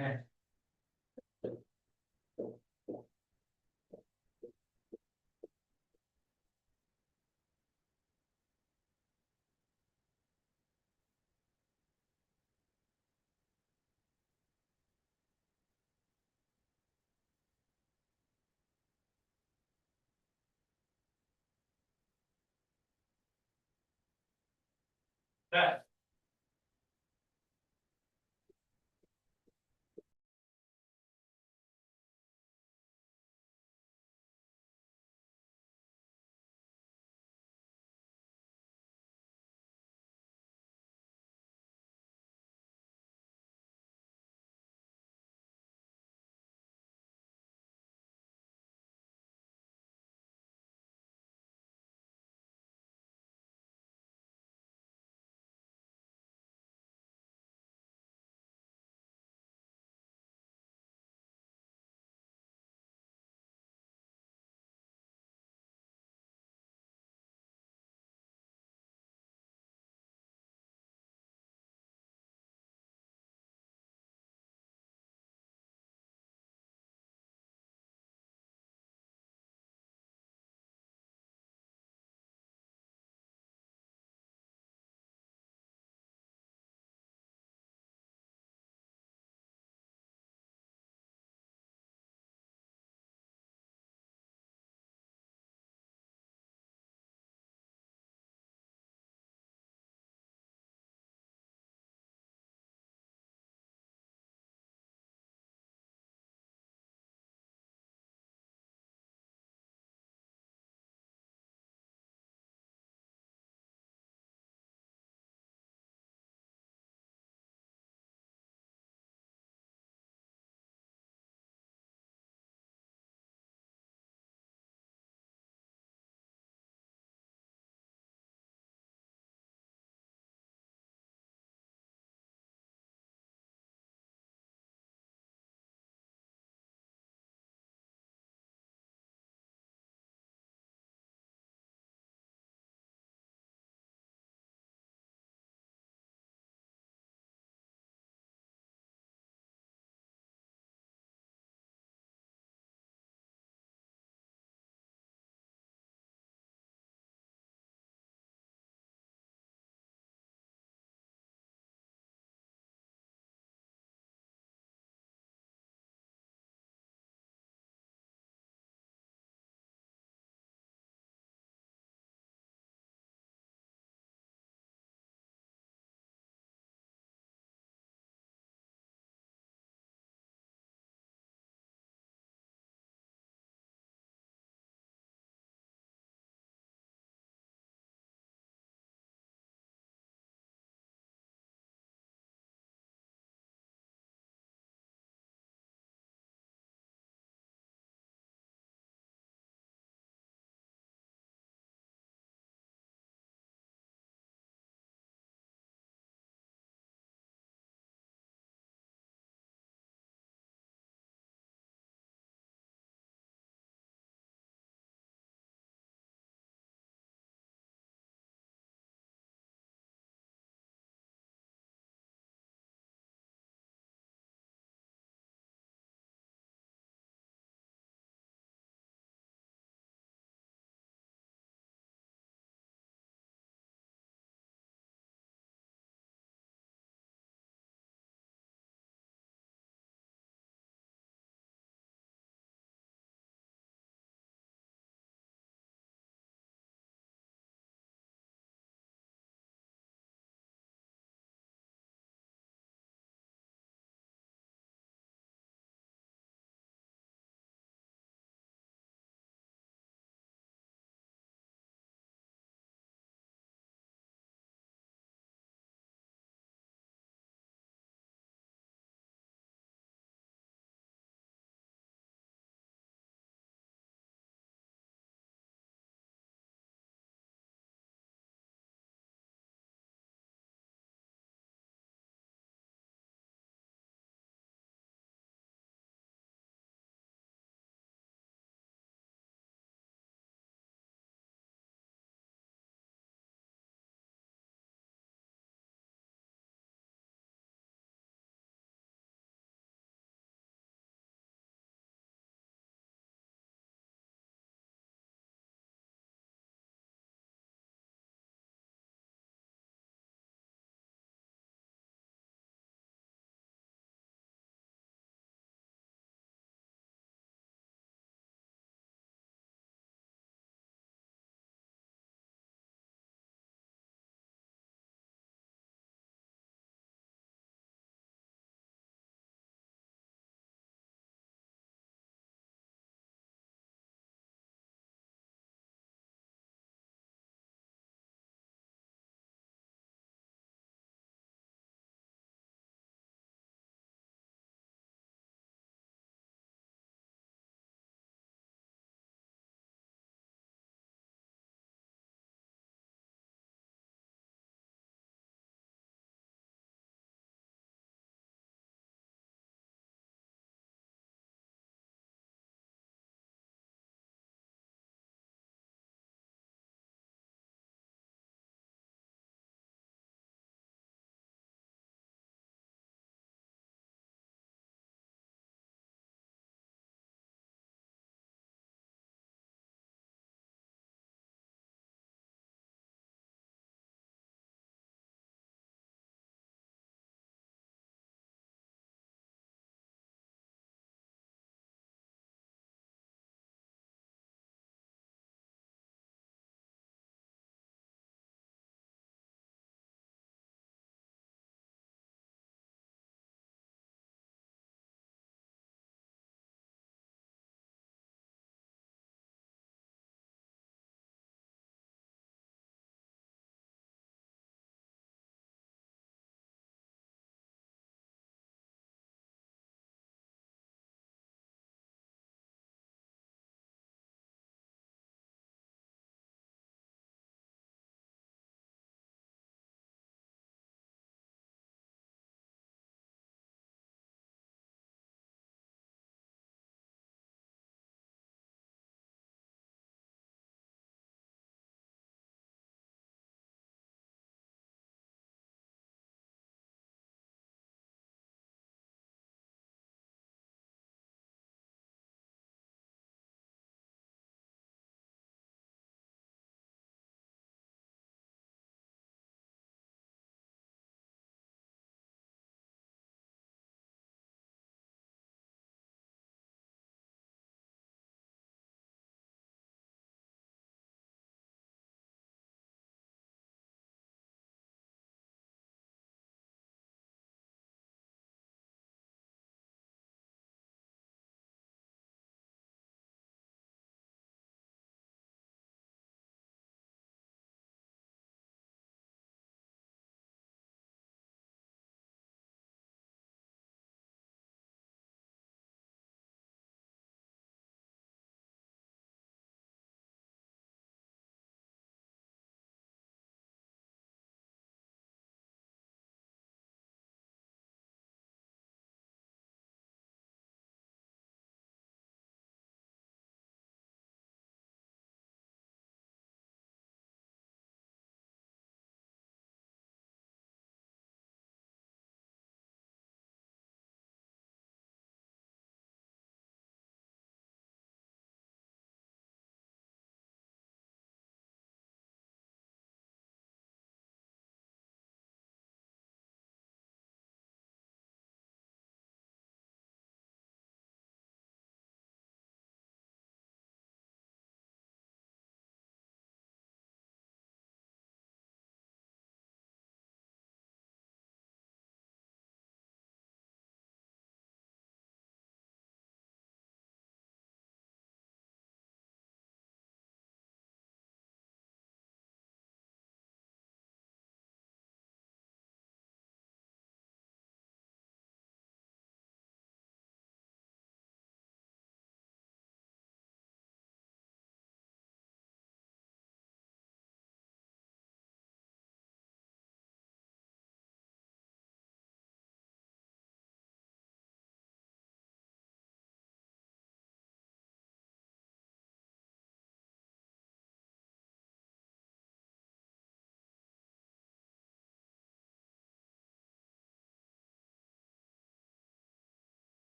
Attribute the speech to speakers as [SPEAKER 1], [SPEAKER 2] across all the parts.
[SPEAKER 1] ได้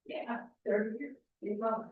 [SPEAKER 1] Yeah, they're here. You go.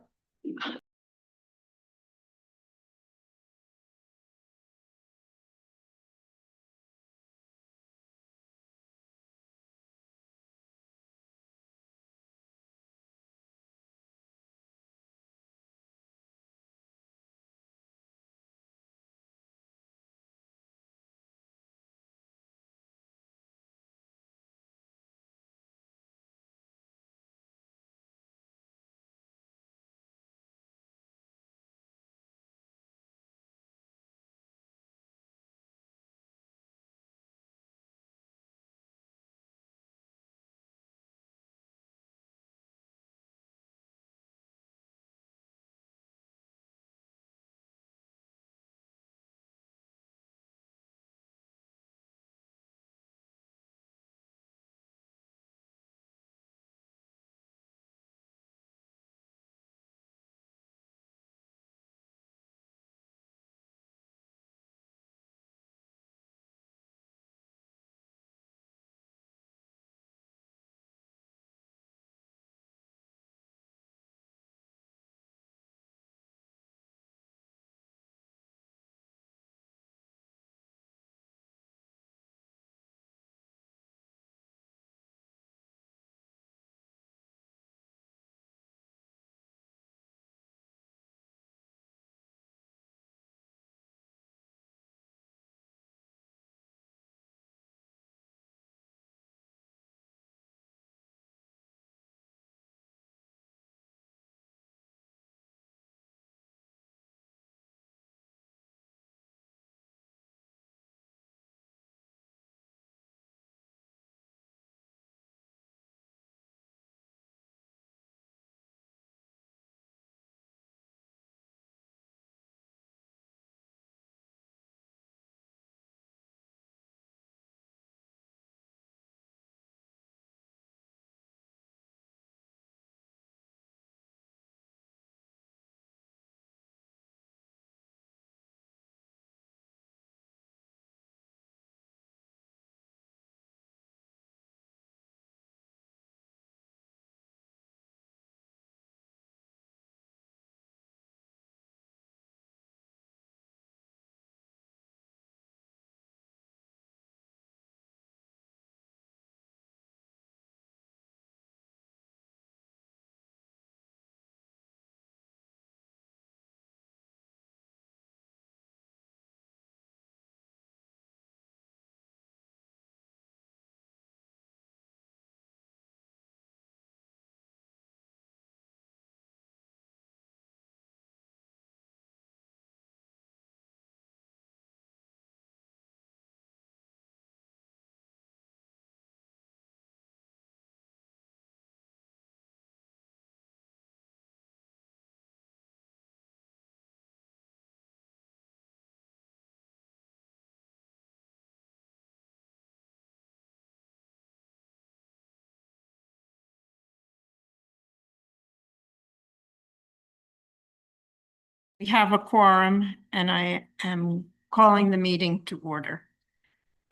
[SPEAKER 1] We have a quorum and I am calling the meeting to order.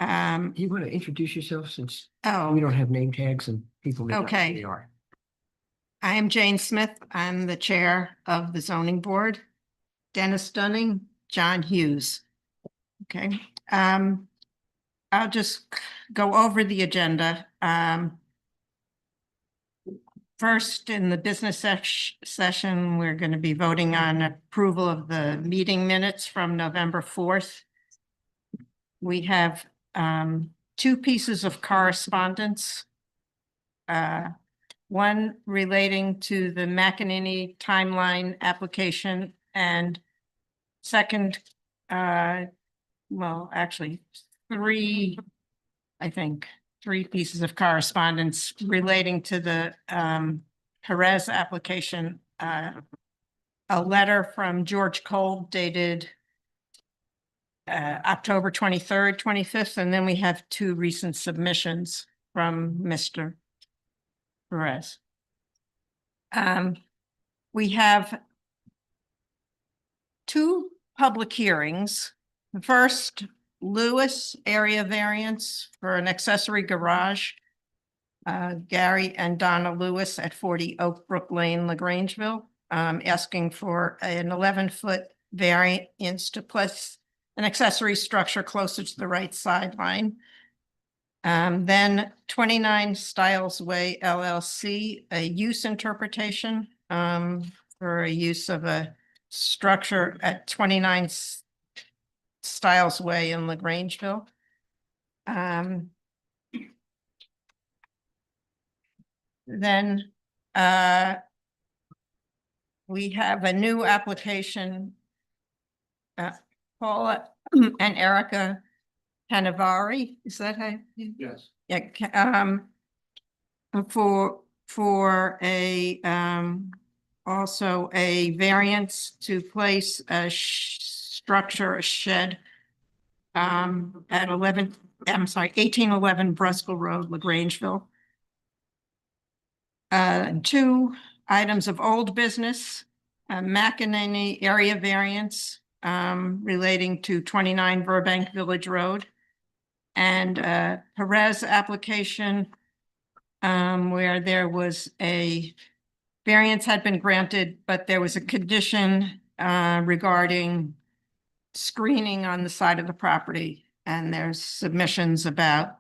[SPEAKER 2] You want to introduce yourself since we
[SPEAKER 1] Oh,
[SPEAKER 2] don't have name tags and people may not know who
[SPEAKER 1] Okay.
[SPEAKER 2] they are.
[SPEAKER 1] I am Jane Smith. I'm the chair of the zoning board. Dennis Dunning, John Hughes. Okay, I'll just go over the agenda. First, in the business session, we're going to be voting on approval of the meeting minutes from November 4th. We have two pieces of correspondence. One relating to the McEnany timeline application and second, well, actually three, I think, three pieces of correspondence relating to the Perez application. A letter from George Cole dated October 23rd, 25th, and then we have two recent submissions from Mr. Perez. We have two public hearings. The first, Lewis area variance for an accessory garage. Gary and Donna Lewis at 40 Oak Brook Lane, LaGrangeville, asking for an 11-foot variance to place an accessory structure closer to the right sideline. Then 29 Stiles Way LLC, a use interpretation for a use of a structure at 29 Stiles Way in LaGrangeville. Then we have a new application. Paula and Erica Canavari, is that how?
[SPEAKER 3] Yes.
[SPEAKER 1] Yeah, for a, also a variance to place a structure, a shed, at 1811 Bruscal Road, LaGrangeville. Two items of old business, McEnany area variance, relating to 29 Burbank Village Road. And Perez application, where there was a variance had been granted, but there was a condition regarding screening on the side of the property, and there's submissions about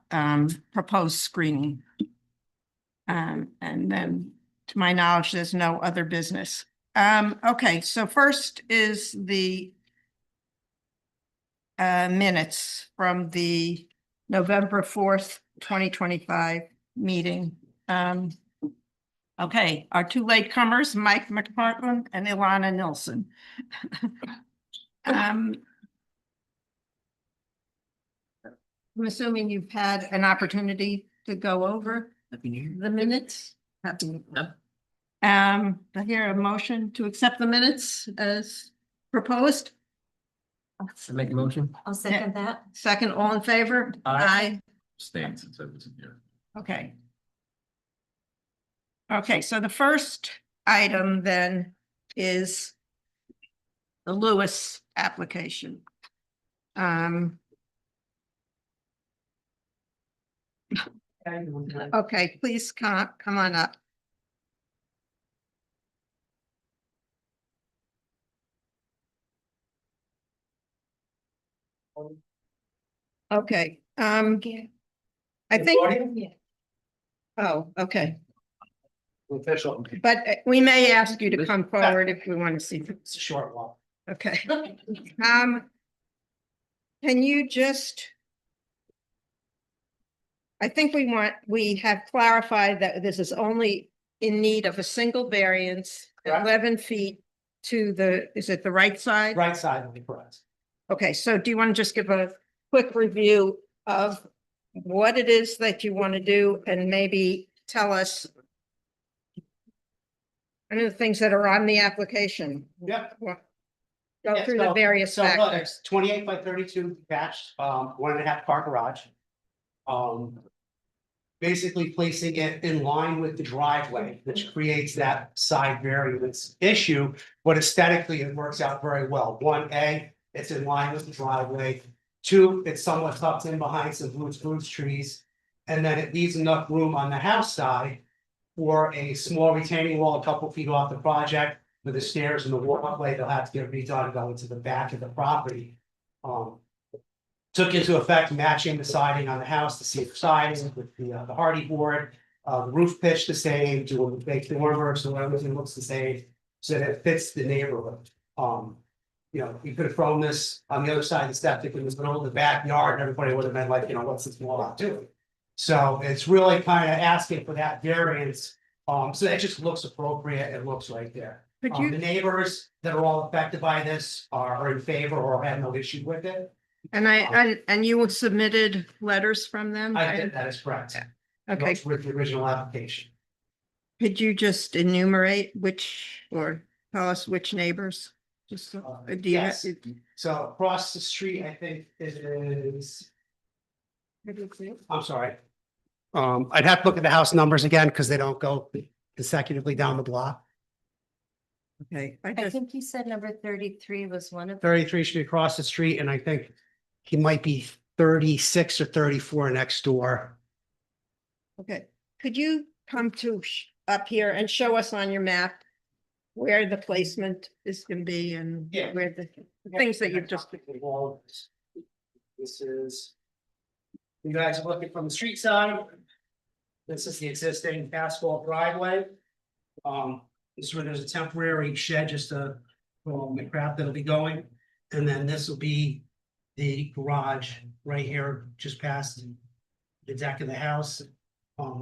[SPEAKER 1] proposed screening. And then, to my knowledge, there's no other business. Okay, so first is the minutes from the November 4th, 2025 meeting. Okay, our two latecomers, Mike McPartland and Ilana Nilsson. I'm assuming you've had an opportunity to go over
[SPEAKER 2] Happy New Year.
[SPEAKER 1] the minutes.
[SPEAKER 2] Happy New Year.
[SPEAKER 1] I hear a motion to accept the minutes as proposed.
[SPEAKER 2] I make a motion.
[SPEAKER 4] I'll second that.
[SPEAKER 1] Second, all in favor?
[SPEAKER 2] Aye.
[SPEAKER 3] Staying since I wasn't here.
[SPEAKER 1] Okay. Okay, so the first item then is the Lewis application. Okay, please come on up. Okay, I think, oh, okay,
[SPEAKER 3] Official.
[SPEAKER 1] but we may ask you to come forward if we want to see.
[SPEAKER 3] It's a short walk.
[SPEAKER 1] Okay. Can you just? I think we have clarified that this is only in need of a single variance,
[SPEAKER 3] Correct.
[SPEAKER 1] 11 feet to the, is it the right side?
[SPEAKER 3] Right side of the press.
[SPEAKER 1] Okay, so do you want to just give a quick review of what it is that you want to do and maybe tell us any of the things that are on the application?
[SPEAKER 3] Yep.
[SPEAKER 1] Go
[SPEAKER 3] Yeah,
[SPEAKER 1] through the
[SPEAKER 3] so-
[SPEAKER 1] various
[SPEAKER 3] So look,
[SPEAKER 1] factors.
[SPEAKER 3] it's 28 by 32 detached, 1.5 car garage. Basically placing it in line with the driveway, which creates that side variance issue, but aesthetically it works out very well. 1A, it's in line with the driveway. 2, it's somewhat tucked in behind some spruce trees. And then it leaves enough room on the house side for a small retaining wall a couple feet off the project with the stairs and the walkway. They'll have to get redone going to the back of the property. Took into effect matching the siding on the house, the cedar siding with the hardy board, the roof pitch the same, doing the big dormer, so everything looks the same, so that it fits the neighborhood. You know, you could have thrown this on the other side of the septic in the middle of the backyard, and everybody would have been like, you know, what's this wall not doing? So it's really kind of asking for that variance, so that just looks appropriate, it looks right there.
[SPEAKER 1] Could
[SPEAKER 3] The
[SPEAKER 1] you,
[SPEAKER 3] neighbors that are all affected by this are in favor or have no issue with it.
[SPEAKER 1] and you submitted letters from them?
[SPEAKER 3] I did, that is correct.
[SPEAKER 1] Okay,
[SPEAKER 3] Those with the original application.
[SPEAKER 1] could you just enumerate which, or tell us which neighbors? Just, do you have?
[SPEAKER 3] Yes. So across the street, I think it is, I'm sorry. I'd have to look at the house numbers again because they don't go consecutively down the block.
[SPEAKER 1] Okay, I
[SPEAKER 4] I
[SPEAKER 1] just,
[SPEAKER 4] think you said number 33 was one of.
[SPEAKER 3] 33 should be across the street, and I think he might be 36 or 34 next door.
[SPEAKER 1] okay, could you come to up here and show us on your map where the placement is gonna be and
[SPEAKER 3] Yeah.
[SPEAKER 1] where the things that you've just,
[SPEAKER 3] This is. You guys are looking from the street side. This is the existing asphalt driveway. This is where there's a temporary shed, just a, the crap that'll be going. And then this will be the garage right here, just past the deck of the house.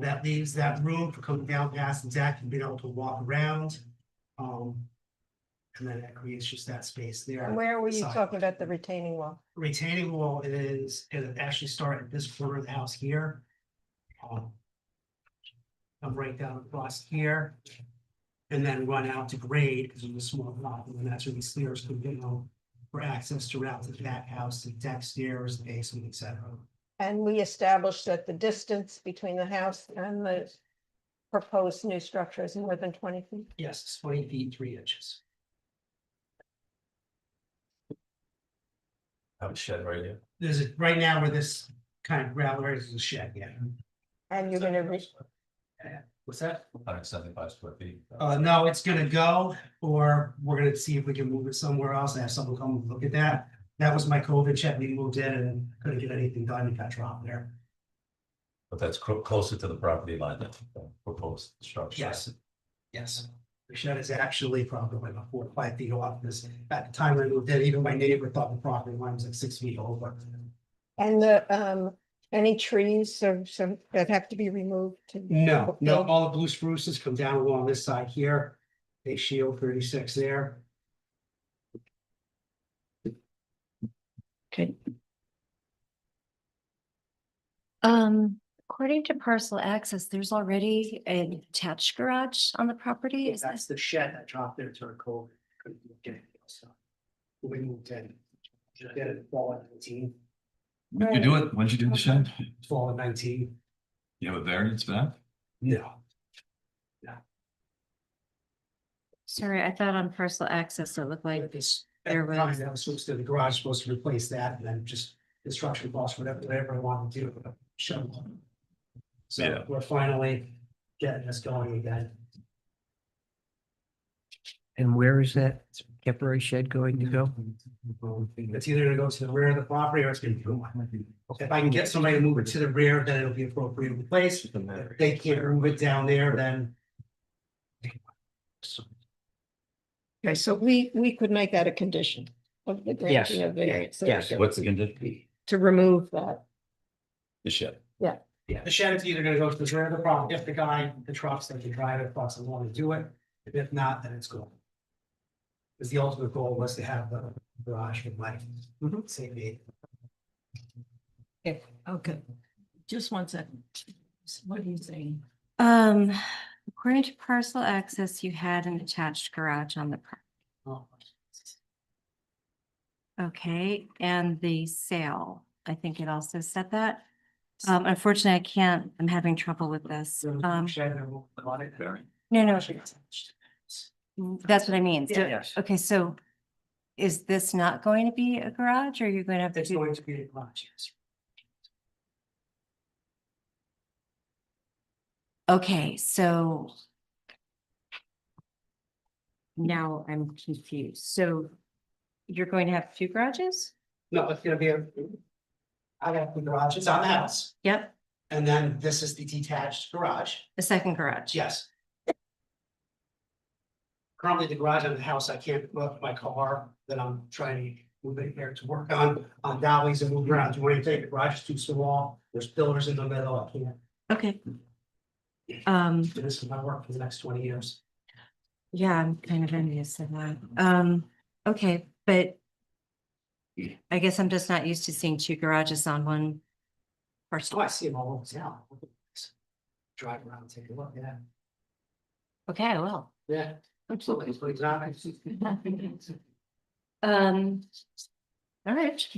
[SPEAKER 3] That leaves that room for coming down past the deck and being able to walk around. And then that creates just that space there.
[SPEAKER 1] and where were you
[SPEAKER 3] Side.
[SPEAKER 1] talking about the retaining wall?
[SPEAKER 3] Retaining wall it actually start at this corner of the house here. Come right down across here. And then run out to grade because of the small lot, and then that's where these stairs could go for access throughout the back house, the deck stairs, the basement, etc.
[SPEAKER 1] And we established that the distance between the house and the proposed new structure is more than 20 feet.
[SPEAKER 3] Yes, it's 20 feet, 3 inches.
[SPEAKER 5] Have a shed right here.
[SPEAKER 3] There's a, right now where this kind of gravel area is a shed, yeah.
[SPEAKER 1] And you're gonna,
[SPEAKER 3] What's that?
[SPEAKER 5] 175 square feet.
[SPEAKER 3] No, it's gonna go, or we're gonna see if we can move it somewhere else, and have someone come look at that. That was my COVID check, we moved in and couldn't get anything done, it got dropped there.
[SPEAKER 5] But that's closer to the property line than the proposed structure.
[SPEAKER 3] Yes, yes. The shed is actually probably about 4 or 5 feet off this. At the time I moved in, even my neighbor thought the property line was like 6 feet over.
[SPEAKER 1] and the, any trees or some that have to be removed?
[SPEAKER 3] No, all the blue spruces come down along this side here. They shield 36 there.
[SPEAKER 1] Okay.
[SPEAKER 4] According to parcel access, there's already an attached garage on the property. Is
[SPEAKER 3] That's
[SPEAKER 4] this,
[SPEAKER 3] the shed that dropped there during COVID. Couldn't get anything else done. We moved in. Did it in fall of 19,
[SPEAKER 5] When you do it, when'd you do the shed?
[SPEAKER 3] fall of 19.
[SPEAKER 5] You have a variance for that?
[SPEAKER 3] No.
[SPEAKER 4] sorry, I thought on parcel access, it looked like
[SPEAKER 3] This,
[SPEAKER 4] there
[SPEAKER 3] at the time,
[SPEAKER 4] was-
[SPEAKER 3] that was supposed to, the garage was supposed to replace that and then just construction costs, whatever I wanted to do. Shovel. So
[SPEAKER 5] Yeah.
[SPEAKER 3] we're finally getting this going again.
[SPEAKER 2] And where is that temporary shed going to go?
[SPEAKER 3] It's either gonna go to the rear of the property or it's gonna go. If I can get somebody to move it to the rear, then it'll be appropriately placed. If they can't move it down there, then.
[SPEAKER 1] Okay, so we could make that a condition of the
[SPEAKER 2] Yes,
[SPEAKER 1] granting of variance.
[SPEAKER 2] yes.
[SPEAKER 5] What's the condition?
[SPEAKER 1] To remove that.
[SPEAKER 5] The shed.
[SPEAKER 3] Yeah, the shed is either gonna go to the rear of the property, if the guy, the trucks, they can drive it across the lawn and do it. If not, then it's gone. Because the ultimate goal was to have the garage with like, safety.
[SPEAKER 1] Okay, just 1 second. What are you saying?
[SPEAKER 4] according to parcel access, you had an attached garage on the property.
[SPEAKER 3] Oh,
[SPEAKER 4] Okay, and the sale, I think it also said that. Unfortunately, I can't, I'm having trouble with this.
[SPEAKER 3] Shed and we'll on it.
[SPEAKER 4] No, that's what I mean. So,
[SPEAKER 2] Yes.
[SPEAKER 4] okay, so is this not going to be a garage or you're going to have to
[SPEAKER 3] It's
[SPEAKER 4] do?
[SPEAKER 3] going to be a garage, yes.
[SPEAKER 4] Okay, so now I'm confused. So you're going to have 2 garages?
[SPEAKER 3] No, it's gonna be a. I got the garage, it's on the house,
[SPEAKER 4] Yep,
[SPEAKER 3] and then this is the detached garage,
[SPEAKER 4] the second garage.
[SPEAKER 3] yes. Currently, the garage on the house, I can't put my car that I'm trying to move in here to work on dollies and move around, do anything, the garage is too small, there's pillars in the middle, I can't.
[SPEAKER 4] Okay.
[SPEAKER 3] This is my work for the next 20 years.
[SPEAKER 4] Yeah, I'm kind of envious of that. Okay, but I guess I'm just not used to seeing 2 garages on one
[SPEAKER 3] So
[SPEAKER 4] parcel.
[SPEAKER 3] I see them all over town. Drive around, take a look, yeah,
[SPEAKER 4] Okay, I will.
[SPEAKER 3] yeah, absolutely, it's pretty exotic.
[SPEAKER 4] All right.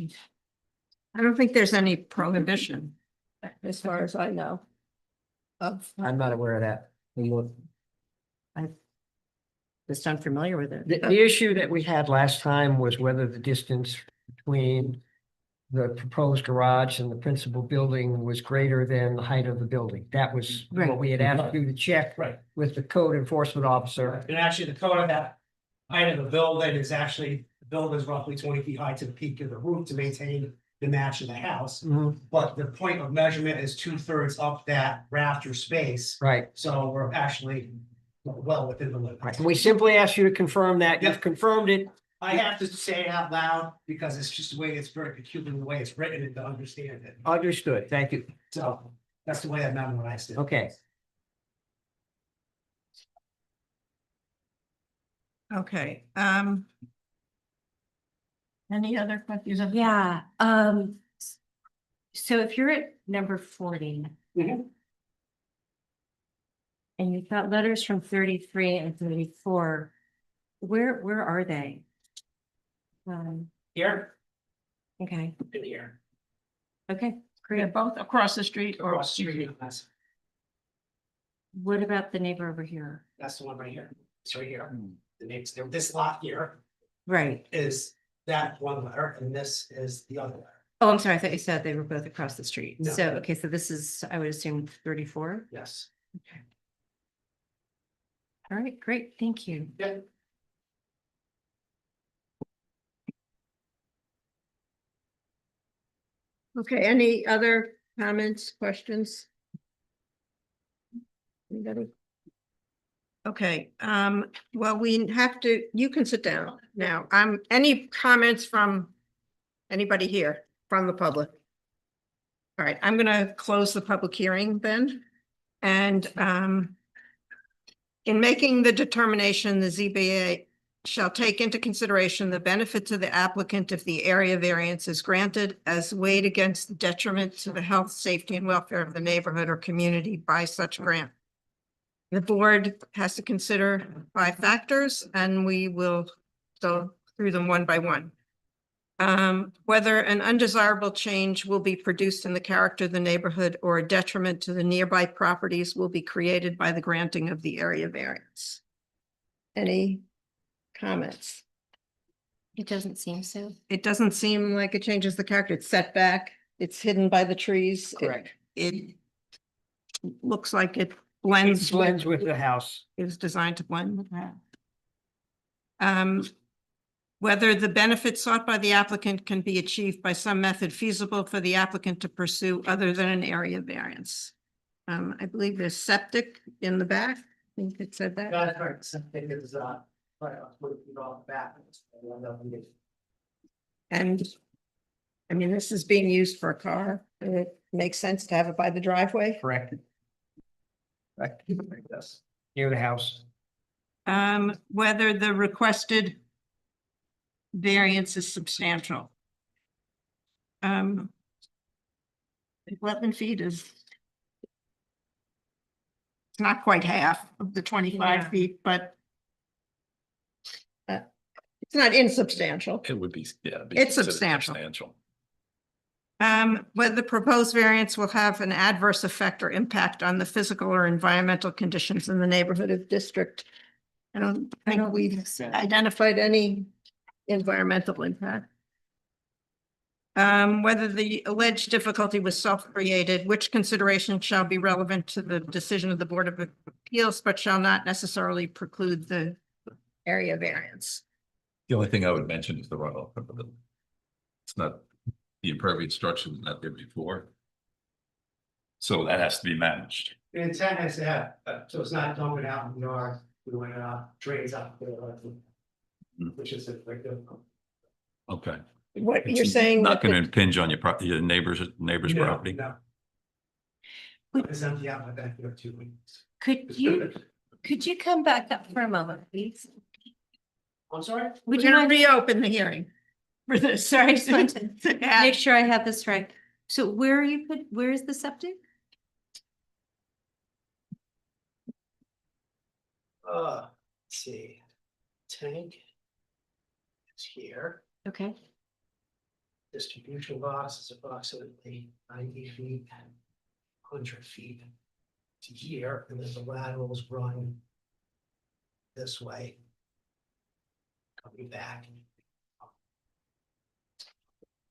[SPEAKER 1] I don't think there's any prohibition, as far as I know. Of,
[SPEAKER 2] I'm not aware of that.
[SPEAKER 4] Just unfamiliar with it.
[SPEAKER 2] The issue that we had last time was whether the distance between the proposed garage and the principal building was greater than the height of the building. That was what
[SPEAKER 4] Right.
[SPEAKER 2] we had asked you to check
[SPEAKER 3] Right.
[SPEAKER 2] with the code enforcement officer.
[SPEAKER 3] And actually, the code of that height of the building is actually, the building is roughly 20 feet high to the peak of the roof to maintain the match of the house.
[SPEAKER 2] Mhm,
[SPEAKER 3] But the point of measurement is 2/3 up that rafter space.
[SPEAKER 2] right.
[SPEAKER 3] So we're actually well within the limit.
[SPEAKER 2] Right. We simply asked you to confirm that. You've
[SPEAKER 3] Yep.
[SPEAKER 2] confirmed it.
[SPEAKER 3] I have to say it out loud because it's just the way it's very peculiar, the way it's written and to understand it.
[SPEAKER 2] Understood. Thank you.
[SPEAKER 3] So that's the way I memorized it.
[SPEAKER 2] Okay.
[SPEAKER 1] Okay, any other questions?
[SPEAKER 4] Yeah, so if you're at number 40
[SPEAKER 3] Mhm.
[SPEAKER 4] and you've got letters from 33 and 34, where are they?
[SPEAKER 3] Here
[SPEAKER 4] Okay,
[SPEAKER 3] and here.
[SPEAKER 4] okay,
[SPEAKER 1] They're
[SPEAKER 4] great.
[SPEAKER 1] both across the street or?
[SPEAKER 3] Across the street,
[SPEAKER 4] What about the neighbor over here?
[SPEAKER 3] that's the one right here. It's right here. The next, this lot here
[SPEAKER 4] Right.
[SPEAKER 3] is that one letter and this is the other letter.
[SPEAKER 4] Oh, I'm sorry. I thought you said they were both across the street.
[SPEAKER 3] No.
[SPEAKER 4] So, okay, so this is, I would assume 34.
[SPEAKER 3] Yes.
[SPEAKER 4] Okay. All right, great. Thank you.
[SPEAKER 3] Yeah.
[SPEAKER 1] Okay, any other comments, questions? Anybody? Okay, well, we have to, you can sit down now. Any comments from anybody here from the public? All right, I'm gonna close the public hearing then. And in making the determination, the ZBA shall take into consideration the benefit to the applicant if the area variance is granted as weighed against the detriment to the health, safety, and welfare of the neighborhood or community by such grant. The board has to consider 5 factors, and we will go through them one by one. Whether an undesirable change will be produced in the character of the neighborhood or a detriment to the nearby properties will be created by the granting of the area variance. Any comments?
[SPEAKER 4] It doesn't seem so.
[SPEAKER 1] It doesn't seem like it changes the character. It's set back. It's hidden by the trees.
[SPEAKER 2] Correct.
[SPEAKER 1] It looks like it
[SPEAKER 2] It
[SPEAKER 1] blends.
[SPEAKER 2] blends with the house.
[SPEAKER 1] Is designed to blend with that. Whether the benefit sought by the applicant can be achieved by some method feasible for the applicant to pursue other than an area variance. I believe there's septic in the back. I think it said that.
[SPEAKER 3] That's right. Something is, right, put it off the back.
[SPEAKER 1] And I mean, this is being used for a car. It makes sense to have it by the driveway.
[SPEAKER 2] Correct. Correct.
[SPEAKER 3] Yes.
[SPEAKER 2] Near the house.
[SPEAKER 1] Whether the requested variance is substantial. 11 feet is it's not quite half of the 25
[SPEAKER 4] Yeah.
[SPEAKER 1] feet, but it's not insubstantial.
[SPEAKER 5] It would be, yeah. it'd be
[SPEAKER 1] It's
[SPEAKER 5] considered
[SPEAKER 1] substantial. Whether the proposed variance will have an adverse effect or impact on the physical or environmental conditions in the neighborhood of district. I don't think we've identified any environmental impact. Whether the alleged difficulty was self-created, which consideration shall be relevant to the decision of the Board of Appeals, but shall not necessarily preclude the area variance.
[SPEAKER 5] The only thing I would mention is the runoff. It's not, the impervious structure was not there before. So that has to be managed.
[SPEAKER 3] The intent is to have, so it's not dumping out in the yard, doing drains up there, which is like the.
[SPEAKER 5] Okay.
[SPEAKER 1] What
[SPEAKER 5] It's
[SPEAKER 1] you're saying?
[SPEAKER 5] Not
[SPEAKER 1] that
[SPEAKER 5] gonna
[SPEAKER 1] the-
[SPEAKER 5] impinge on your neighbor's
[SPEAKER 3] No,
[SPEAKER 5] property.
[SPEAKER 3] no. It's empty out my back there 2 weeks.
[SPEAKER 4] Could you come back up for a moment, please?
[SPEAKER 3] I'm sorry?
[SPEAKER 1] We're
[SPEAKER 4] Would you
[SPEAKER 1] gonna
[SPEAKER 4] mind,
[SPEAKER 1] reopen the hearing for this.
[SPEAKER 4] sorry, I just wanted to
[SPEAKER 1] To add-
[SPEAKER 4] make sure I have this right. So where is the septic?
[SPEAKER 3] Let's see. Tank. It's here.
[SPEAKER 4] Okay,
[SPEAKER 3] Distribution box is approximately 90 feet and 100 feet to here, and then the laterals run this way. Coming back.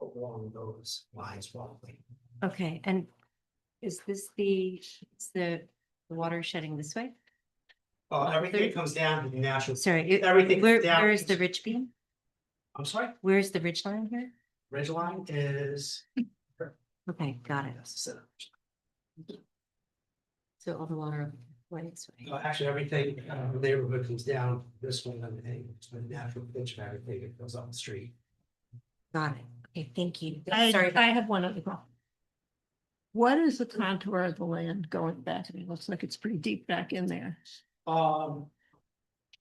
[SPEAKER 3] along those lines roughly.
[SPEAKER 4] Okay, and is this is the water shedding this way?
[SPEAKER 3] Everything comes down to the natural,
[SPEAKER 4] Sorry,
[SPEAKER 3] everything down.
[SPEAKER 4] where is the ridge beam?
[SPEAKER 3] I'm sorry,
[SPEAKER 4] Where's the ridge line here?
[SPEAKER 3] ridge line is.
[SPEAKER 4] Okay, got it. So all the water went this way.
[SPEAKER 3] Actually, everything, the neighborhood comes down this way, and it's the natural pitch of everything, it goes up the street.
[SPEAKER 4] Got it. Okay, thank you.
[SPEAKER 1] I
[SPEAKER 4] Sorry.
[SPEAKER 1] have one other question. What is the contour of the land going back? It looks like it's pretty deep back in there.
[SPEAKER 3] Um,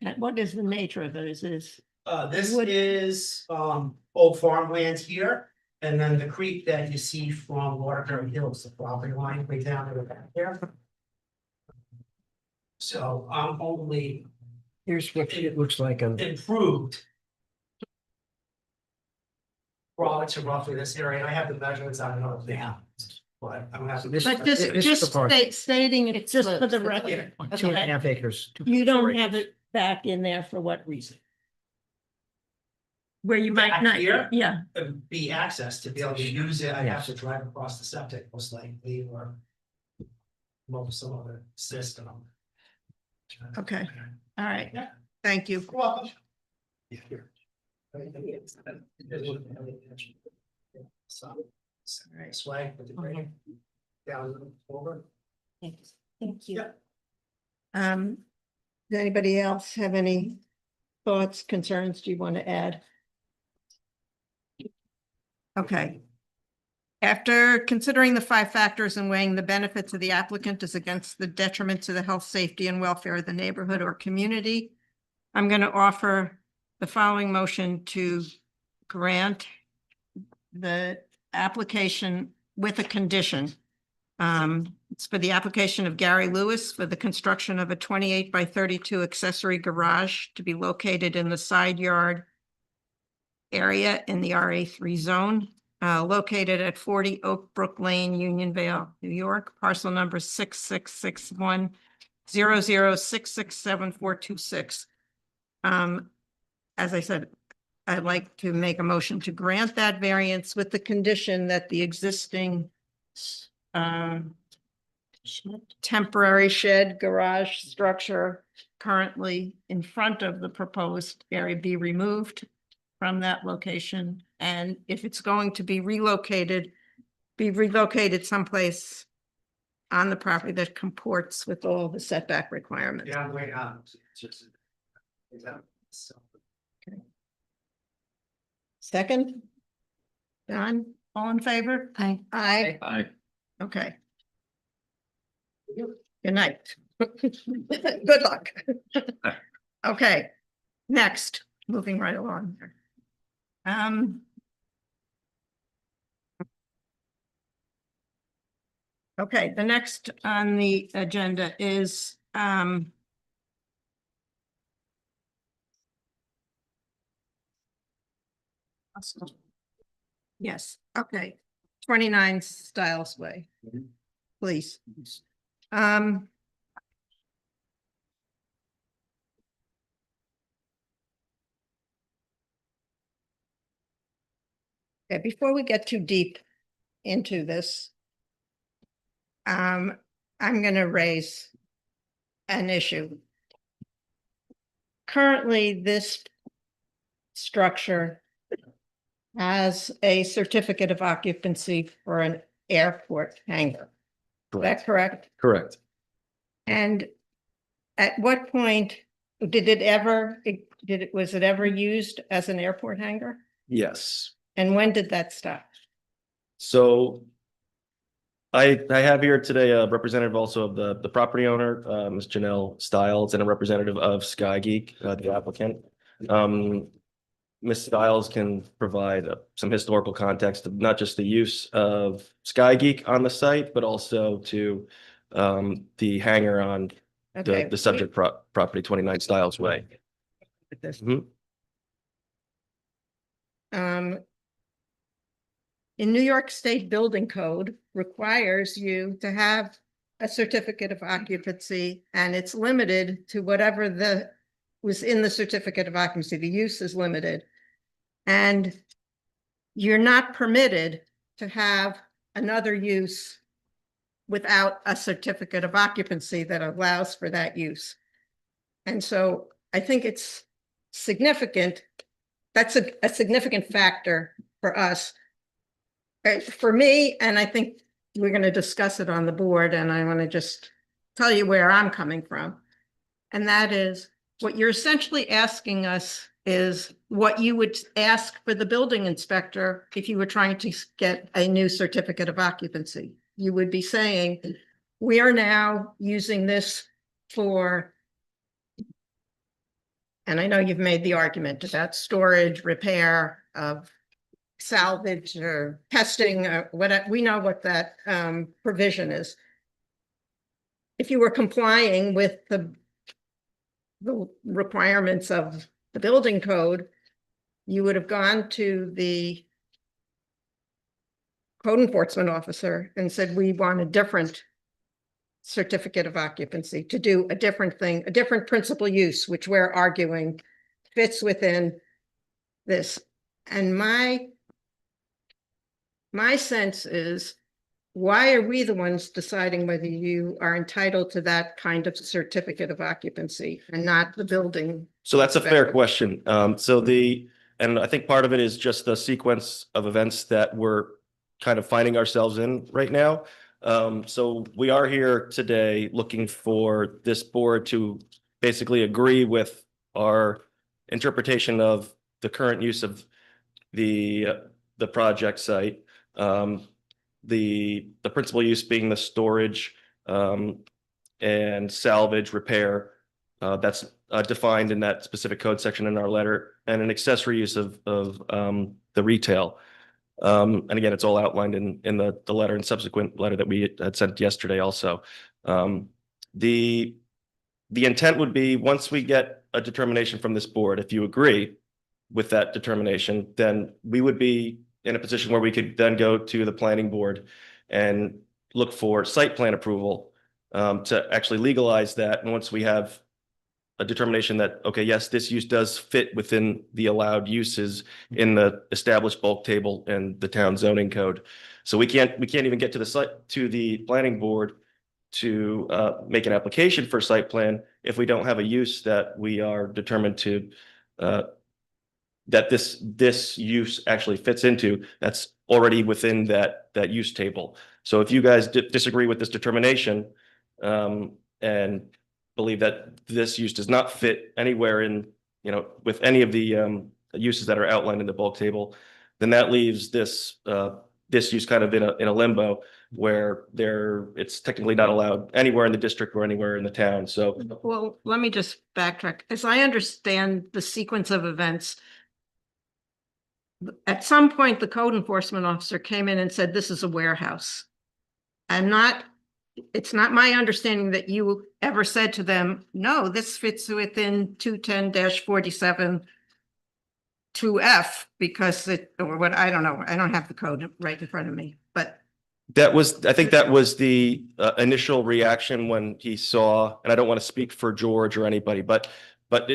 [SPEAKER 1] And what is the nature of it? Is this,
[SPEAKER 3] this
[SPEAKER 1] Would-
[SPEAKER 3] is, old farmlands here. And then the creek that you see from Waterbury Hills, the property line way down to the back there. So I'm only
[SPEAKER 2] Here's what it looks like on,
[SPEAKER 3] improved. Brought it to roughly this area, and I have the measurements, I don't know if they have, but I'm gonna have to.
[SPEAKER 2] This-
[SPEAKER 1] but
[SPEAKER 2] this is the
[SPEAKER 1] just
[SPEAKER 2] part.
[SPEAKER 1] stating it just for the
[SPEAKER 4] slopes.
[SPEAKER 1] record.
[SPEAKER 2] 2.5 acres.
[SPEAKER 1] You don't have it back in there for what reason? Where you might
[SPEAKER 3] Back
[SPEAKER 1] not,
[SPEAKER 3] here?
[SPEAKER 1] yeah,
[SPEAKER 3] Be access to be able to use it, I have
[SPEAKER 2] Yes.
[SPEAKER 3] to drive across the septic most likely, or. Most some other system.
[SPEAKER 1] okay, all right,
[SPEAKER 3] Yeah.
[SPEAKER 1] thank you.
[SPEAKER 3] You're welcome. So, this way, with the grade, down over.
[SPEAKER 4] Thanks. Thank you.
[SPEAKER 3] Yeah.
[SPEAKER 1] Does anybody else have any thoughts, concerns do you want to add? Okay. After considering the 5 factors and weighing the benefits of the applicant as against the detriment to the health, safety, and welfare of the neighborhood or community, I'm going to offer the following motion to grant the application with a condition. It's for the application of Gary Lewis for the construction of a 28 by 32 accessory garage to be located in the side yard area in the RA3 zone, located at 40 Oak Brook Lane, Unionville, New York, parcel number 666100667426. As I said, I'd like to make a motion to grant that variance with the condition that the existing temporary shed garage structure currently in front of the proposed area be removed from that location. And if it's going to be relocated someplace on the property that comports with all the setback requirements.
[SPEAKER 3] Yeah, wait, it's just. Is that- so-
[SPEAKER 1] Second? Don, all in favor?
[SPEAKER 4] Aye.
[SPEAKER 1] Aye.
[SPEAKER 5] Aye.
[SPEAKER 1] Okay. Good night. Good luck. Okay, next, moving right along. Okay, the next on the agenda is yes, okay, 29 Styles Way. Please. Okay, before we get too deep into this, I'm gonna raise an issue. Currently, this structure has a certificate of occupancy for an airport hangar. Is that correct?
[SPEAKER 6] Correct.
[SPEAKER 1] And at what point did it ever, was it ever used as an airport hangar?
[SPEAKER 6] Yes.
[SPEAKER 1] And when did that stop?
[SPEAKER 6] So I have here today a representative also of the property owner, Ms. Janelle Stiles, and a representative of Sky Geek, the applicant. Ms. Stiles can provide some historical context of not just the use of Sky Geek on the site, but also to the hangar on
[SPEAKER 1] Okay.
[SPEAKER 6] the subject property 29 Stiles Way.
[SPEAKER 1] This.
[SPEAKER 6] Mhm.
[SPEAKER 1] In New York State Building Code requires you to have a certificate of occupancy, and it's limited to whatever was in the certificate of occupancy. The use is limited. And you're not permitted to have another use without a certificate of occupancy that allows for that use. And so I think it's significant. That's a significant factor for us. For me, and I think we're going to discuss it on the board, and I want to just tell you where I'm coming from. And that is, what you're essentially asking us is what you would ask for the building inspector if you were trying to get a new certificate of occupancy. You would be saying, we are now using this for, and I know you've made the argument about storage, repair of salvage or testing, or whatever. We know what that provision is. If you were complying with the requirements of the building code, you would have gone to the code enforcement officer and said, we want a different certificate of occupancy to do a different thing, a different principal use, which we're arguing fits within this. And my sense is, why are we the ones deciding whether you are entitled to that kind of certificate of occupancy and not the building?
[SPEAKER 6] So that's a fair
[SPEAKER 1] inspector?
[SPEAKER 6] question. And I think part of it is just the sequence of events that we're kind of finding ourselves in right now. So we are here today looking for this board to basically agree with our interpretation of the current use of the project site. The principal use being the storage and salvage repair that's defined in that specific code section in our letter, and an accessory use of the retail. And again, it's all outlined in the letter and subsequent letter that we had sent yesterday also. The intent would be, once we get a determination from this board, if you agree with that determination, then we would be in a position where we could then go to the planning board and look for site plan approval to actually legalize that. And once we have a determination that, okay, yes, this use does fit within the allowed uses in the established bulk table and the town zoning code. So we can't even get to the site, to the planning board to make an application for site plan if we don't have a use that we are determined to that this use actually fits into, that's already within that use table. So if you guys disagree with this determination and believe that this use does not fit anywhere in, with any of the uses that are outlined in the bulk table, then that leaves this use kind of in a limbo where it's technically not allowed anywhere in the district or anywhere in the town. So,
[SPEAKER 1] Well, let me just backtrack. As I understand the sequence of events, at some point, the code enforcement officer came in and said, this is a warehouse. It's not my understanding that you ever said to them, no, this fits within 210-47 2F because I don't know. I don't have the code right in front of me, but.
[SPEAKER 6] I think that was the initial reaction when he saw, and I don't want to speak for George or anybody, but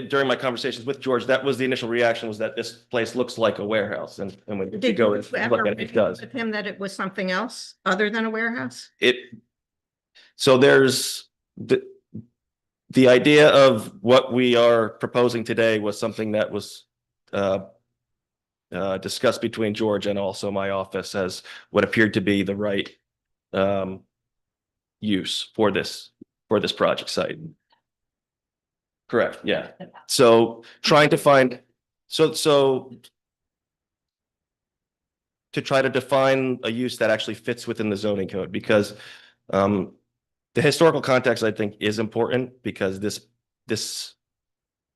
[SPEAKER 6] during my conversations with George, that was the initial reaction, was that this place looks like a warehouse. And when you
[SPEAKER 1] Did
[SPEAKER 6] go
[SPEAKER 1] you
[SPEAKER 6] and look
[SPEAKER 1] ever
[SPEAKER 6] at it, it does.
[SPEAKER 1] with him that it was something else other than a warehouse?
[SPEAKER 6] So there's the idea of what we are proposing today was something that was discussed between George and also my office as what appeared to be the right use for this project site. Correct, yeah. So trying to find, so to try to define a use that actually fits within the zoning code, because the historical context, I think, is important, because this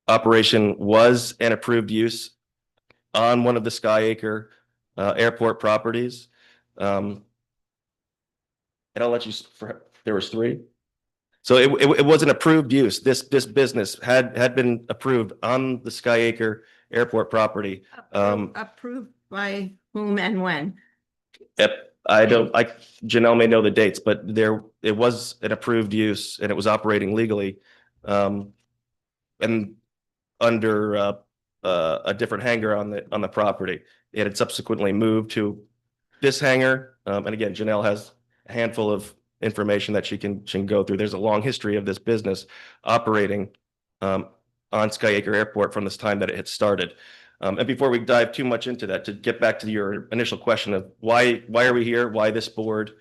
[SPEAKER 6] operation was an approved use on one of the Sky Acre airport properties. And I'll let you, there was 3. So it was an approved use. This business had been approved on the Sky Acre airport property.
[SPEAKER 1] Approved by whom and when?
[SPEAKER 6] Janelle may know the dates, but it was an approved use and it was operating legally. And under a different hangar on the property. It had subsequently moved to this hangar. And again, Janelle has a handful of information that she can go through. There's a long history of this business operating on Skyacre Airport from this time that it had started. And before we dive too much into that, to get back to your initial question of why are we here? Why this board?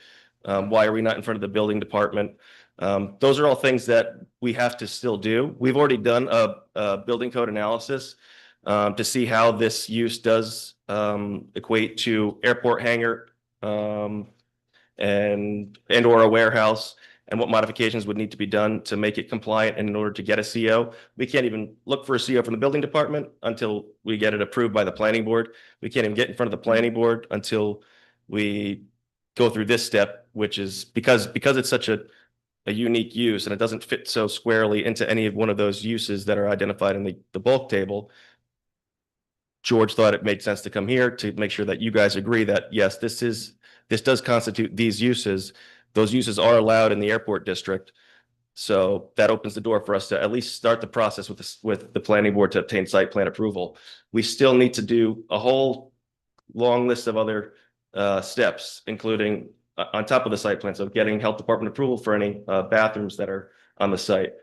[SPEAKER 6] Why are we not in front of the building department? Those are all things that we have to still do. We've already done a building code analysis to see how this use does equate to airport hangar and or a warehouse, and what modifications would need to be done to make it compliant. And in order to get a CO, we can't even look for a CO from the building department until we get it approved by the planning board. We can't even get in front of the planning board until we go through this step, which is because it's such a unique use and it doesn't fit so squarely into any of one of those uses that are identified in the bulk table. George thought it made sense to come here to make sure that you guys agree that yes, this does constitute these uses. Those uses are allowed in the airport district. So that opens the door for us to at least start the process with the planning board to obtain site plan approval. We still need to do a whole long list of other steps, including on top of the site plan. So getting health department approval for any bathrooms that are on the site,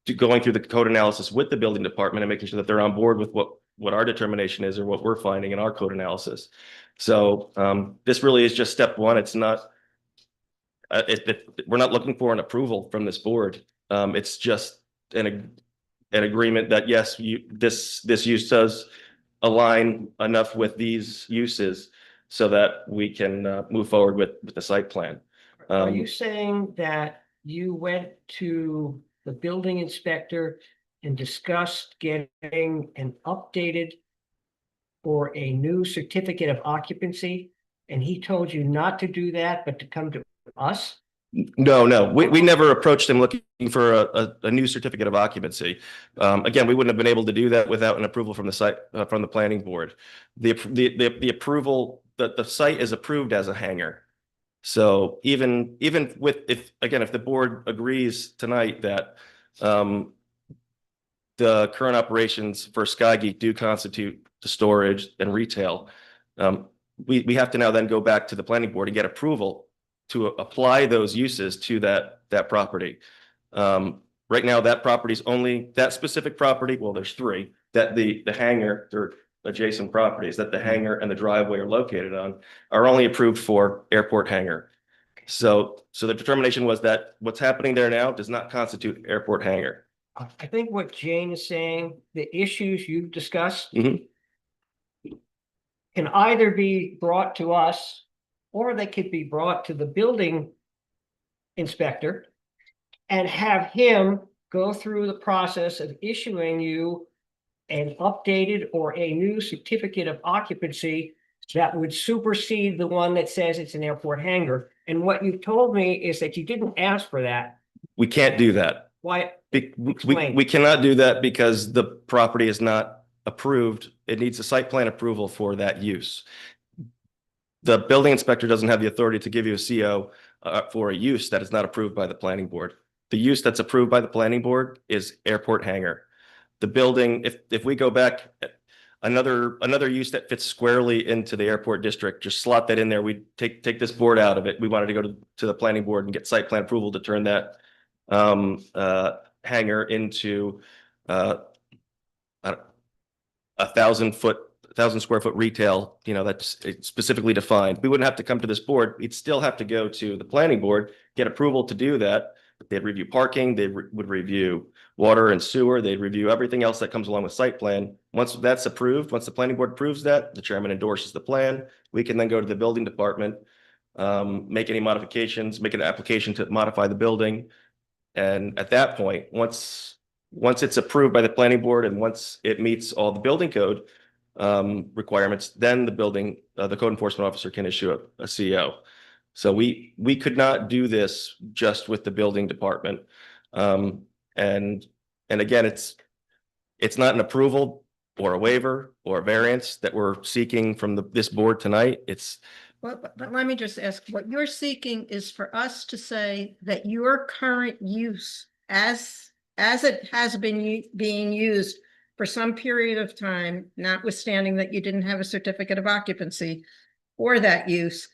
[SPEAKER 6] to going through the code analysis with the building department and making sure that they're on board with what our determination is or what we're finding in our code analysis. So this really is just step one. It's not, we're not looking for an approval from this board. It's just an agreement that yes, this use does align enough with these uses so that we can move forward with the site plan.
[SPEAKER 2] Are you saying that you went to the building inspector and discussed getting an updated or a new certificate of occupancy, and he told you not to do that, but to come to us?
[SPEAKER 6] No, we never approached him looking for a new certificate of occupancy. Again, we wouldn't have been able to do that without an approval from the site, from the planning board. The approval, that the site is approved as a hangar. So even with, if the board agrees tonight that the current operations for Skygeek do constitute the storage and retail, we have to now then go back to the planning board and get approval to apply those uses to that property. Right now, that property's only that specific property. Well, there's three that the hangar, or adjacent properties that the hangar and the driveway are located on, are only approved for airport hangar. So the determination was that what's happening there now does not constitute airport hangar.
[SPEAKER 2] I think what Jane is saying, the issues you've discussed
[SPEAKER 6] Mhm.
[SPEAKER 2] can either be brought to us, or they could be brought to the building inspector and have him go through the process of issuing you an updated or a new certificate of occupancy that would supersede the one that says it's an airport hangar. And what you've told me is that you didn't ask for that.
[SPEAKER 6] We can't do that.
[SPEAKER 2] Why?
[SPEAKER 6] We cannot do that because the property is not approved. It needs a site plan approval for that use. The building inspector doesn't have the authority to give you a CO for a use that is not approved by the planning board. The use that's approved by the planning board is airport hangar. The building, if we go back, another use that fits squarely into the airport district, just slot that in there. We take this board out of it. We wanted to go to the planning board and get site plan approval to turn that hangar into a 1,000 square foot retail, that's specifically defined. We wouldn't have to come to this board. We'd still have to go to the planning board, get approval to do that. They'd review parking, they would review water and sewer, they'd review everything else that comes along with site plan. Once that's approved, once the planning board approves that, the chairman endorses the plan, we can then go to the building department, make any modifications, make an application to modify the building. And at that point, once it's approved by the planning board and once it meets all the building code requirements, then the code enforcement officer can issue a CO. So we could not do this just with the building department. And again, it's not an approval or a waiver or a variance that we're seeking from this board tonight.
[SPEAKER 1] But let me just ask, what you're seeking is for us to say that your current use as it has been being used for some period of time, notwithstanding that you didn't have a certificate of occupancy for that use,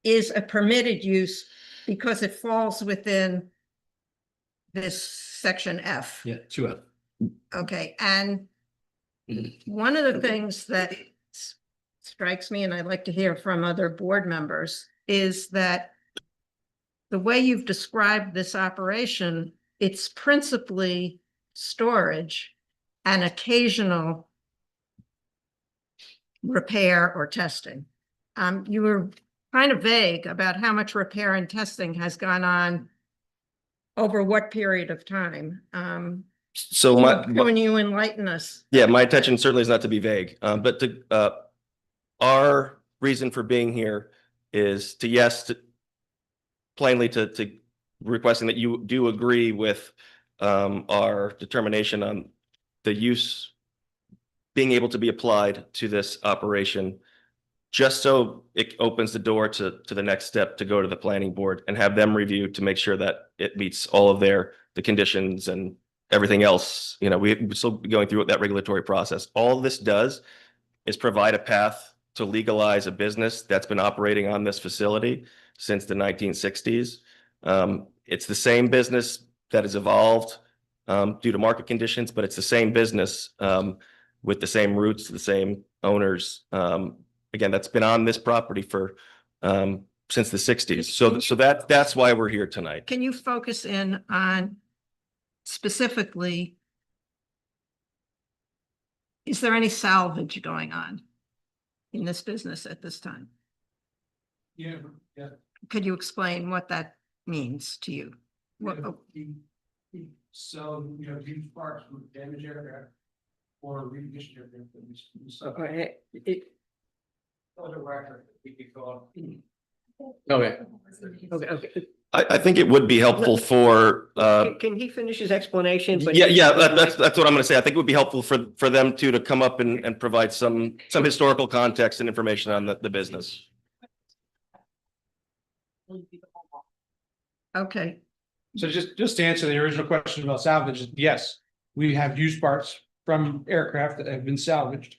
[SPEAKER 1] is a permitted use because it falls within this section F.
[SPEAKER 7] Yeah, 2F.
[SPEAKER 1] Okay, and one of the things that strikes me, and I'd like to hear from other board members, is that the way you've described this operation, it's principally storage and occasional repair or testing. You were kind of vague about how much repair and testing has gone on over what period of time.
[SPEAKER 6] So
[SPEAKER 1] Can you enlighten us?
[SPEAKER 6] yeah, my intention certainly is not to be vague, but our reason for being here is plainly to requesting that you do agree with our determination on the use being able to be applied to this operation, just so it opens the door to the next step to go to the planning board and have them review to make sure that it meets all of the conditions and everything else. You know, we're still going through that regulatory process. All this does is provide a path to legalize a business that's been operating on this facility since the 1960s. It's the same business that has evolved due to market conditions, but it's the same business with the same roots, the same owners. Again, that's been on this property for since the 60s. So that's why we're here tonight.
[SPEAKER 1] Can you focus in on specifically, is there any salvage going on in this business at this time?
[SPEAKER 3] Yeah.
[SPEAKER 1] Could you explain what that means to you?
[SPEAKER 3] So, you know, used parts with damaged aircraft or reconditioned aircraft. For the record, we could go.
[SPEAKER 7] Okay.
[SPEAKER 2] Okay.
[SPEAKER 6] I think it would be helpful for
[SPEAKER 2] Can he finish his explanation? But
[SPEAKER 6] yeah, that's what I'm gonna say. I think it would be helpful for them to come up and provide some historical context and information on the business.
[SPEAKER 1] Okay,
[SPEAKER 8] So just to answer the original question about salvage, yes, we have used parts from aircraft that have been salvaged.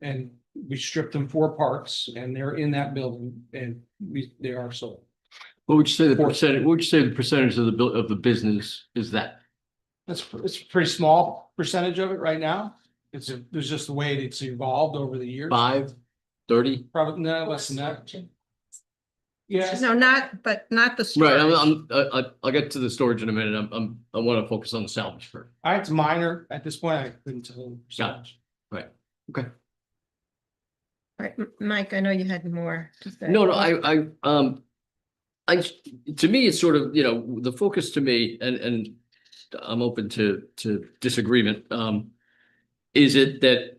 [SPEAKER 8] And we stripped them for parts and they're in that building and they are sold.
[SPEAKER 7] What would you say the percentage, what would you say the percentage of the business is that?
[SPEAKER 8] It's a pretty small percentage of it right now. There's just the way it's evolved over the years.
[SPEAKER 7] 5, 30?
[SPEAKER 8] Probably no less than that. Yeah.
[SPEAKER 1] no, not the
[SPEAKER 7] Right,
[SPEAKER 1] storage.
[SPEAKER 7] I'll get to the storage in a minute. I want to focus on the salvage first.
[SPEAKER 8] It's minor at this point. I couldn't tell.
[SPEAKER 7] Got it. Right. Okay.
[SPEAKER 1] All right, Mike, I know you had more to say.
[SPEAKER 7] No, to me, it's sort of, you know, the focus to me, and I'm open to disagreement, is it that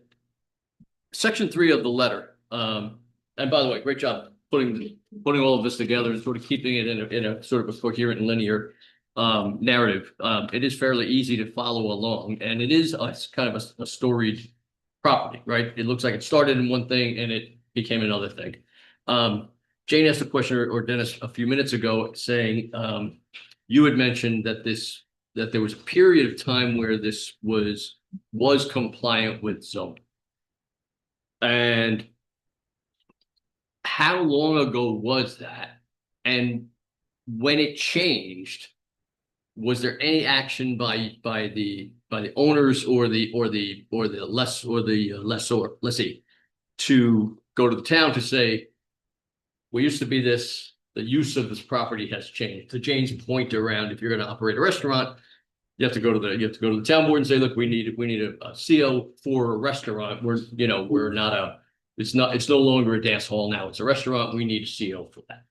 [SPEAKER 7] section 3 of the letter, and by the way, great job putting all of this together and sort of keeping it in a sort of a coherent and linear narrative. It is fairly easy to follow along, and it is kind of a storied property, right? It looks like it started in one thing and it became another thing. Jane asked a question, or Dennis, a few minutes ago, saying you had mentioned that there was a period of time where this was compliant with zoning. And how long ago was that? And when it changed, was there any action by the owners or the lessee to go to the town to say, we used to be this, the use of this property has changed? To Jane's point around, if you're going to operate a restaurant, you have to go to the town board and say, look, we need a CO for a restaurant. We're not it's no longer a dance hall now. It's a restaurant. We need a CO for that.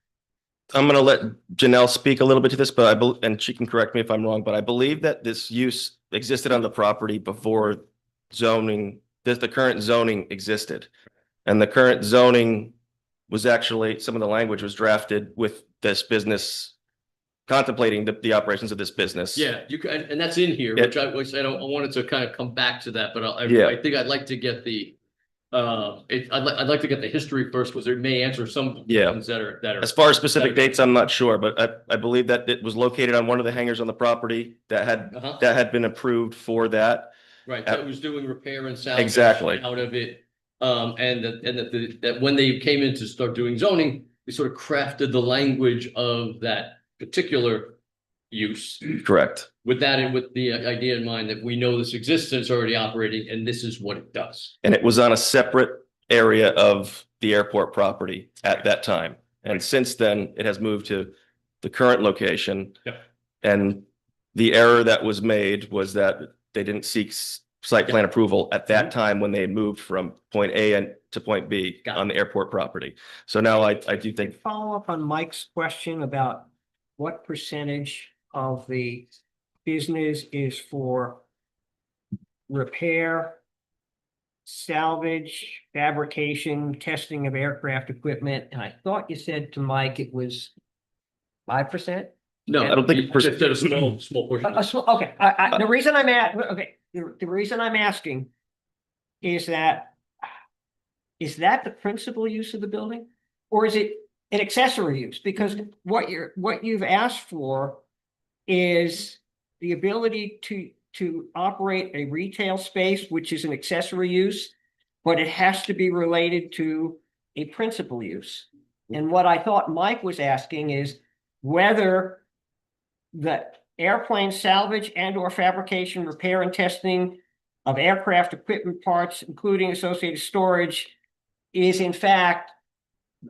[SPEAKER 6] I'm gonna let Janelle speak a little bit to this, but and she can correct me if I'm wrong, but I believe that this use existed on the property before zoning, the current zoning existed. And the current zoning was actually, some of the language was drafted with this business, contemplating the operations of this business.
[SPEAKER 7] Yeah, you can, and that's in here, which I wanted to kind of come back to that, but
[SPEAKER 6] Yeah.
[SPEAKER 7] I think I'd like to get I'd like to get the history first, because it may answer some questions that are.
[SPEAKER 6] As far as specific dates, I'm not sure, but I believe that it was located on one of the hangars on the property that had been approved for that.
[SPEAKER 7] Right, that was doing repair and salvage.
[SPEAKER 6] Exactly.
[SPEAKER 7] Out of it. That when they came in to start doing zoning, they sort of crafted the language of that particular use.
[SPEAKER 6] Correct.
[SPEAKER 7] With that and with the idea in mind that we know this exists, and it's already operating, and this is what it does.
[SPEAKER 6] And it was on a separate area of the airport property at that time. And since then, it has moved to the current location.
[SPEAKER 7] Yep.
[SPEAKER 6] And the error that was made was that they didn't seek site plan approval at that time when they moved from point A and to point B
[SPEAKER 7] Got it.
[SPEAKER 6] on the airport property. So now I do think,
[SPEAKER 2] Follow up on Mike's question about what percentage of the business is for repair, salvage, fabrication, testing of aircraft equipment, and I thought you said to Mike it was 5%?
[SPEAKER 7] No,
[SPEAKER 6] I don't think
[SPEAKER 7] you just said a small portion.
[SPEAKER 2] Okay, the reason I'm the reason I'm asking is that the principal use of the building? Or is it an accessory use? Because what you've asked for is the ability to operate a retail space, which is an accessory use, but it has to be related to a principal use. And what I thought Mike was asking is whether the airplane salvage and or fabrication, repair and testing of aircraft equipment parts, including associated storage, is in fact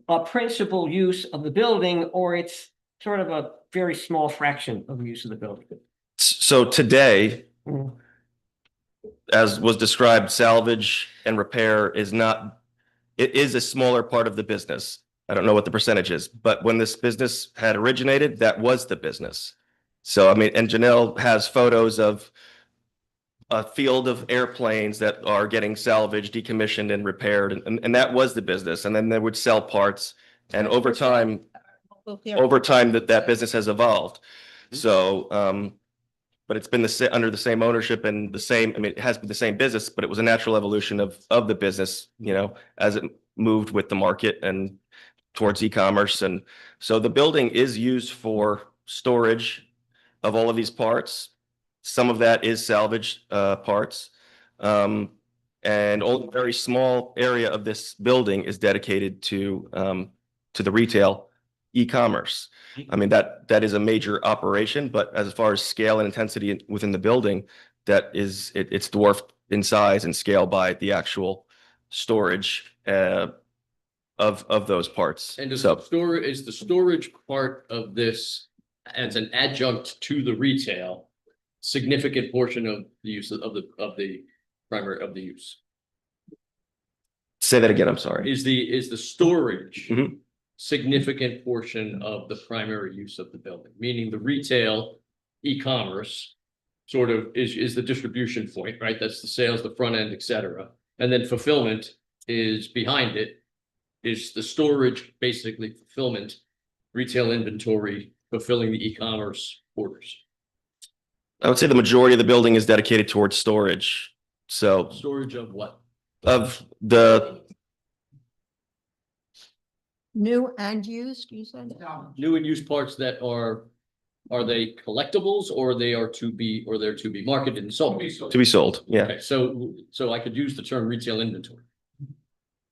[SPEAKER 2] a principal use of the building, or it's sort of a very small fraction of the use of the building.
[SPEAKER 6] so today,
[SPEAKER 2] Mm.
[SPEAKER 6] as was described, salvage and repair is not, it is a smaller part of the business. I don't know what the percentage is, but when this business had originated, that was the business. So, I mean, and Janelle has photos of a field of airplanes that are getting salvaged, decommissioned and repaired, and that was the business. And then they would sell parts, and over time that business has evolved. So, but it's been under the same ownership and the same, I mean, it has been the same business, but it was a natural evolution of the business, you know, as it moved with the market and towards e-commerce. And so the building is used for storage of all of these parts. Some of that is salvage parts. And only a very small area of this building is dedicated to the retail e-commerce. I mean, that is a major operation, but as far as scale and intensity within the building, it's dwarfed in size and scale by the actual storage of those parts.
[SPEAKER 7] And is
[SPEAKER 6] So
[SPEAKER 7] the storage part of this as an adjunct to the retail significant portion of the use of the primary of the use?
[SPEAKER 6] say that again, I'm sorry.
[SPEAKER 7] Is the storage
[SPEAKER 6] Mhm.
[SPEAKER 7] significant portion of the primary use of the building? Meaning the retail e-commerce sort of is the distribution point, right? That's the sales, the front end, et cetera. And then fulfillment is behind it. Is the storage basically fulfillment, retail inventory, fulfilling the e-commerce orders?
[SPEAKER 6] I would say the majority of the building is dedicated towards storage. So
[SPEAKER 7] Storage of what?
[SPEAKER 6] of the,
[SPEAKER 1] New and used, you said?
[SPEAKER 7] New and used parts that are they collectibles or they're to be marketed and sold?
[SPEAKER 6] to be sold, yeah.
[SPEAKER 7] Okay, so I could use the term retail inventory.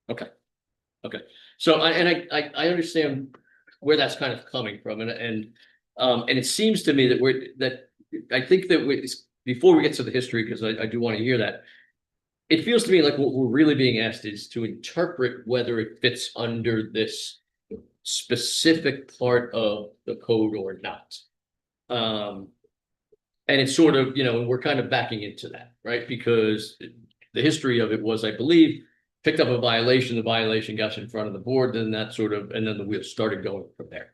[SPEAKER 7] Okay. So I understand where that's kind of coming from, and it seems to me that I think that before we get to the history, because I do want to hear that, it feels to me like what we're really being asked is to interpret whether it fits under this specific part of the code or not. And it's sort of, we're kind of backing into that, right? Because the history of it was, I believe, picked up a violation, the violation got in front of the board, then that sort of, and then the wheels started going from there.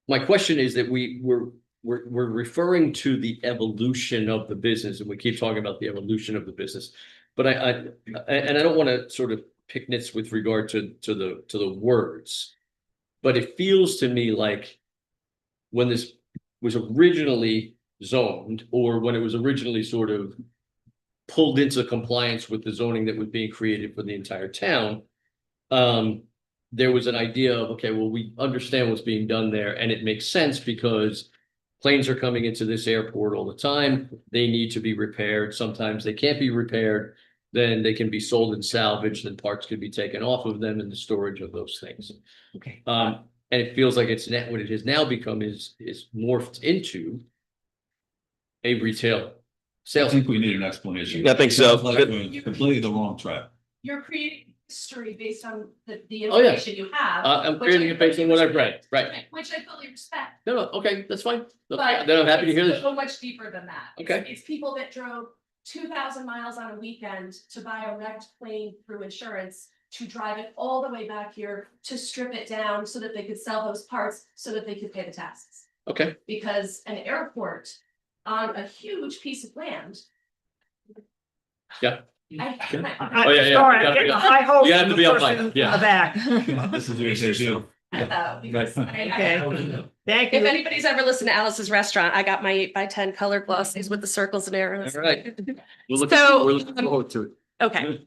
[SPEAKER 7] My question is that we're referring to the evolution of the business, and we keep talking about the evolution of the business. But I don't want to sort of pick nits with regard to the words, but it feels to me like when this was originally zoned, or when it was originally sort of pulled into compliance with the zoning that was being created for the entire town, there was an idea of, okay, well, we understand what's being done there, and it makes sense because planes are coming into this airport all the time. They need to be repaired. Sometimes they can't be repaired. Then they can be sold and salvaged, and parts can be taken off of them in the storage of those things.
[SPEAKER 2] Okay.
[SPEAKER 7] And it feels like it's what it has now become is morphed into a retail
[SPEAKER 5] I
[SPEAKER 7] sales.
[SPEAKER 5] think we need an explanation.
[SPEAKER 6] Yeah, I think so.
[SPEAKER 5] Sounds like we're completely the wrong track.
[SPEAKER 9] You're creating history based on the
[SPEAKER 7] Oh, yeah.
[SPEAKER 9] information you have.
[SPEAKER 7] I'm
[SPEAKER 9] which
[SPEAKER 7] creating
[SPEAKER 9] I
[SPEAKER 7] it based on what I've read, right?
[SPEAKER 9] Which I fully respect,
[SPEAKER 7] No, okay, that's fine.
[SPEAKER 9] but.
[SPEAKER 7] Then I'm happy to hear
[SPEAKER 9] it's
[SPEAKER 7] this.
[SPEAKER 9] So much deeper than that.
[SPEAKER 7] Okay.
[SPEAKER 9] It's people that drove 2,000 miles on a weekend to buy a wrecked plane through insurance, to drive it all the way back here, to strip it down so that they could sell those parts, so that they could pay the taxes.
[SPEAKER 7] Okay,
[SPEAKER 9] Because an airport on a huge piece of land.
[SPEAKER 7] yeah.
[SPEAKER 9] I-
[SPEAKER 7] Oh, yeah, yeah.
[SPEAKER 2] Sorry,
[SPEAKER 7] You
[SPEAKER 2] I'm
[SPEAKER 7] gotta
[SPEAKER 2] getting
[SPEAKER 7] be-
[SPEAKER 2] a high hope.
[SPEAKER 7] you have to
[SPEAKER 2] from
[SPEAKER 7] be
[SPEAKER 2] the
[SPEAKER 7] on
[SPEAKER 2] person
[SPEAKER 7] mic, yeah.
[SPEAKER 2] in the back.
[SPEAKER 5] This is your issue.
[SPEAKER 9] because
[SPEAKER 2] Okay. Thank
[SPEAKER 9] If
[SPEAKER 2] you.
[SPEAKER 9] anybody's ever listened to Alice's Restaurant, I got my 8x10 colored glossies with the circles and arrows.
[SPEAKER 7] All right. We're
[SPEAKER 9] So,
[SPEAKER 7] looking forward to it.
[SPEAKER 9] Okay.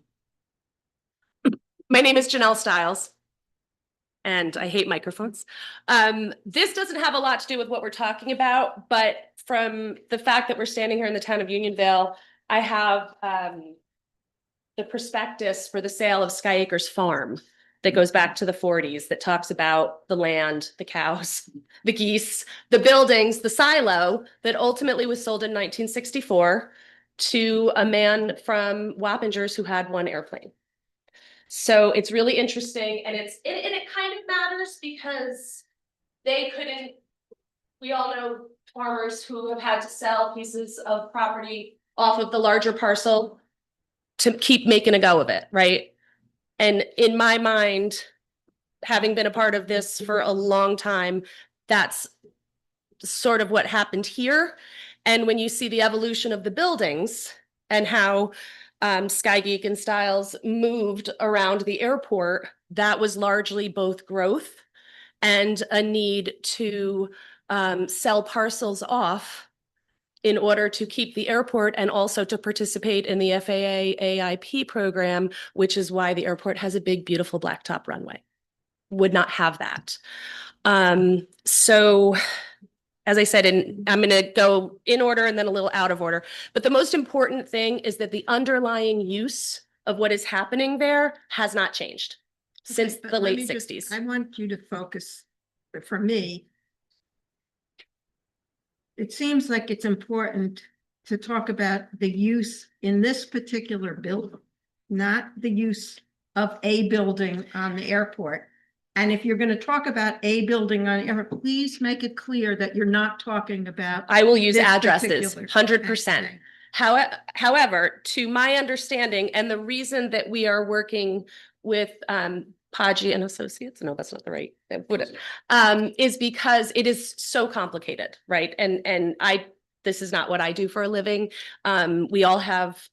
[SPEAKER 9] My name is Janelle Stiles. And I hate microphones. This doesn't have a lot to do with what we're talking about, but from the fact that we're standing here in the town of Unionville, I have the prospectus for the sale of Sky Acres Farm that goes back to the 40s, that talks about the land, the cows, the geese, the buildings, the silo that ultimately was sold in 1964 to a man from Wappingers who had one airplane. So it's really interesting, and it kind of matters because they couldn't, we all know farmers who have had to sell pieces of property off of the larger parcel to keep making a go of it, right? And in my mind, having been a part of this for a long time, that's sort of what happened here. And when you see the evolution of the buildings and how Sky Geek and Styles moved around the airport, that was largely both growth and a need to sell parcels off in order to keep the airport and also to participate in the FAA AIP program, which is why the airport has a big, beautiful blacktop runway. Would not have that. So as I said, I'm going to go in order and then a little out of order. But the most important thing is that the underlying use of what is happening there has not changed since
[SPEAKER 1] Okay, but
[SPEAKER 9] the
[SPEAKER 1] let
[SPEAKER 9] late
[SPEAKER 1] me just-
[SPEAKER 9] 60s.
[SPEAKER 1] I want you to focus, for me, it seems like it's important to talk about the use in this particular building, not the use of a building on the airport. And if you're going to talk about a building on airport, please make it clear that you're not talking about.
[SPEAKER 9] I will use
[SPEAKER 1] this
[SPEAKER 9] addresses,
[SPEAKER 1] particular
[SPEAKER 9] 100%.
[SPEAKER 1] thing.
[SPEAKER 9] However, to my understanding, and the reason that we are working with Podgy and Associates, no, that's not the right, is because it is so complicated, right? And this is not what I do for a living. We all have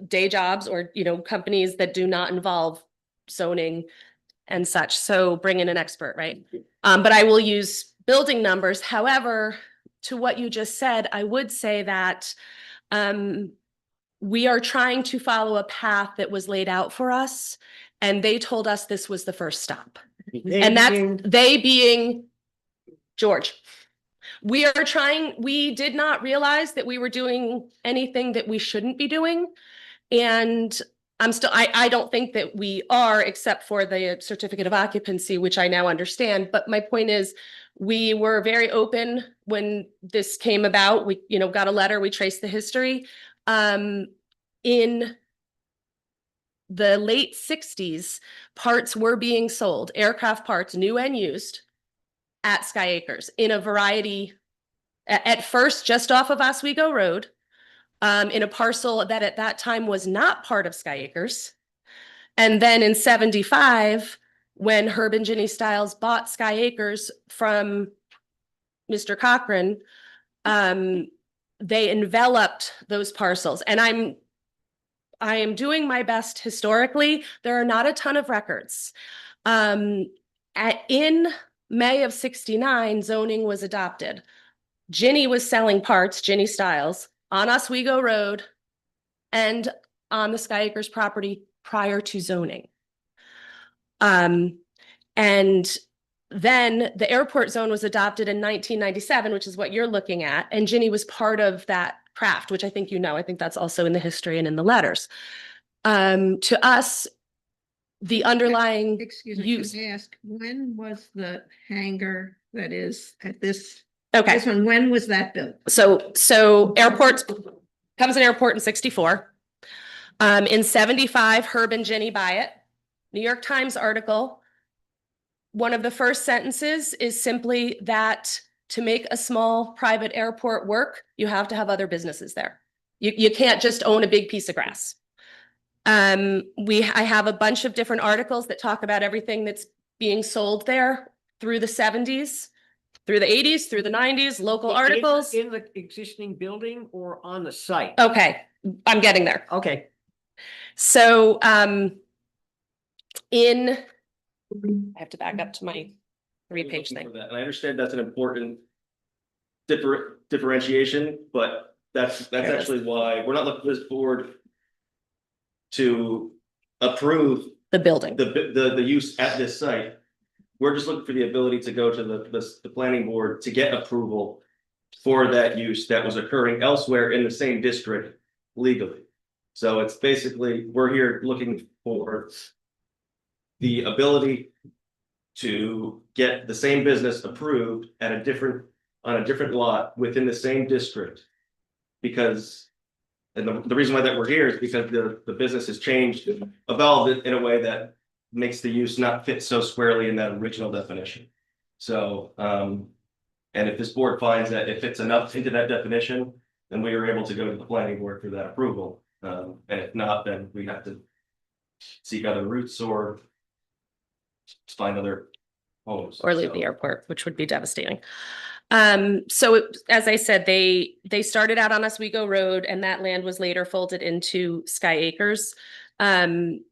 [SPEAKER 9] day jobs or, companies that do not involve zoning and such. So bring in an expert, right? But I will use building numbers. However, to what you just said, I would say that we are trying to follow a path that was laid out for us, and they told us this was the first stop. And that's they being George. We did not realize that we were doing anything that we shouldn't be doing. And I don't think that we are, except for the certificate of occupancy, which I now understand. But my point is, we were very open when this came about. We, got a letter, we traced the history. In the late 60s, parts were being sold, aircraft parts, new and used, at Sky Acres in a variety, at first just off of Oswego Road, in a parcel that at that time was not part of Sky Acres. And then in 75, when Herb and Ginny Stiles bought Sky Acres from Mr. Cochran, they enveloped those parcels. And I am doing my best historically. There are not a ton of records. In May of 69, zoning was adopted. Ginny was selling parts, Ginny Stiles, on Oswego Road and on the Sky Acres property prior to zoning. And Then the airport zone was adopted in 1997, which is what you're looking at. And Ginny was part of that craft, which I think you know. I think that's also in the history and in the letters. To us, the underlying
[SPEAKER 1] Excuse me,
[SPEAKER 9] use.
[SPEAKER 1] can I ask, when was the hangar that is at this,
[SPEAKER 9] Okay,
[SPEAKER 1] this one, when was that built?
[SPEAKER 9] so airport comes in airport in 64. In 75, Herb and Ginny buy it. New York Times article. One of the first sentences is simply that to make a small private airport work, you have to have other businesses there. You can't just own a big piece of grass. I have a bunch of different articles that talk about everything that's being sold there through the 70s, through the 80s, through the 90s, local articles.
[SPEAKER 2] In the existing building or on the site?
[SPEAKER 9] Okay, I'm getting there.
[SPEAKER 2] Okay.
[SPEAKER 9] So, I have to back up to my 3-page thing.
[SPEAKER 6] And I understand that's an important differentiation, but that's actually why we're not looking for this board to approve
[SPEAKER 9] The building.
[SPEAKER 6] the use at this site. We're just looking for the ability to go to the planning board to get approval for that use that was occurring elsewhere in the same district legally. So it's basically, we're here looking for the ability to get the same business approved at on a different lot within the same district. Because, and the reason why that we're here is because the business has changed, evolved in a way that makes the use not fit so squarely in that original definition. So, and if this board finds that it fits enough into that definition, then we are able to go to the planning board for that approval. And if not, then we have to seek other routes or find other homes.
[SPEAKER 9] Or leave the airport, which would be devastating. As I said, they started out on Oswego Road, and that land was later folded into Sky Acres. And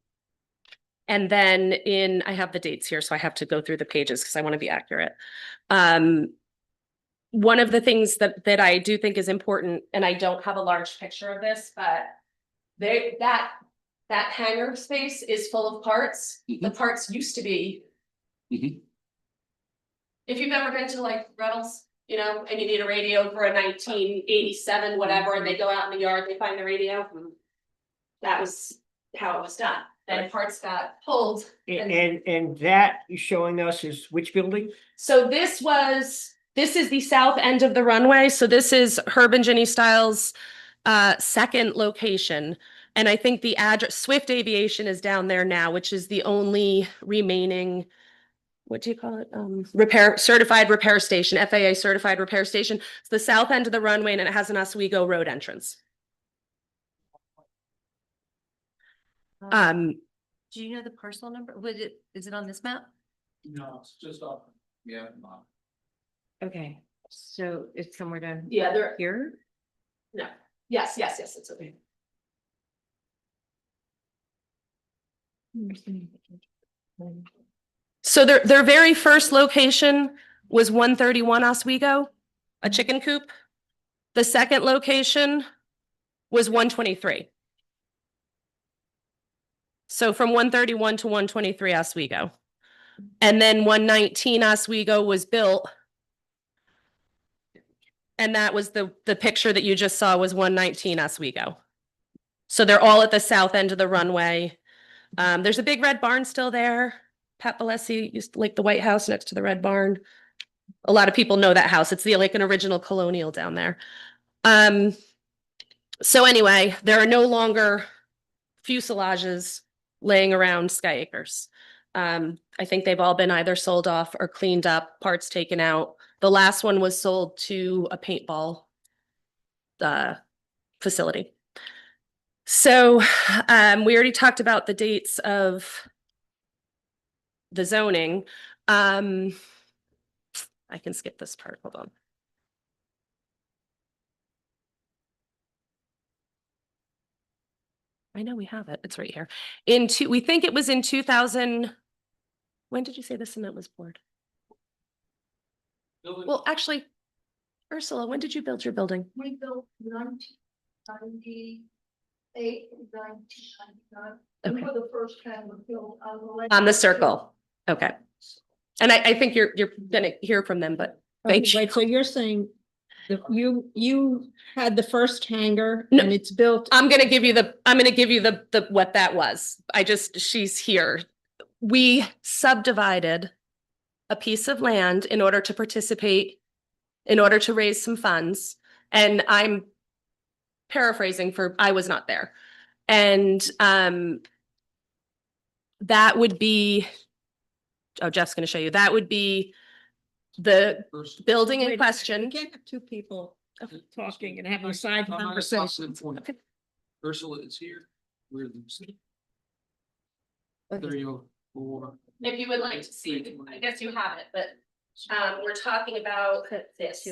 [SPEAKER 9] then I have the dates here, so I have to go through the pages because I want to be accurate. One of the things that I do think is important, and I don't have a large picture of this, but that hangar space is full of parts. The parts used to be.
[SPEAKER 7] Mhm.
[SPEAKER 9] If you've ever been to like Reynolds, you know, and you need a radio for a 1987, whatever, and they go out in the yard, they find the radio. That was how it was done. Then parts got pulled.
[SPEAKER 2] And that is showing us is which building?
[SPEAKER 9] So this is the south end of the runway. So this is Herb and Ginny Stiles' second location. And I think the address, Swift Aviation is down there now, which is the only remaining, what do you call it? Certified repair station, FAA certified repair station. It's the south end of the runway and it has an Oswego Road entrance.
[SPEAKER 4] Do you know the parcel number? Is it on this map?
[SPEAKER 8] No, it's just off. Yeah.
[SPEAKER 4] Okay, so it's somewhere down
[SPEAKER 9] Yeah, they're,
[SPEAKER 4] here?
[SPEAKER 9] no. Yes, it's okay. So their very first location was 131 Oswego, a chicken coop. The second location was 123. So from 131 to 123 Oswego. And then 119 Oswego was built. And that was the picture that you just saw was 119 Oswego. So they're all at the south end of the runway. There's a big red barn still there. Pat Valesi used to like the White House next to the red barn. A lot of people know that house. It's like an original colonial down there. So anyway, there are no longer fuselages laying around Sky Acres. I think they've all been either sold off or cleaned up, parts taken out. The last one was sold to a paintball facility. So we already talked about the dates of the zoning. I can skip this part, hold on. I know we have it, it's right here. We think it was in 2000. When did you say the cement was poured? Well, actually, Ursula, when did you build your building?
[SPEAKER 10] We built 1998, 1999. We
[SPEAKER 9] Okay.
[SPEAKER 10] were the first family built on the.
[SPEAKER 9] On the circle, okay. And I think you're gonna hear from them, but thank you.
[SPEAKER 1] Right, so you're saying that you had the first hangar
[SPEAKER 9] No.
[SPEAKER 1] and it's built.
[SPEAKER 9] I'm gonna give you the what that was. She's here. We subdivided a piece of land in order to participate, in order to raise some funds. And I'm paraphrasing I was not there. And that would be, oh, Jeff's gonna show you, that would be the building in
[SPEAKER 1] You
[SPEAKER 9] question.
[SPEAKER 1] can't have two people talking and having a side conversation.
[SPEAKER 8] Ursula is here. We're the. There you go.
[SPEAKER 9] If you would like to see, I guess you have it, but we're talking about this,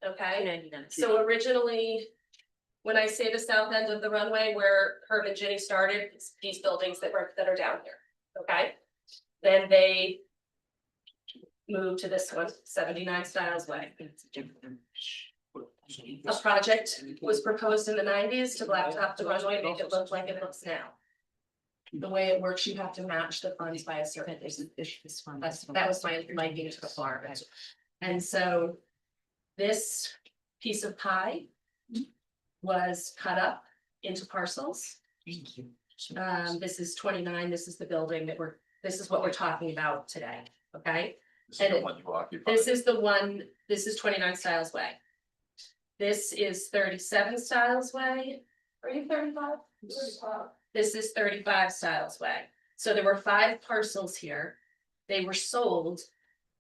[SPEAKER 9] okay? So originally, when I say the south end of the runway where Herb and Ginny started, it's these buildings that are down here, okay? Then they moved to this one, 79 Styles Way. A project was proposed in the 90s to blacktop the runway, make it look like it looks now. The way it works, you have to match the funds by a certain. That was my view so far. And so this piece of pie was cut up into parcels. This is 29. This is the building this is what we're talking about today. Okay.
[SPEAKER 5] This is the one you occupy.
[SPEAKER 9] This is the one, this is 29 Styles Way. This is 37 Styles Way. Are you 35? This is 35 Styles Way. So there were 5 parcels here. They were sold.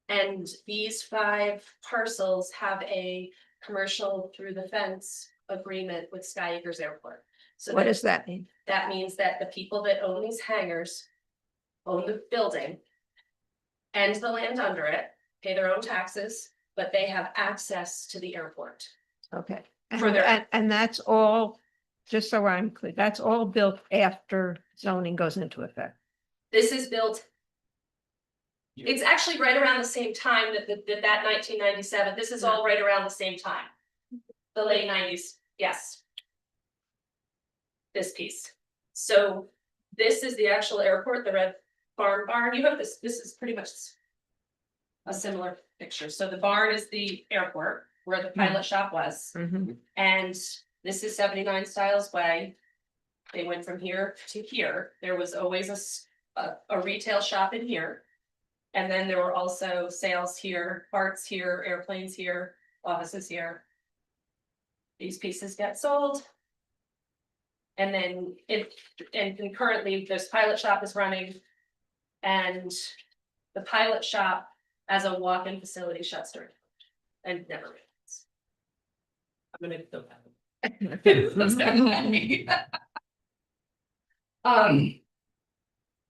[SPEAKER 9] And these 5 parcels have a commercial through the fence agreement with Sky Acres Airport. So
[SPEAKER 1] What does that mean?
[SPEAKER 9] that means that the people that own these hangars own the building and the land under it, pay their own taxes, but they have access to the airport.
[SPEAKER 1] Okay.
[SPEAKER 9] For their-
[SPEAKER 1] And that's all, just so I'm clear, that's all built after zoning goes into effect.
[SPEAKER 9] This is built. It's actually right around the same time that 1997, this is all right around the same time. The late 90s, yes. This piece. So this is the actual airport, the red barn. You have this is pretty much a similar picture. So the barn is the airport where the pilot shop was. And this is 79 Styles Way. They went from here to here. There was always a retail shop in here. And then there were also sales here, parts here, airplanes here, offices here. These pieces get sold. And then and currently this pilot shop is running. And the pilot shop as a walk-in facility shuts during and never opens. I'm gonna go back.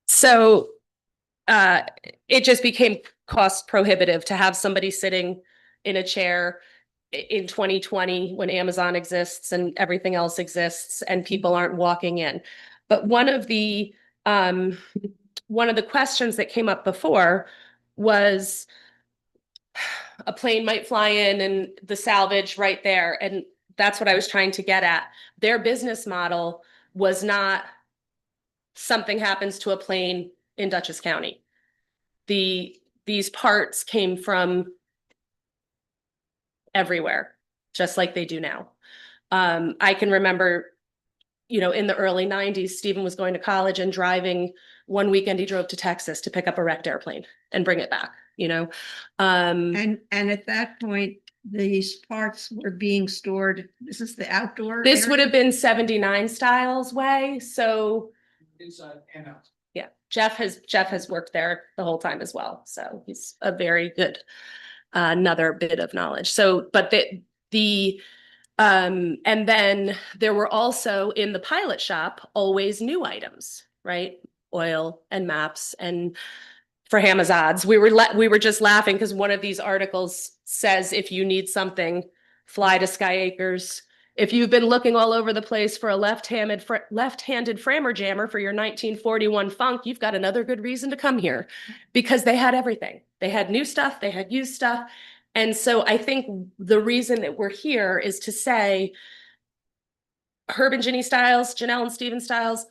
[SPEAKER 9] So it just became cost prohibitive to have somebody sitting in a chair in 2020 when Amazon exists and everything else exists and people aren't walking in. But one of the questions that came up before was a plane might fly in and the salvage right there. And that's what I was trying to get at. Their business model was not something happens to a plane in Dutchess County. These parts came from everywhere, just like they do now. I can remember, in the early 90s, Stephen was going to college and driving. One weekend he drove to Texas to pick up a wrecked airplane and bring it back,
[SPEAKER 1] And at that point, these parts were being stored. This is the outdoor.
[SPEAKER 9] This
[SPEAKER 1] area?
[SPEAKER 9] would have been 79 Styles Way. So
[SPEAKER 8] Inside and out.
[SPEAKER 9] yeah, Jeff has worked there the whole time as well. So he's a very good, another bit of knowledge. So, but and then there were also in the pilot shop always new items, right? Oil and maps and for Hamazad's. We were just laughing because one of these articles says if you need something, fly to Sky Acres. If you've been looking all over the place for a left-handed framer jammer for your 1941 funk, you've got another good reason to come here because they had everything. They had new stuff, they had used stuff. And so I think the reason that we're here is to say Herb and Ginny Styles, Janelle and Steven Styles,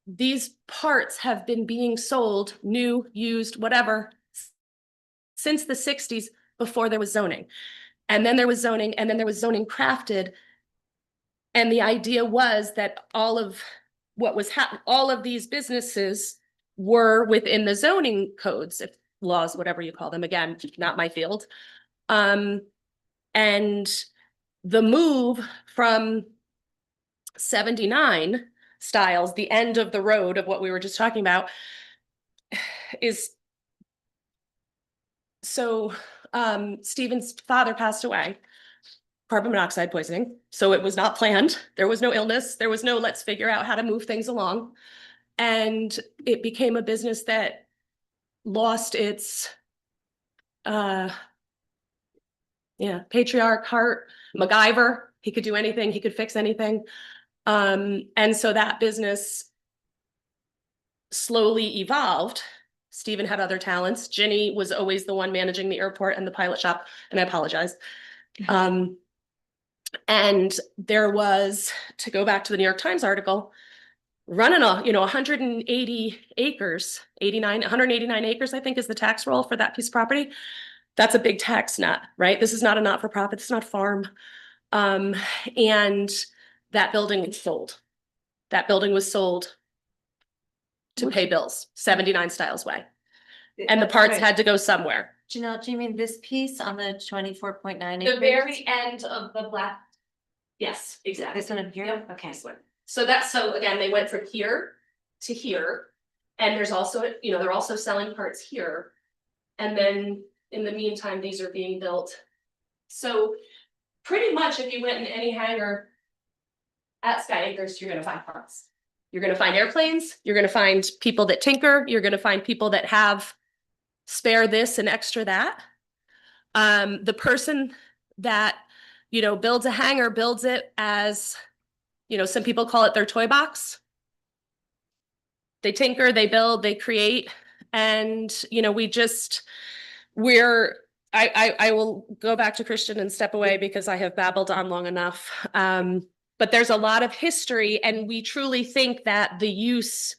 [SPEAKER 9] these parts have been being sold, new, used, whatever, since the sixties before there was zoning. And then there was zoning, and then there was zoning crafted. And the idea was that all of what was all of these businesses were within the zoning codes, if laws, whatever you call them, again, not my field. And the move from 79 styles, the end of the road of what we were just talking about, is so Stephen's father passed away, carbon monoxide poisoning. So it was not planned. There was no illness. There was no let's figure out how to move things along. And it became a business that lost its patriarch heart, MacGyver. He could do anything, he could fix anything. And so that business slowly evolved. Stephen had other talents. Ginny was always the one managing the airport and the pilot shop, and I apologize. And there was, to go back to the New York Times article, running 180 acres, 189 acres, I think is the tax roll for that piece of property. That's a big tax nut, right? This is not a not-for-profit, it's not a farm. And that building was sold. That building was sold to pay bills, 79 Styles Way. And the parts had to go somewhere.
[SPEAKER 4] Janelle, do you mean this piece on the 24.9
[SPEAKER 9] The
[SPEAKER 4] acres?
[SPEAKER 9] very end of the black. Yes, exactly.
[SPEAKER 4] This one up here?
[SPEAKER 9] Yep.
[SPEAKER 4] Okay.
[SPEAKER 9] This one. So again, they went from here to here. And there's also, they're also selling parts here. And then in the meantime, these are being built. So pretty much if you went in any hangar at Sky Acres, you're gonna find parts. You're gonna find airplanes, you're gonna find people that tinker, you're gonna find people that have spare this and extra that. The person that, builds a hangar builds it as, some people call it their toy box. They tinker, they build, they create, and, I will go back to Christian and step away because I have babbled on long enough. But there's a lot of history, and we truly think that the use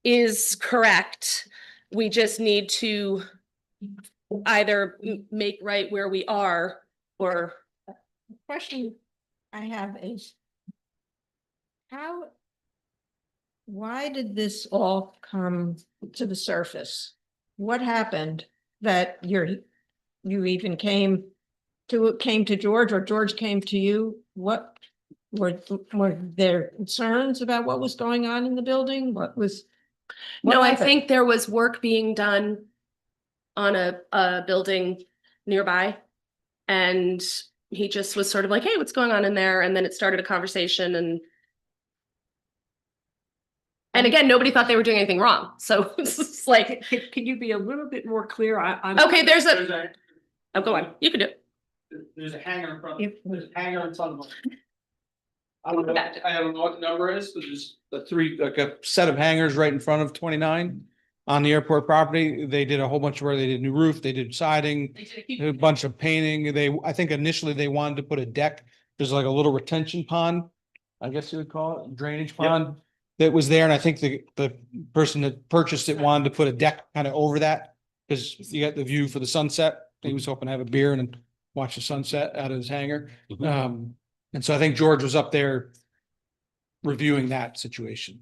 [SPEAKER 9] is correct. We just need to either make right where we are or.
[SPEAKER 1] The question I have is why did this all come to the surface? What happened that you even came to George, or George came to you? What were there concerns about what was going on in the building?
[SPEAKER 9] No, I think there was work being done on a building nearby. And he just was sort of like, hey, what's going on in there? And then it started a conversation, and again, nobody thought they were doing anything wrong. So it's like,
[SPEAKER 2] Can you be a little bit more clear?
[SPEAKER 9] okay, oh, go on, you can do it.
[SPEAKER 8] There's a hangar in front,
[SPEAKER 2] If-
[SPEAKER 8] there's a hangar in front of them. I don't know what the number is, but there's like a set of hangars right in front of 29 on the airport property. They did a whole bunch of work. They did new roof, they did siding, a bunch of painting. I think initially they wanted to put a deck. There's like a little retention pond, I guess you would call it, drainage pond that was there. And I think the person that purchased it wanted to put a deck kind of over that because you got the view for the sunset. He was hoping to have a beer and watch the sunset out of his hangar. And so I think George was up there reviewing that situation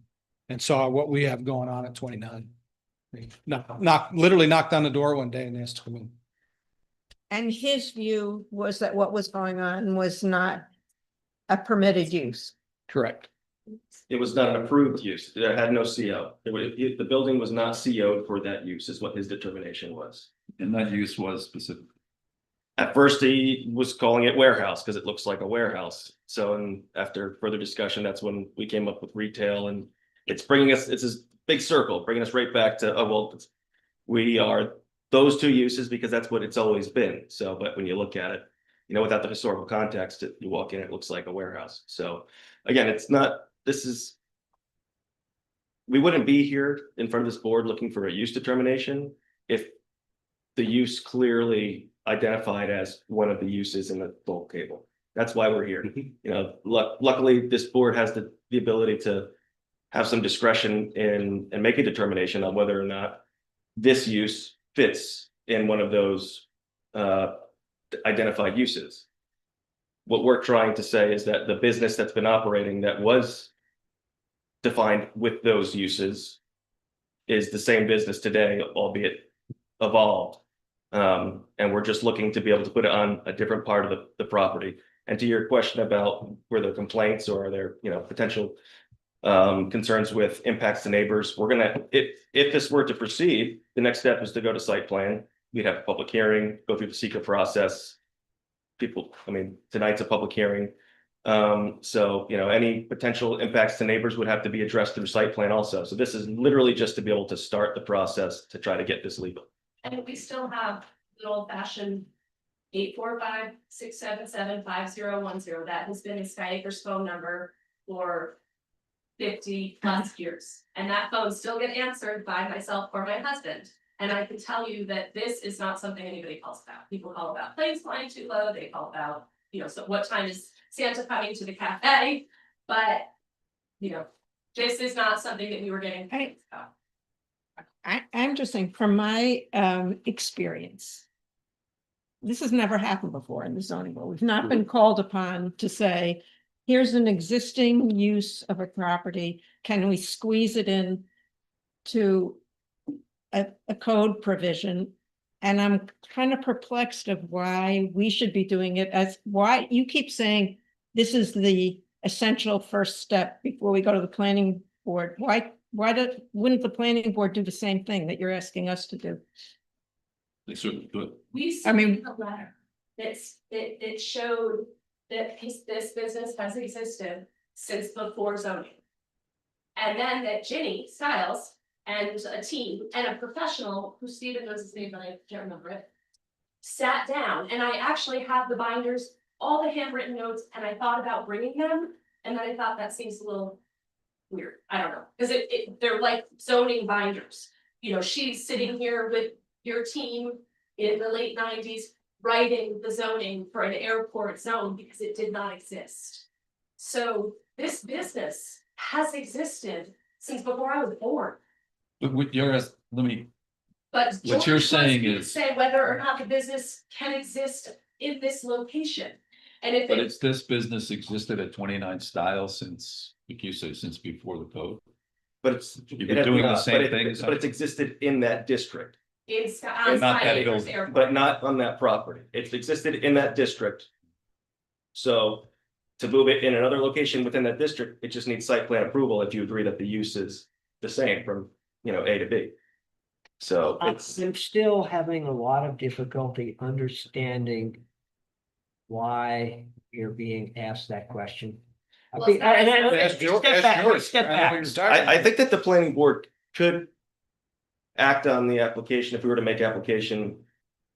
[SPEAKER 8] and saw what we have going on at 29. Literally knocked on the door one day and asked to come in.
[SPEAKER 1] And his view was that what was going on was not a permitted use.
[SPEAKER 8] Correct.
[SPEAKER 6] It was not an approved use. It had no CO. The building was not CO'd for that use is what his determination was.
[SPEAKER 5] And that use was specific.
[SPEAKER 6] At first, he was calling it warehouse because it looks like a warehouse. So, and after further discussion, that's when we came up with retail, and it's this big circle, bringing us right back to, we are those two uses because that's what it's always been. So, but when you look at it, without the historical context, you walk in, it looks like a warehouse. So again, we wouldn't be here in front of this board looking for a use determination if the use clearly identified as one of the uses in the bulk table. That's why we're here. Luckily, this board has the ability to have some discretion and make a determination on whether or not this use fits in one of those identified uses. What we're trying to say is that the business that's been operating that was defined with those uses is the same business today, albeit evolved. And we're just looking to be able to put it on a different part of the property. And to your question about were there complaints or are there, potential concerns with impacts to neighbors, we're gonna, if this were to proceed, the next step is to go to site plan. We'd have a public hearing, go through the secret process. Tonight's a public hearing. So, any potential impacts to neighbors would have to be addressed through site plan also. So this is literally just to be able to start the process to try to get this legal.
[SPEAKER 9] And we still have the old fashioned 845-677-5010. That has been Sky Acres phone number for 50 plus years. And that phone still get answered by myself or my husband. And I can tell you that this is not something anybody calls about. People call about planes flying too low. They call about, so what time is Santa coming to the cafe? But, this is not something that we were getting complaints about.
[SPEAKER 1] I'm just saying, from my experience, this has never happened before in the zoning board. We've not been called upon to say, here's an existing use of a property. Can we squeeze it in to a code provision? And I'm kind of perplexed of why we should be doing it, as why you keep saying this is the essential first step before we go to the planning board. Wouldn't the planning board do the same thing that you're asking us to do?
[SPEAKER 5] They certainly could.
[SPEAKER 9] We submitted a letter that showed that this business has existed since before zoning. And then that Ginny Stiles and a team and a professional, who Stephen knows his name, but I can't remember it, sat down, and I actually have the binders, all the handwritten notes, and I thought about bringing them, and then I thought that seems a little weird. I don't know, because they're like zoning binders. She's sitting here with your team in the late 90s writing the zoning for an airport zone because it did not exist. So this business has existed since before I was born.
[SPEAKER 5] But what you're, let me,
[SPEAKER 9] But
[SPEAKER 5] What you're
[SPEAKER 9] George wants
[SPEAKER 5] saying
[SPEAKER 9] me to
[SPEAKER 5] is-
[SPEAKER 9] say whether or not the business can exist in this location. And if
[SPEAKER 5] but
[SPEAKER 9] it,
[SPEAKER 5] it's this business existed at 29 Styles since, like you say, since before the code.
[SPEAKER 6] But it's.
[SPEAKER 5] You've been doing the same thing.
[SPEAKER 6] But it's existed in that district,
[SPEAKER 9] it's
[SPEAKER 5] And
[SPEAKER 9] on
[SPEAKER 5] not
[SPEAKER 9] Sky
[SPEAKER 5] that
[SPEAKER 9] Acres
[SPEAKER 5] building,
[SPEAKER 9] Airport.
[SPEAKER 6] but not on that property. It's existed in that district. So to move it in another location within that district, it just needs site plan approval if you agree that the use is the same from, A to B. So
[SPEAKER 2] I'm
[SPEAKER 6] it's,
[SPEAKER 2] still having a lot of difficulty understanding why you're being asked that question.
[SPEAKER 9] Well, it's not-
[SPEAKER 8] Ask George.
[SPEAKER 2] Step
[SPEAKER 8] I know what
[SPEAKER 2] back.
[SPEAKER 8] you're talking
[SPEAKER 6] I
[SPEAKER 8] about.
[SPEAKER 6] think that the planning board could act on the application if we were to make application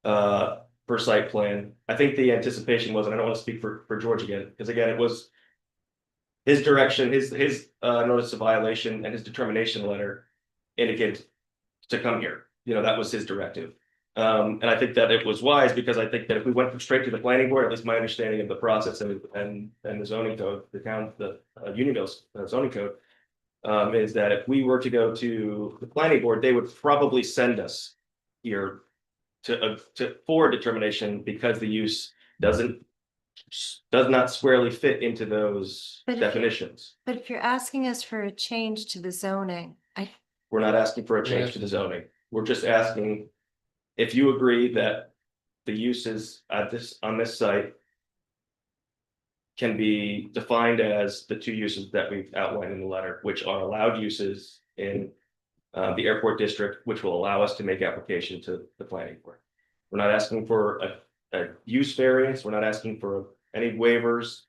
[SPEAKER 6] for site plan. I think the anticipation was, and I don't want to speak for George again, because again, it was his direction, his notice of violation and his determination letter indicated to come here. That was his directive. And I think that it was wise, because I think that if we went straight to the planning board, at least my understanding of the process and the zoning code, the Unionville zoning code, is that if we were to go to the planning board, they would probably send us here for determination, because the use does not squarely fit into those
[SPEAKER 4] But if you-
[SPEAKER 6] definitions.
[SPEAKER 4] But if you're asking us for a change to the zoning,
[SPEAKER 6] We're not asking for a change to the zoning. We're just asking if you agree that the uses on this site can be defined as the two uses that we've outlined in the letter, which are allowed uses in the airport district, which will allow us to make application to the planning board. We're not asking for a use variance. We're not asking for any waivers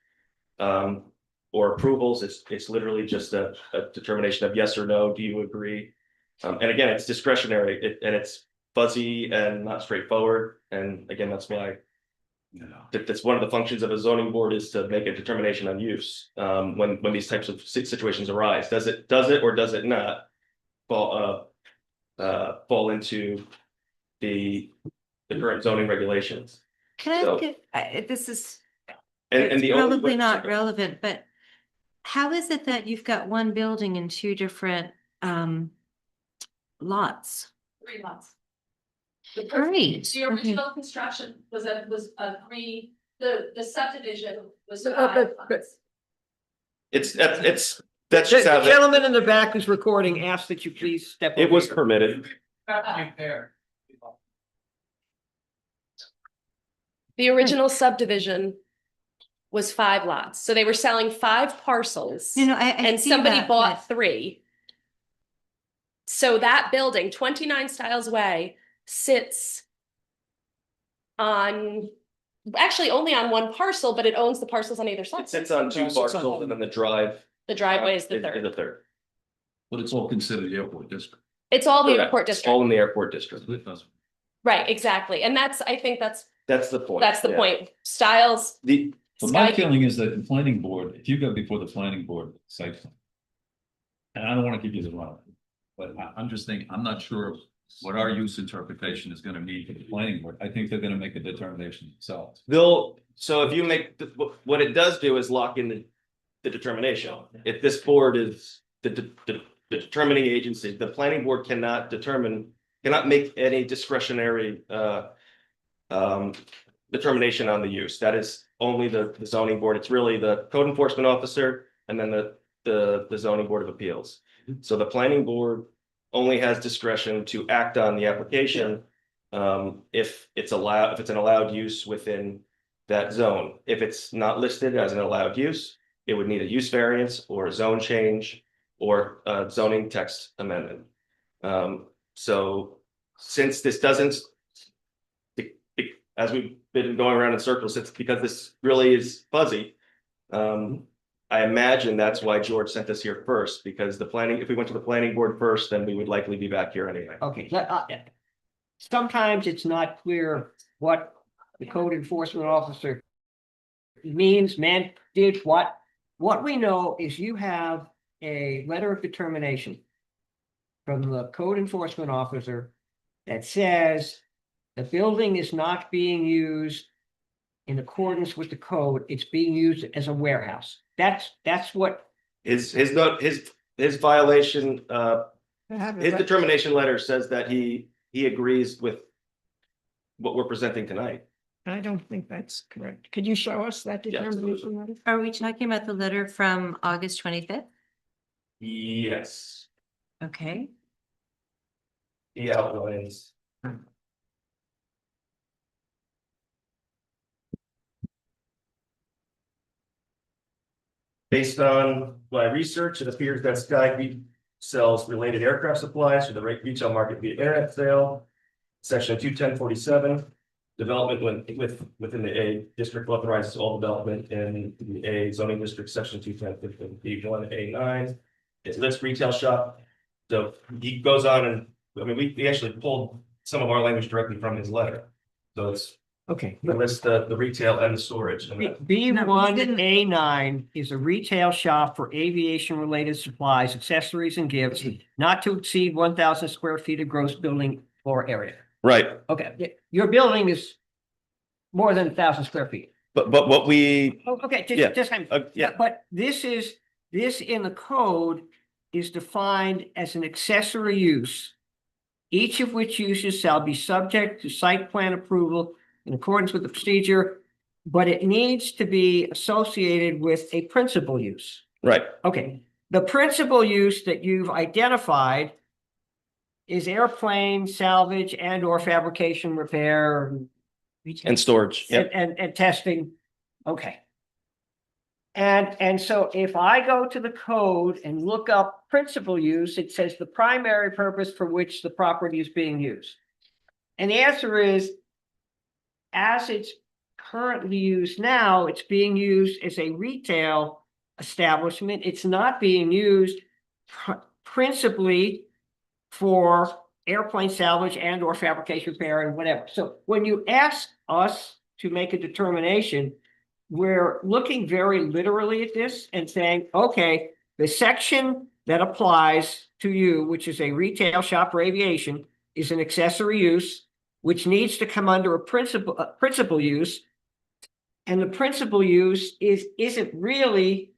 [SPEAKER 6] or approvals. It's literally just a determination of yes or no. Do you agree? And again, it's discretionary and it's fuzzy and not straightforward. And again, that's why that's one of the functions of a zoning board, is to make a determination on use when these types of situations arise. Does it or does it not fall into the current zoning regulations?
[SPEAKER 4] can
[SPEAKER 6] So-
[SPEAKER 4] I, this is
[SPEAKER 6] And
[SPEAKER 4] it's
[SPEAKER 6] the only
[SPEAKER 4] probably
[SPEAKER 6] way-
[SPEAKER 4] not relevant, but how is it that you've got one building in two different lots?
[SPEAKER 9] 3 lots.
[SPEAKER 4] Great.
[SPEAKER 9] The
[SPEAKER 4] Okay.
[SPEAKER 9] original construction was the subdivision was
[SPEAKER 2] But-
[SPEAKER 9] 5
[SPEAKER 2] but-
[SPEAKER 9] lots.
[SPEAKER 6] It's, that's
[SPEAKER 2] The
[SPEAKER 6] just how,
[SPEAKER 2] gentleman in the back who's recording asked that you please step.
[SPEAKER 6] it
[SPEAKER 2] over
[SPEAKER 6] was
[SPEAKER 2] here.
[SPEAKER 6] permitted.
[SPEAKER 9] The original subdivision was 5 lots, so they were selling 5 parcels.
[SPEAKER 4] You know, I
[SPEAKER 9] And
[SPEAKER 4] see
[SPEAKER 9] somebody
[SPEAKER 4] that,
[SPEAKER 9] bought
[SPEAKER 4] but-
[SPEAKER 9] 3. So that building, 29 Styles Way, sits on, actually only on 1 parcel, but it owns the parcels on either side.
[SPEAKER 6] It sits on 2
[SPEAKER 8] It sits on-
[SPEAKER 6] parcels and then the drive.
[SPEAKER 9] The driveway is the
[SPEAKER 6] Is
[SPEAKER 9] third.
[SPEAKER 6] the third.
[SPEAKER 5] But it's all considered the airport district.
[SPEAKER 9] It's all the
[SPEAKER 6] Correct.
[SPEAKER 9] airport
[SPEAKER 6] It's all
[SPEAKER 9] district.
[SPEAKER 6] in the airport district.
[SPEAKER 9] Right, exactly. And I think
[SPEAKER 6] That's the point.
[SPEAKER 9] that's the
[SPEAKER 6] yeah.
[SPEAKER 9] point. Styles,
[SPEAKER 6] The,
[SPEAKER 5] But my
[SPEAKER 9] Sky,
[SPEAKER 5] feeling is that the planning board, if you go before the planning board site plan. And I don't want to give you the wrong, but I'm just thinking, I'm not sure what our use interpretation is gonna mean for the planning board. I think they're gonna make a determination themselves.
[SPEAKER 6] so if you make, what it does do is lock in the determination. If this board is the determining agency, the planning board cannot make any discretionary determination on the use. That is only the zoning board. It's really the code enforcement officer and then the zoning board of appeals. So the planning board only has discretion to act on the application if it's an allowed use within that zone. If it's not listed as an allowed use, it would need a use variance or a zone change or a zoning text amendment. So since this doesn't, as we've been going around in circles, it's because this really is fuzzy. I imagine that's why George sent us here first, because if we went to the planning board first, then we would likely be back here anyway.
[SPEAKER 2] Okay, sometimes it's not clear what the code enforcement officer means, did what. What we know is you have a letter of determination from the code enforcement officer that says the building is not being used in accordance with the code. It's being used as a warehouse. That's what.
[SPEAKER 6] His violation, his determination letter says that he agrees with what we're presenting tonight.
[SPEAKER 1] I don't think that's correct. Could you show us that
[SPEAKER 6] Yeah,
[SPEAKER 1] determination letter?
[SPEAKER 4] Are we talking about the letter from August 25th?
[SPEAKER 6] Yes,
[SPEAKER 4] Okay.
[SPEAKER 6] he outlines. Based on my research, it appears that Skypeak sells related aircraft supplies to the retail market via internet sale. Section 21047, development within the A district authorizes all development in the A zoning district, section 210(1)(a)(9). It lists retail shop. So he goes on and, I mean, we actually pulled some of our language directly from his letter. So it's,
[SPEAKER 2] Okay.
[SPEAKER 6] it lists the retail and the storage. And that-
[SPEAKER 2] B1A9 is a retail shop for aviation-related supplies, accessories, and gifts, not to exceed 1,000 square feet of gross building floor area.
[SPEAKER 6] Right,
[SPEAKER 2] Okay, your building is more than 1,000 square feet.
[SPEAKER 6] but what we,
[SPEAKER 2] Oh, okay,
[SPEAKER 6] Yeah,
[SPEAKER 2] just,
[SPEAKER 6] yeah,
[SPEAKER 2] but this in the code is defined as an accessory use, each of which uses shall be subject to site plan approval in accordance with the procedure, but it needs to be associated with a principal use.
[SPEAKER 6] right,
[SPEAKER 2] Okay, the principal use that you've identified is airplane salvage and or fabrication, repair,
[SPEAKER 6] and storage, yep.
[SPEAKER 2] and testing. Okay. And so if I go to the code and look up principal use, it says the primary purpose for which the property is being used. And the answer is, as it's currently used now, it's being used as a retail establishment. It's not being used principally for airplane salvage and or fabrication, repair, and whatever. So when you ask us to make a determination, we're looking very literally at this and saying, okay, the section that applies to you, which is a retail shop for aviation, is an accessory use, which needs to come under a principal use. And the principal use isn't really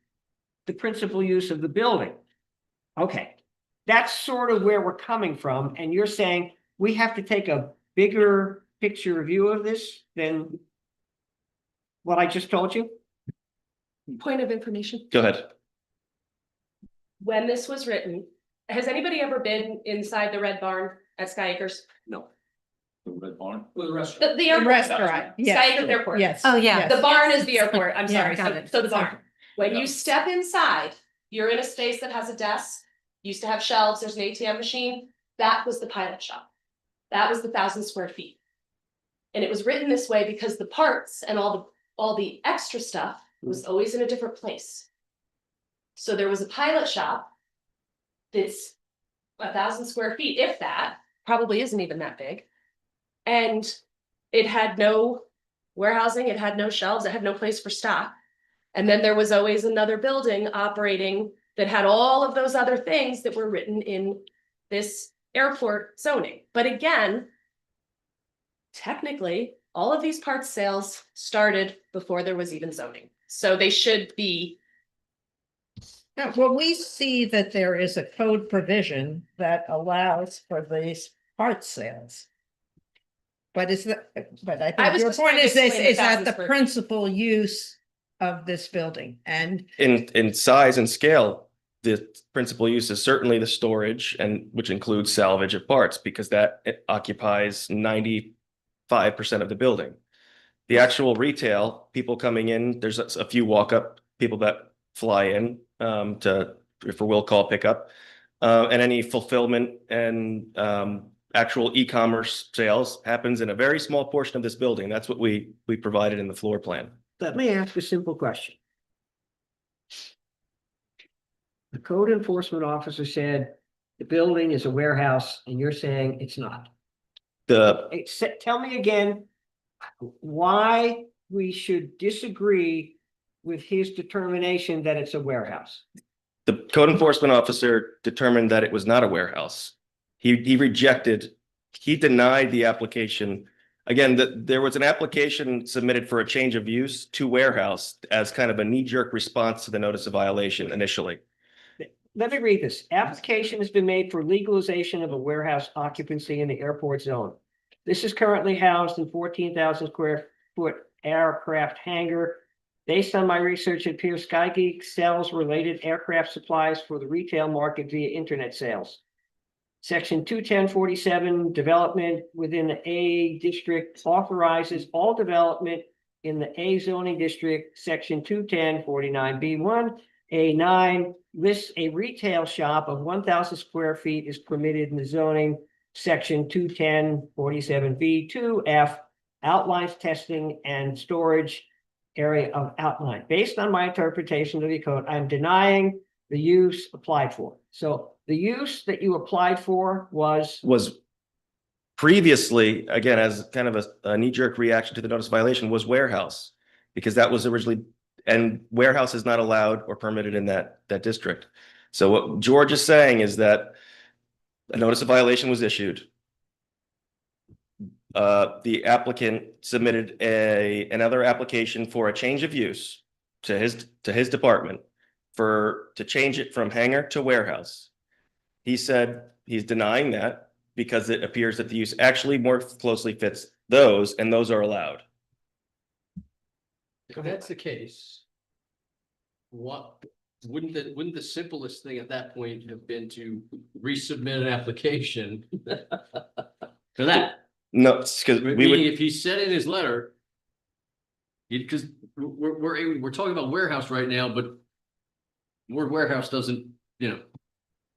[SPEAKER 2] the principal use of the building. Okay, that's sort of where we're coming from. And you're saying we have to take a bigger picture view of this than what I just told you?
[SPEAKER 9] Point of information.
[SPEAKER 6] Go ahead.
[SPEAKER 9] When this was written, has anybody ever been inside the Red Barn at Sky Acres?
[SPEAKER 7] No.
[SPEAKER 5] The Red Barn.
[SPEAKER 8] The restaurant.
[SPEAKER 9] The airport.
[SPEAKER 1] Restaurant, yes.
[SPEAKER 9] Sky Acres Airport.
[SPEAKER 1] Yes.
[SPEAKER 4] Oh, yeah.
[SPEAKER 1] yes.
[SPEAKER 9] The barn is the airport, I'm
[SPEAKER 4] Yeah,
[SPEAKER 9] sorry,
[SPEAKER 4] got
[SPEAKER 9] so,
[SPEAKER 4] it.
[SPEAKER 9] so the barn. When
[SPEAKER 5] Yeah.
[SPEAKER 9] you step inside, you're in a space that has a desk, used to have shelves, there's an ATM machine, that was the pilot shop. That was the 1,000 square feet. And it was written this way because the parts and all the extra stuff was always in a different place. So there was a pilot shop that's 1,000 square feet, if that, probably isn't even that big. And it had no warehousing, it had no shelves, it had no place for stock. And then there was always another building operating that had all of those other things that were written in this airport zoning. But again, technically, all of these parts sales started before there was even zoning. So they should be,
[SPEAKER 1] Yeah, well, we see that there is a code provision that allows for these part sales. But is that, but I
[SPEAKER 9] I
[SPEAKER 1] think
[SPEAKER 9] was
[SPEAKER 1] your
[SPEAKER 9] just
[SPEAKER 1] point
[SPEAKER 9] trying to
[SPEAKER 1] is this,
[SPEAKER 9] explain the
[SPEAKER 1] is that
[SPEAKER 9] 1,000
[SPEAKER 1] the
[SPEAKER 9] square feet.
[SPEAKER 1] principal use of this building and
[SPEAKER 6] In size and scale, the principal use is certainly the storage and which includes salvage of parts because that occupies 95% of the building. The actual retail, people coming in, there's a few walk-up people that fly in for will call pickup. And any fulfillment and actual e-commerce sales happens in a very small portion of this building. That's what we provided in the floor plan.
[SPEAKER 2] Let me ask a simple question. The code enforcement officer said the building is a warehouse and you're saying it's not.
[SPEAKER 6] The
[SPEAKER 2] Tell me again why we should disagree with his determination that it's a warehouse.
[SPEAKER 6] The code enforcement officer determined that it was not a warehouse. He denied the application. Again, there was an application submitted for a change of use to warehouse as kind of a knee-jerk response to the notice of violation initially.
[SPEAKER 2] Let me read this. Application has been made for legalization of a warehouse occupancy in the airport zone. This is currently housed in 14,000 square foot aircraft hangar. Based on my research, it appears SkyGeek sells related aircraft supplies for the retail market via internet sales. Section 21047, development within the A district authorizes all development in the A zoning district. Section 21049B1, A9 lists a retail shop of 1,000 square feet is permitted in the zoning. Section 21047B2F outlines testing and storage area of outline. Based on my interpretation of the code, I'm denying the use applied for. So the use that you applied for was
[SPEAKER 6] Previously, again, as kind of a knee-jerk reaction to the notice of violation was warehouse, because that was originally, and warehouse is not allowed or permitted in that district. So what George is saying is that a notice of violation was issued. The applicant submitted another application for a change of use to his department to change it from hangar to warehouse. He said he's denying that because it appears that the use actually more closely fits those, and those are allowed.
[SPEAKER 7] If that's the case, what, wouldn't the simplest thing at that point have been to resubmit an application for that?
[SPEAKER 6] No, because we
[SPEAKER 7] Meaning
[SPEAKER 6] would,
[SPEAKER 7] if he said in his letter, because we're talking about warehouse right now, but word warehouse doesn't,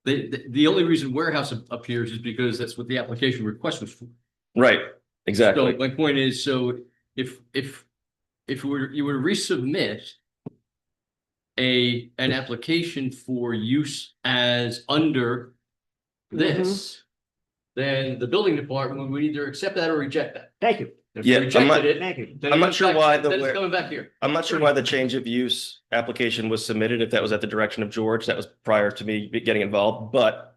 [SPEAKER 7] the only reason warehouse appears is because that's what the application request was for.
[SPEAKER 6] right, exactly.
[SPEAKER 7] So my point is, so if you were to resubmit an application for use as under this, then the building department would either accept that or reject that.
[SPEAKER 2] thank you.
[SPEAKER 7] If
[SPEAKER 6] Yeah,
[SPEAKER 7] they
[SPEAKER 6] I'm not-
[SPEAKER 7] rejected it,
[SPEAKER 2] Thank you.
[SPEAKER 7] then
[SPEAKER 6] I'm
[SPEAKER 7] it
[SPEAKER 6] not
[SPEAKER 7] comes
[SPEAKER 6] sure
[SPEAKER 7] back-
[SPEAKER 6] why
[SPEAKER 7] then it's coming back here.
[SPEAKER 6] I'm not sure why the change of use application was submitted, if that was at the direction of George, that was prior to me getting involved, but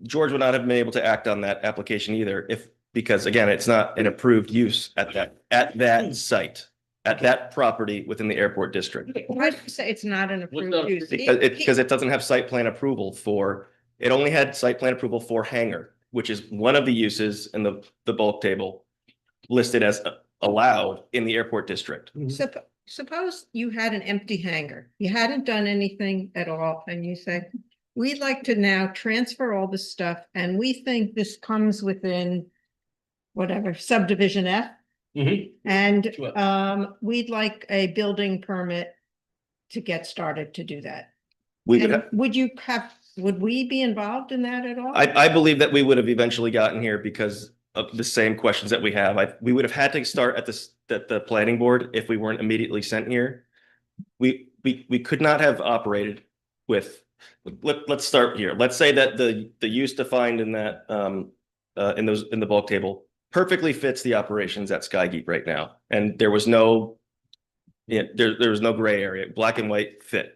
[SPEAKER 6] George would not have been able to act on that application either because again, it's not an approved use at that site, at that property within the airport district.
[SPEAKER 1] why do you say it's not an
[SPEAKER 7] What's
[SPEAKER 1] approved
[SPEAKER 7] not-
[SPEAKER 1] use?
[SPEAKER 6] Because it doesn't have site plan approval it only had site plan approval for hangar, which is one of the uses in the bulk table listed as allowed in the airport district.
[SPEAKER 1] Suppose you had an empty hangar, you hadn't done anything at all, and you say, we'd like to now transfer all this stuff, and we think this comes within whatever subdivision F, and
[SPEAKER 7] Sure.
[SPEAKER 1] we'd like a building permit to get started to do that.
[SPEAKER 6] We would
[SPEAKER 1] And
[SPEAKER 6] have,
[SPEAKER 1] would we be involved in that at all?
[SPEAKER 6] I believe that we would have eventually gotten here because of the same questions that we have. We would have had to start at the planning board if we weren't immediately sent here. We could not have operated with, let's start here. Let's say that the use defined in that, in the bulk table perfectly fits the operations at Sky Geek right now. And there was no, there was no gray area, black and white fit.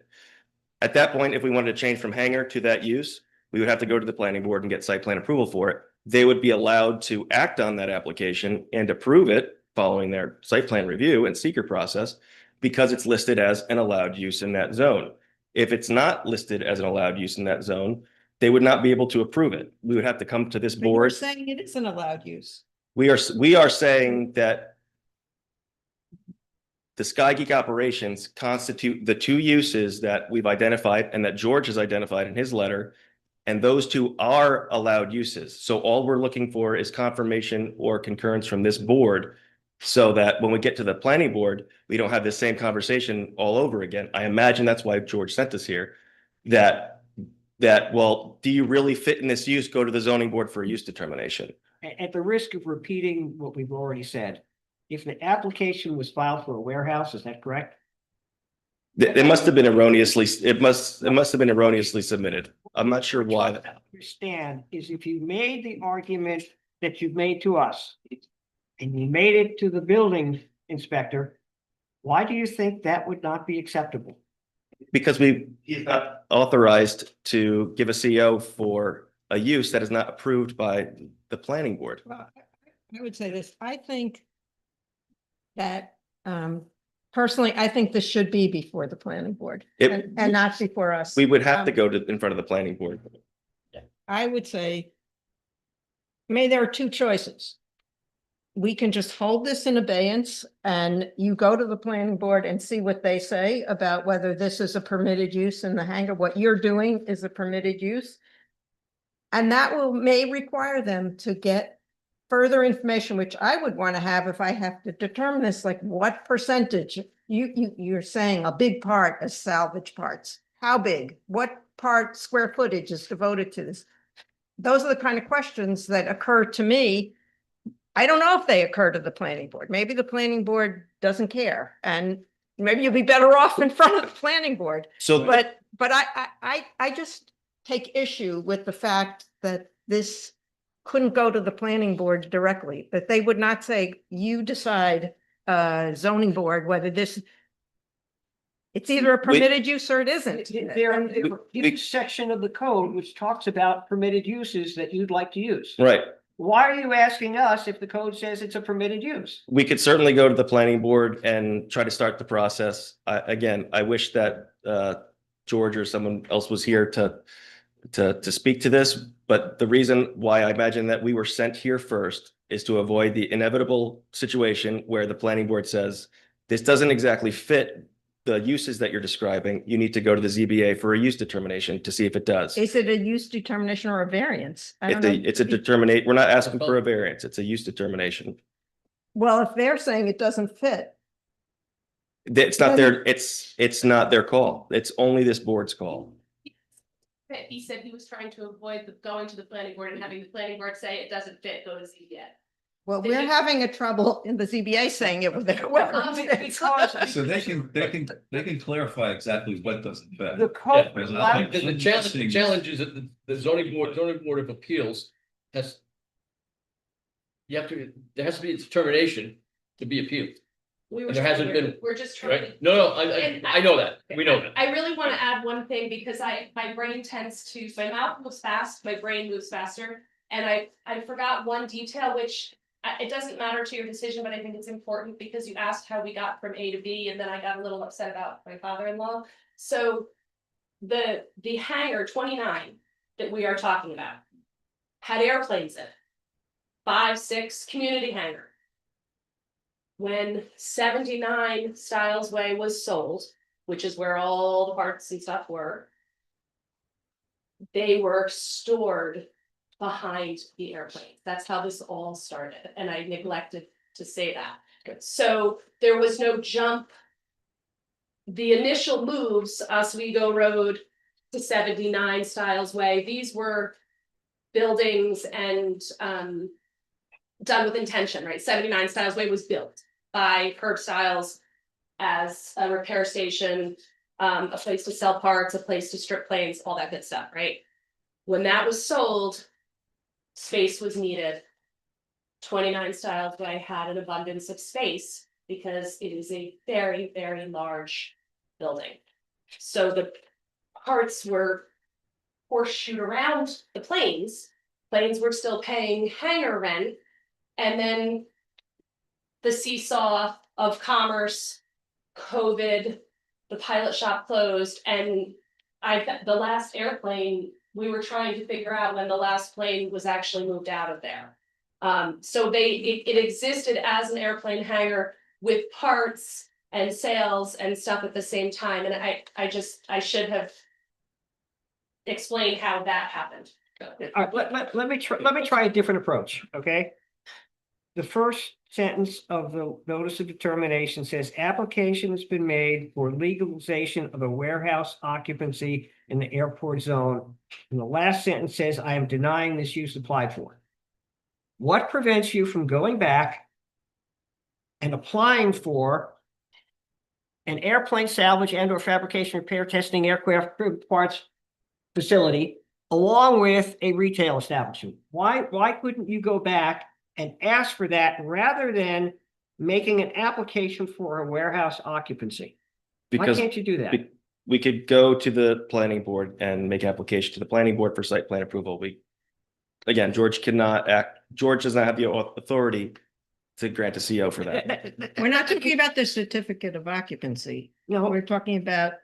[SPEAKER 6] At that point, if we wanted to change from hangar to that use, we would have to go to the planning board and get site plan approval for it. They would be allowed to act on that application and approve it following their site plan review and seeker process because it's listed as an allowed use in that zone. If it's not listed as an allowed use in that zone, they would not be able to approve it. We would have to come to this
[SPEAKER 1] But you're
[SPEAKER 6] board.
[SPEAKER 1] saying it is an allowed use.
[SPEAKER 6] We are saying that the Sky Geek operations constitute the two uses that we've identified and that George has identified in his letter. And those two are allowed uses. So all we're looking for is confirmation or concurrence from this board so that when we get to the planning board, we don't have the same conversation all over again. I imagine that's why George sent us here, that, well, do you really fit in this use? Go to the zoning board for a use determination.
[SPEAKER 2] At the risk of repeating what we've already said, if the application was filed for a warehouse, is that correct?
[SPEAKER 6] It must have been erroneously, it must have been erroneously submitted. I'm not sure why.
[SPEAKER 2] What I don't understand is if you made the argument that you've made to us and you made it to the building inspector, why do you think that would not be acceptable?
[SPEAKER 6] Because he's not authorized to give a CO for a use that is not approved by the planning board.
[SPEAKER 1] Well, I would say this, I think that, personally, I think this should be before the planning board and not before us.
[SPEAKER 6] We would have to go in front of the planning board.
[SPEAKER 1] I would say, there are two choices. We can just hold this in abeyance and you go to the planning board and see what they say about whether this is a permitted use in the hangar, what you're doing is a permitted use. And that may require them to get further information, which I would want to have if I have to determine this, like what percentage you're saying a big part is salvage parts. How big? What part square footage is devoted to this? Those are the kind of questions that occur to me. I don't know if they occur to the planning board. Maybe the planning board doesn't care, and maybe you'll be better off in front of the planning board.
[SPEAKER 6] So,
[SPEAKER 1] But I just take issue with the fact that this couldn't go to the planning board directly, that they would not say, you decide, zoning board, whether this, it's either a permitted use or it isn't.
[SPEAKER 2] There is a section of the code which talks about permitted uses that you'd like to use.
[SPEAKER 6] right.
[SPEAKER 2] Why are you asking us if the code says it's a permitted use?
[SPEAKER 6] We could certainly go to the planning board and try to start the process. Again, I wish that George or someone else was here to speak to this, but the reason why I imagine that we were sent here first is to avoid the inevitable situation where the planning board says, this doesn't exactly fit the uses that you're describing. You need to go to the ZBA for a use determination to see if it does.
[SPEAKER 1] Is it a use determination or a variance? I don't know.
[SPEAKER 6] It's a determinate, we're not asking for a variance, it's a use determination.
[SPEAKER 1] Well, if they're saying it doesn't fit,
[SPEAKER 6] It's not it's not their call. It's only this board's call.
[SPEAKER 9] He said he was trying to avoid going to the planning board and having the planning board say it doesn't fit, go to ZBA.
[SPEAKER 1] well, we're having a trouble in the ZBA saying it with their.
[SPEAKER 5] So they can clarify exactly what doesn't fit.
[SPEAKER 2] The code.
[SPEAKER 5] Because I think
[SPEAKER 7] The challenge is that the zoning board of appeals has. There has to be a determination to be appealed. And there hasn't been,
[SPEAKER 9] We're just trying to.
[SPEAKER 7] right? No, I know that. We know that.
[SPEAKER 9] I really want to add one thing because my brain tends to, my mouth moves fast, my brain moves faster. And I forgot one detail, which it doesn't matter to your decision, but I think it's important because you asked how we got from A to B, and then I got a little upset about my father-in-law. So the hangar 29 that we are talking about, had airplanes in it. 5, 6 community hangar. When 79 Styles Way was sold, which is where all the parts and stuff were, they were stored behind the airplanes. That's how this all started, and I neglected to say that. So there was no jump. The initial moves, Oswego Road to 79 Styles Way, these were buildings and done with intention, right? 79 Styles Way was built by Herb Styles as a repair station, a place to sell parts, a place to strip planes, all that good stuff, right? When that was sold, space was needed. 29 Styles Way had an abundance of space because it is a very, very large building. So the parts were horseshoed around the planes. Planes were still paying hangar rent. And then the seesaw of commerce, COVID, the pilot shop closed, and the last airplane, we were trying to figure out when the last plane was actually moved out of there. So it existed as an airplane hangar with parts and sales and stuff at the same time, and I should have explained how that happened.
[SPEAKER 2] All right, let me try a different approach, okay? The first sentence of the notice of determination says application has been made for legalization of a warehouse occupancy in the airport zone. And the last sentence says, I am denying this use applied for. What prevents you from going back and applying for an airplane salvage and or fabrication, repair, testing, aircraft parts facility along with a retail establishment? Why couldn't you go back and ask for that rather than making an application for a warehouse occupancy? Why
[SPEAKER 6] Because
[SPEAKER 2] can't you do that?
[SPEAKER 6] we could go to the planning board and make application to the planning board for site plan approval. Again, George does not have the authority to grant a CO for that.
[SPEAKER 1] We're not talking about the certificate of occupancy.
[SPEAKER 2] No,
[SPEAKER 1] We're talking about,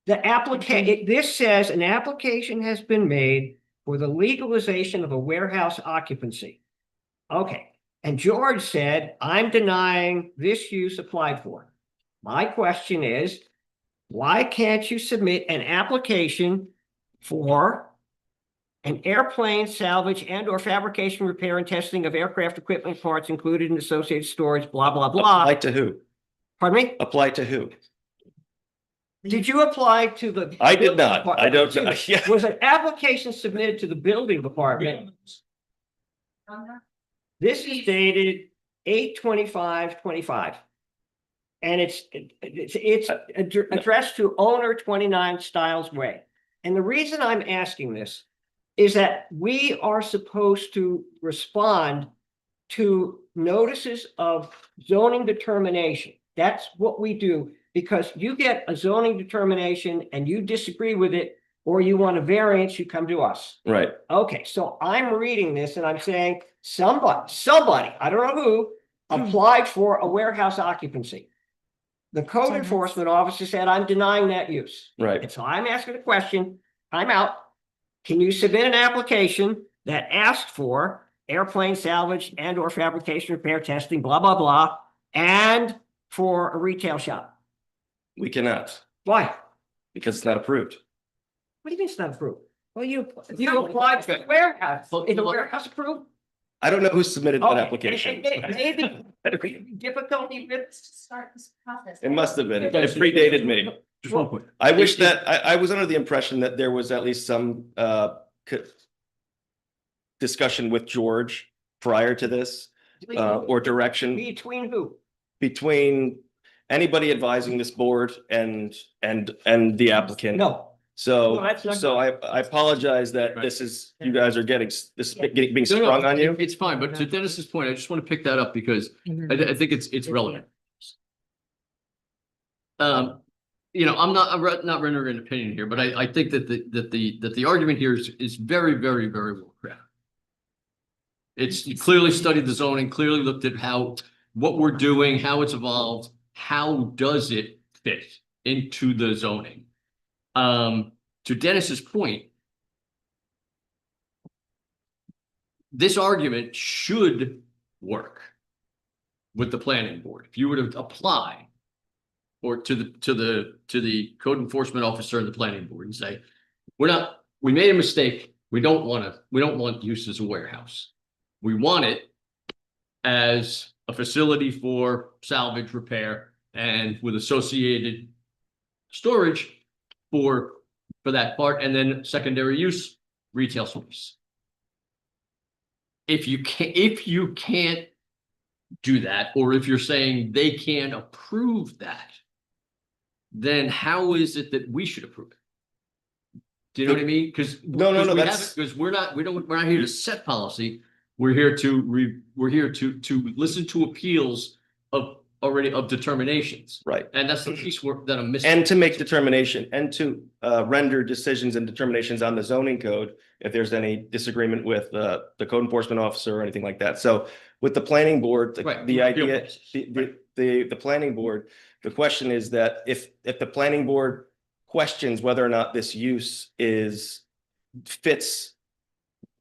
[SPEAKER 2] the application, this says an application has been made for the legalization of a warehouse occupancy. Okay, and George said, I'm denying this use applied for. My question is, why can't you submit an application for an airplane salvage and or fabrication, repair, and testing of aircraft equipment parts included in associated storage, blah, blah, blah?
[SPEAKER 6] Apply to who?
[SPEAKER 2] Pardon me?
[SPEAKER 6] Apply to who?
[SPEAKER 2] Did you apply to the?
[SPEAKER 6] I did not. I don't. Yeah.
[SPEAKER 2] Was an application submitted to the building department? This is dated 8/25/25. And it's addressed to owner 29 Styles Way. And the reason I'm asking this is that we are supposed to respond to notices of zoning determination. That's what we do, because you get a zoning determination and you disagree with it, or you want a variance, you come to us.
[SPEAKER 6] Right.
[SPEAKER 2] Okay, so I'm reading this and I'm saying somebody, I don't know who, applied for a warehouse occupancy. The code enforcement officer said, I'm denying that use.
[SPEAKER 6] Right.
[SPEAKER 2] And so I'm asking a question, I'm out. Can you submit an application that asked for airplane salvage and or fabrication, repair, testing, blah, blah, blah, and for a retail shop?
[SPEAKER 6] We cannot,
[SPEAKER 2] Why?
[SPEAKER 6] because it's not approved.
[SPEAKER 2] What do you mean it's not approved?
[SPEAKER 1] well, you
[SPEAKER 2] applied for the warehouse. Is the warehouse approved?
[SPEAKER 6] I don't know who submitted that
[SPEAKER 2] Okay,
[SPEAKER 6] application.
[SPEAKER 2] Maybe difficulty with.
[SPEAKER 9] Start this process.
[SPEAKER 6] It must have been. It predated me.
[SPEAKER 7] Just one point.
[SPEAKER 6] I wish that, I was under the impression that there was at least some discussion with George prior to this, or direction
[SPEAKER 2] Between who?
[SPEAKER 6] between anybody advising this board and the applicant.
[SPEAKER 2] No.
[SPEAKER 6] So,
[SPEAKER 2] No, that's not-
[SPEAKER 6] so I apologize that
[SPEAKER 7] Right.
[SPEAKER 6] this is, you guys are getting, this is being
[SPEAKER 7] No, no,
[SPEAKER 6] sprung on you.
[SPEAKER 7] It's fine, but to Dennis's point, I just want to pick that up because I think it's relevant. I'm not rendering an opinion here, but I think that the argument here is very, very, very well crafted. It's clearly studied the zoning, clearly looked at what we're doing, how it's evolved, how does it fit into the zoning? To Dennis's point, this argument should work with the planning board. If you were to apply or to the code enforcement officer and the planning board and say, we made a mistake. We don't want use as a warehouse. We want it as a facility for salvage repair and with associated storage for that part, and then secondary use retail space. If you can't do that, or if you're saying they can't approve that, then how is it that we should approve it? Do you know what I mean? Because
[SPEAKER 6] No, that's.
[SPEAKER 7] because we're not here to set policy. We're here to listen to appeals of determinations.
[SPEAKER 6] Right.
[SPEAKER 7] And that's the piece that I'm missing.
[SPEAKER 6] And to make determination and to render decisions and determinations on the zoning code if there's any disagreement with the code enforcement officer or anything like that. So with the planning board,
[SPEAKER 7] Right.
[SPEAKER 6] the idea, the planning board, the question is that if the planning board questions whether or not this use is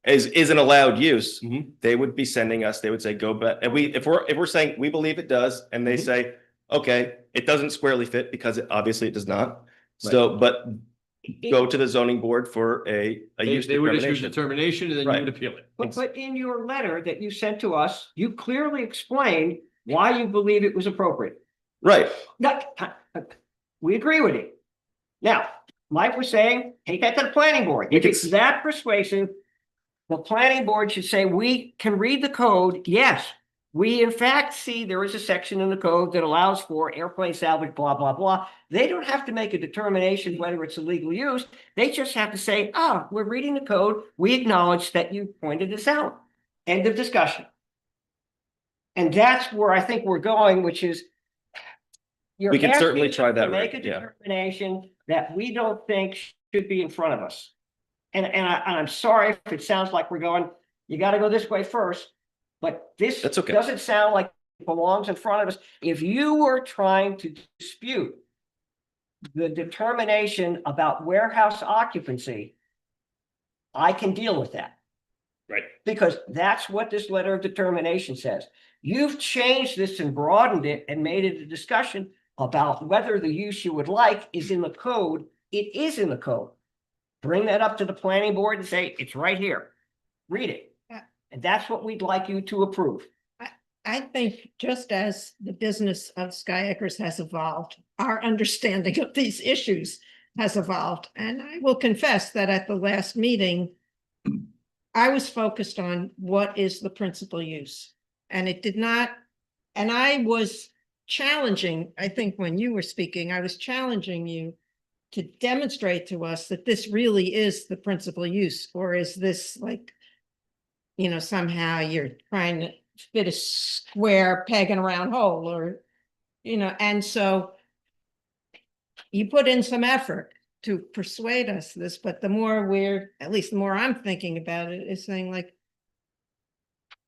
[SPEAKER 6] an allowed use, they would be sending us, they would say, go back. And if we're saying we believe it does, and they say, okay, it doesn't squarely fit because obviously it does not. So, but go to the zoning board for a use
[SPEAKER 7] They would issue
[SPEAKER 6] determination.
[SPEAKER 7] determination and then you would appeal it.
[SPEAKER 2] But in your letter that you sent to us, you clearly explained why you believe it was appropriate.
[SPEAKER 6] Right.
[SPEAKER 2] We agree with you. Now, Mike was saying, take that to the planning board. If it's that persuasive, the planning board should say, we can read the code. Yes, we in fact see there is a section in the code that allows for airplane salvage, blah, blah, blah. They don't have to make a determination whether it's a legal use. They just have to say, we're reading the code. We acknowledge that you pointed this out. End of discussion. And that's where I think we're going, which is
[SPEAKER 6] We can certainly try that
[SPEAKER 2] to make a
[SPEAKER 6] route, yeah.
[SPEAKER 2] determination that we don't think should be in front of us. And I'm sorry if it sounds like we're going, you got to go this way first, but this
[SPEAKER 6] That's okay.
[SPEAKER 2] doesn't sound like it belongs in front of us. If you were trying to dispute the determination about warehouse occupancy, I can deal with that.
[SPEAKER 7] Right.
[SPEAKER 2] Because that's what this letter of determination says. You've changed this and broadened it and made it a discussion about whether the use you would like is in the code. It is in the code. Bring that up to the planning board and say, it's right here. Read it.
[SPEAKER 1] Yeah.
[SPEAKER 2] And that's what we'd like you to approve.
[SPEAKER 1] I think just as the business of Sky Acres has evolved, our understanding of these issues has evolved. And I will confess that at the last meeting, I was focused on what is the principal use. And it did not, and I was challenging, I think when you were speaking, I was challenging you to demonstrate to us that this really is the principal use, or is this like, somehow you're trying to fit a square peg in a round hole, or, and so you put in some effort to persuade us this, but the more at least the more I'm thinking about it, is saying like,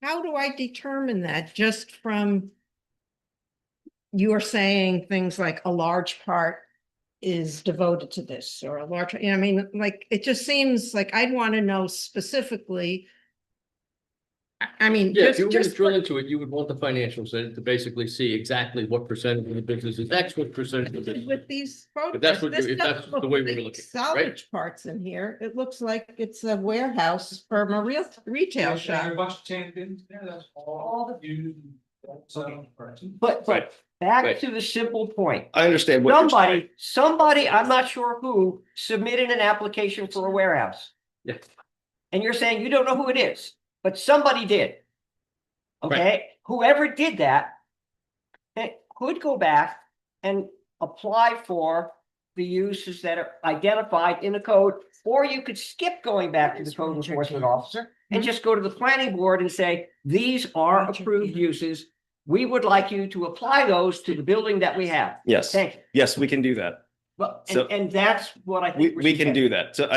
[SPEAKER 1] how do I determine that just from you're saying things like a large part is devoted to this, or a large, like, it just seems like I'd want to know specifically. I mean,
[SPEAKER 7] Yeah, if you were to
[SPEAKER 1] just
[SPEAKER 7] drill into it, you would want the financials to basically see exactly what percentage of the business is X, what percentage of it.
[SPEAKER 1] with these
[SPEAKER 7] If that's
[SPEAKER 1] photographs,
[SPEAKER 7] what
[SPEAKER 1] this
[SPEAKER 7] if that's
[SPEAKER 1] doesn't
[SPEAKER 7] the
[SPEAKER 1] look
[SPEAKER 7] way we
[SPEAKER 1] like
[SPEAKER 7] were looking, right?
[SPEAKER 1] salvage parts in here. It looks like it's a warehouse from a real retail shop.
[SPEAKER 8] A bunch of tan bins there, that's all used.
[SPEAKER 2] But
[SPEAKER 7] Right.
[SPEAKER 2] back
[SPEAKER 7] Right.
[SPEAKER 2] to the simple point.
[SPEAKER 6] I understand what you're saying.
[SPEAKER 2] Somebody, I'm not sure who, submitted an application for a warehouse.
[SPEAKER 7] Yeah.
[SPEAKER 2] And you're saying you don't know who it is, but somebody did. Okay, whoever did that, it could go back and apply for the uses that are identified in the code, or you could skip going back to the code enforcement officer and just go to the planning board and say, these are approved uses. We would like you to apply those to the building that we have.
[SPEAKER 6] Yes,
[SPEAKER 2] Thank you.
[SPEAKER 6] yes, we can do that.
[SPEAKER 2] Well,
[SPEAKER 6] So-
[SPEAKER 2] and that's what I
[SPEAKER 6] We,
[SPEAKER 2] think.
[SPEAKER 6] we can do that. So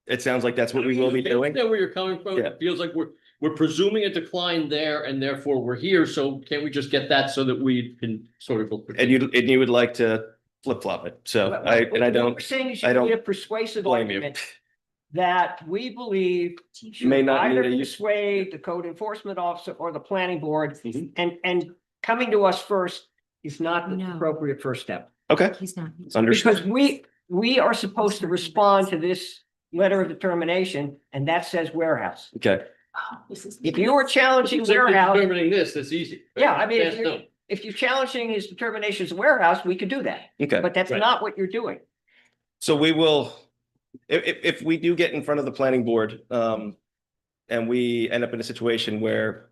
[SPEAKER 6] it sounds like that's what we will be doing.
[SPEAKER 7] Know where you're coming from.
[SPEAKER 6] Yeah.
[SPEAKER 7] It feels like we're presuming a decline there and therefore we're here. So can't we just get that so that we can sort of go?
[SPEAKER 6] And you would like to flip flop it. So
[SPEAKER 2] What
[SPEAKER 6] I don't
[SPEAKER 2] we're saying is
[SPEAKER 6] I
[SPEAKER 2] you
[SPEAKER 6] don't
[SPEAKER 2] need a persuasive
[SPEAKER 6] blame you.
[SPEAKER 2] argument that we believe
[SPEAKER 6] May not need
[SPEAKER 2] either
[SPEAKER 6] a use.
[SPEAKER 2] persuade the code enforcement officer or the planning board,
[SPEAKER 6] Mhm.
[SPEAKER 2] and coming to us first is not the
[SPEAKER 4] No.
[SPEAKER 2] appropriate first step.
[SPEAKER 6] Okay,
[SPEAKER 4] He's not.
[SPEAKER 6] understood.
[SPEAKER 2] Because we are supposed to respond to this letter of determination, and that says warehouse.
[SPEAKER 6] Okay,
[SPEAKER 2] If you are challenging
[SPEAKER 7] Simply
[SPEAKER 2] warehouse,
[SPEAKER 7] Determining this, that's easy.
[SPEAKER 2] yeah, I mean,
[SPEAKER 7] Fast done.
[SPEAKER 2] if you're challenging his determination as a warehouse, we could do that,
[SPEAKER 6] okay.
[SPEAKER 2] but that's
[SPEAKER 7] Right.
[SPEAKER 2] not what you're doing.
[SPEAKER 6] So we will, if we do get in front of the planning board, and we end up in a situation where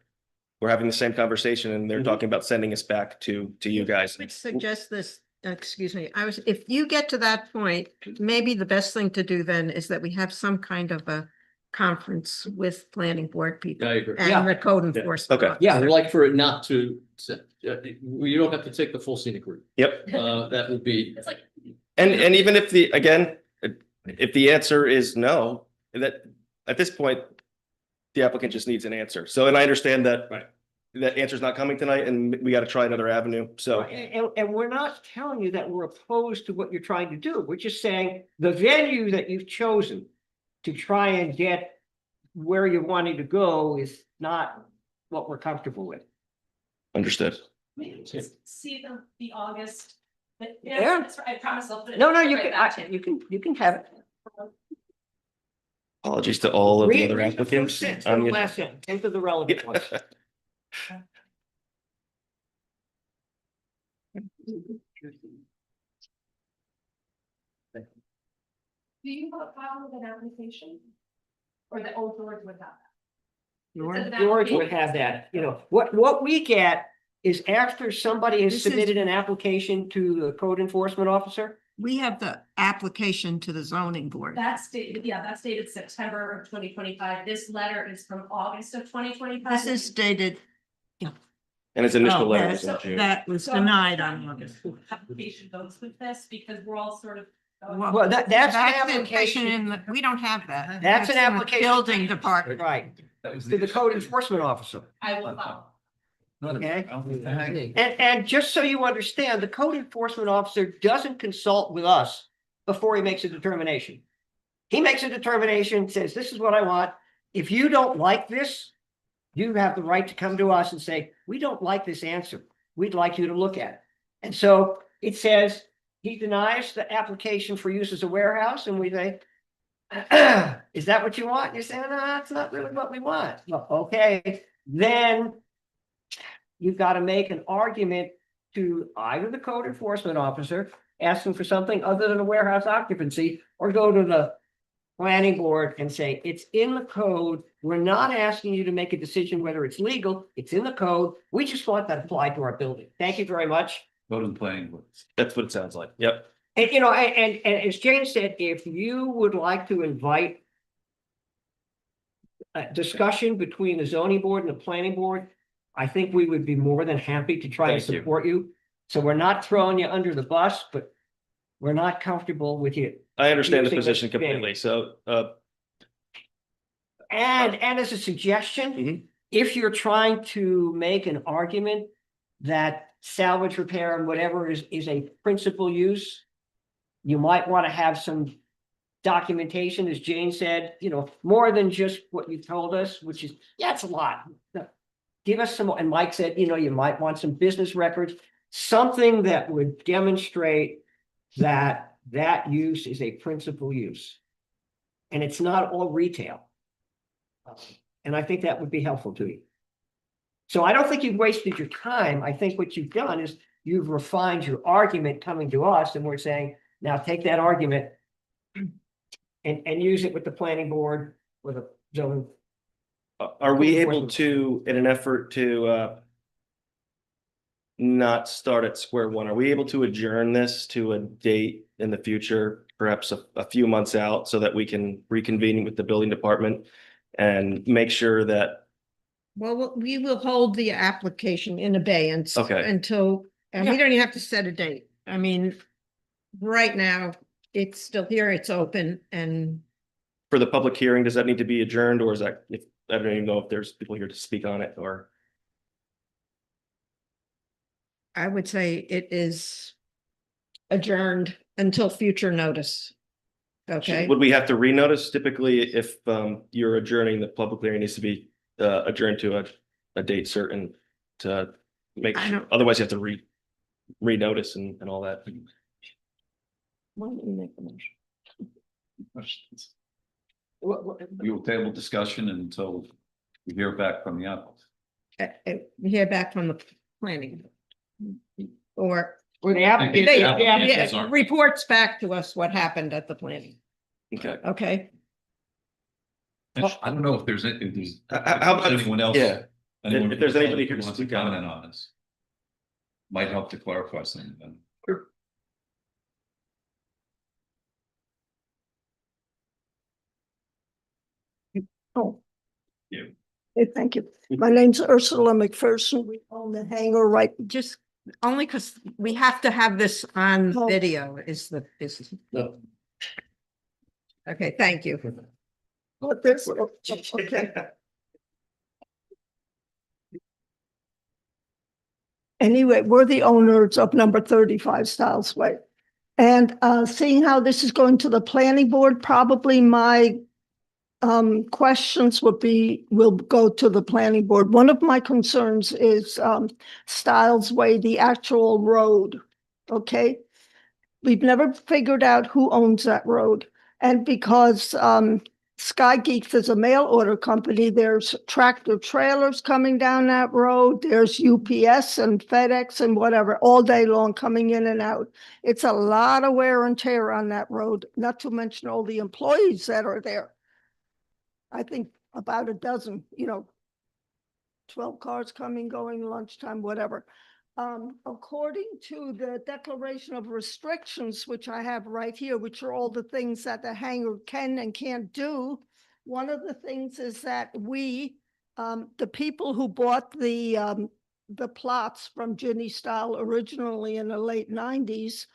[SPEAKER 6] we're having the same conversation and they're
[SPEAKER 2] Mhm.
[SPEAKER 6] talking about sending us back to you guys.
[SPEAKER 1] I would suggest this, excuse me, if you get to that point, maybe the best thing to do then is that we have some kind of a conference with planning board people
[SPEAKER 7] I agree.
[SPEAKER 2] Yeah.
[SPEAKER 1] and the code enforcement.
[SPEAKER 6] Okay.
[SPEAKER 7] Yeah, I'd
[SPEAKER 1] officer.
[SPEAKER 7] like for it not to, you don't have to take the full scenic route.
[SPEAKER 6] Yep.
[SPEAKER 7] That would be,
[SPEAKER 6] And even if if the answer is no, that at this point, the applicant just needs an answer. So, and I understand that.
[SPEAKER 7] Right.
[SPEAKER 6] That answer's not coming tonight and we got to try another avenue. So,
[SPEAKER 2] And we're not telling you that we're opposed to what you're trying to do. We're just saying the venue that you've chosen to try and get where you're wanting to go is not what we're comfortable with.
[SPEAKER 6] understood.
[SPEAKER 9] Maybe just see the August.
[SPEAKER 2] Yeah.
[SPEAKER 9] that's right, I promise I'll put it.
[SPEAKER 2] No, you
[SPEAKER 9] right
[SPEAKER 2] can,
[SPEAKER 9] back to
[SPEAKER 2] you can have it.
[SPEAKER 6] Apologies to all of the
[SPEAKER 2] Read
[SPEAKER 6] other
[SPEAKER 2] the first
[SPEAKER 6] applicants.
[SPEAKER 2] sentence
[SPEAKER 6] on
[SPEAKER 2] and the
[SPEAKER 6] the-
[SPEAKER 2] last sentence, into the relevant ones.
[SPEAKER 9] Do you file with an application? Or the old George would have?
[SPEAKER 1] George?
[SPEAKER 2] George would have that, you know, what we get is after somebody has
[SPEAKER 1] This is-
[SPEAKER 2] submitted an application to the code enforcement officer.
[SPEAKER 1] We have the application to the zoning board.
[SPEAKER 9] That's dated, yeah, that's dated September of 2025. This letter is from August of 2025.
[SPEAKER 1] This is dated.
[SPEAKER 6] And his initial
[SPEAKER 1] Oh,
[SPEAKER 6] letter
[SPEAKER 1] yes,
[SPEAKER 6] was in June.
[SPEAKER 1] that was denied on August.
[SPEAKER 9] Application goes with this because we're all sort of.
[SPEAKER 2] Well, that's an
[SPEAKER 1] That's
[SPEAKER 2] application,
[SPEAKER 1] in the, we don't have that.
[SPEAKER 2] That's an
[SPEAKER 1] in the
[SPEAKER 2] application.
[SPEAKER 1] Building department.
[SPEAKER 2] right, to the code enforcement officer.
[SPEAKER 9] I will file.
[SPEAKER 2] Okay. And just so you understand, the code enforcement officer doesn't consult with us before he makes a determination. He makes a determination, says, this is what I want. If you don't like this, you have the right to come to us and say, we don't like this answer. We'd like you to look at it. And so it says he denies the application for use as a warehouse, and we say, is that what you want? And you say, no, that's not really what we want. Well, okay, then you've got to make an argument to either the code enforcement officer asking for something other than a warehouse occupancy, or go to the planning board and say, it's in the code. We're not asking you to make a decision whether it's legal. It's in the code. We just want that applied to our building. Thank you very much.
[SPEAKER 5] Go to the planning board.
[SPEAKER 6] That's what it sounds like. Yep.
[SPEAKER 2] And, you know, and as Jane said, if you would like to invite a discussion between the zoning board and the planning board, I think we would be more than happy to try to
[SPEAKER 6] Thank you.
[SPEAKER 2] support you. So we're not throwing you under the bus, but we're not comfortable with you.
[SPEAKER 6] I understand the
[SPEAKER 2] Using
[SPEAKER 6] position
[SPEAKER 2] this venue.
[SPEAKER 6] completely. So,
[SPEAKER 2] And as a suggestion,
[SPEAKER 6] Mhm.
[SPEAKER 2] if you're trying to make an argument that salvage repair and whatever is a principal use, you might want to have some documentation, as Jane said, you know, more than just what you told us, which is, yeah, it's a lot. Give us some, and Mike said, you know, you might want some business records, something that would demonstrate that that use is a principal use. And it's not all retail. And I think that would be helpful to you. So I don't think you've wasted your time. I think what you've done is you've refined your argument coming to us, and we're saying, now take that argument and use it with the planning board, with a zoning.
[SPEAKER 6] are we
[SPEAKER 2] Code
[SPEAKER 6] able
[SPEAKER 2] enforcement.
[SPEAKER 6] to, in an effort to, not start at square one, are we able to adjourn this to a date in the future, perhaps a few months out, so that we can reconvene with the building department and make sure that,
[SPEAKER 1] Well, we will hold the application in abeyance.
[SPEAKER 6] Okay.
[SPEAKER 1] Until, and we
[SPEAKER 2] Yeah.
[SPEAKER 1] don't even have to set a date. I mean, right now, it's still here, it's open, and
[SPEAKER 6] for the public hearing, does that need to be adjourned, or is that, if, I don't even know if there's people here to speak on it, or?
[SPEAKER 1] I would say it is adjourned until future notice. Okay,
[SPEAKER 6] Would we have to renotice typically if you're adjourning, the public hearing needs to be adjourned to a date certain to make,
[SPEAKER 1] I don't-
[SPEAKER 6] otherwise you have to renotice and all that.
[SPEAKER 1] why don't we make the motion?
[SPEAKER 5] We will table discussion until we hear back from the applicant.
[SPEAKER 1] Hear back from the planning. Or
[SPEAKER 2] Or the
[SPEAKER 5] I
[SPEAKER 2] applicant,
[SPEAKER 5] think
[SPEAKER 1] they,
[SPEAKER 5] the applicant-
[SPEAKER 1] yeah, reports back to us what happened at the planning,
[SPEAKER 6] Okay.
[SPEAKER 1] okay?
[SPEAKER 5] I don't know if there's, if there's
[SPEAKER 6] How about if-
[SPEAKER 5] anyone else.
[SPEAKER 6] yeah.
[SPEAKER 5] anyone
[SPEAKER 6] If there's
[SPEAKER 5] else
[SPEAKER 6] anybody
[SPEAKER 5] who
[SPEAKER 6] here to
[SPEAKER 5] wants to
[SPEAKER 6] speak on it.
[SPEAKER 5] comment on this. Might help to clarify something then.
[SPEAKER 10] Oh.
[SPEAKER 5] Yeah.
[SPEAKER 10] Hey, thank you. My name's Ursula McPherson. We own the hangar right.
[SPEAKER 1] Just only because we have to have this on
[SPEAKER 10] Oh.
[SPEAKER 1] video is the, is.
[SPEAKER 7] No.
[SPEAKER 1] Okay, thank you.
[SPEAKER 10] But this, okay. Anyway, we're the owners of number 35 Styles Way. And seeing how this is going to the planning board, probably my questions will go to the planning board. One of my concerns is Styles Way, the actual road. Okay. We've never figured out who owns that road. And because Sky Geeks is a mail order company, there's tractor trailers coming down that road. There's UPS and FedEx and whatever all day long coming in and out. It's a lot of wear and tear on that road, not to mention all the employees that are there. I think about a dozen, 12 cars coming, going, lunchtime, whatever. According to the Declaration of Restrictions, which I have right here, which are all the things that the hangar can and can't do, one of the things is that we, the people who bought the plots from Ginny Style originally in the late 90s,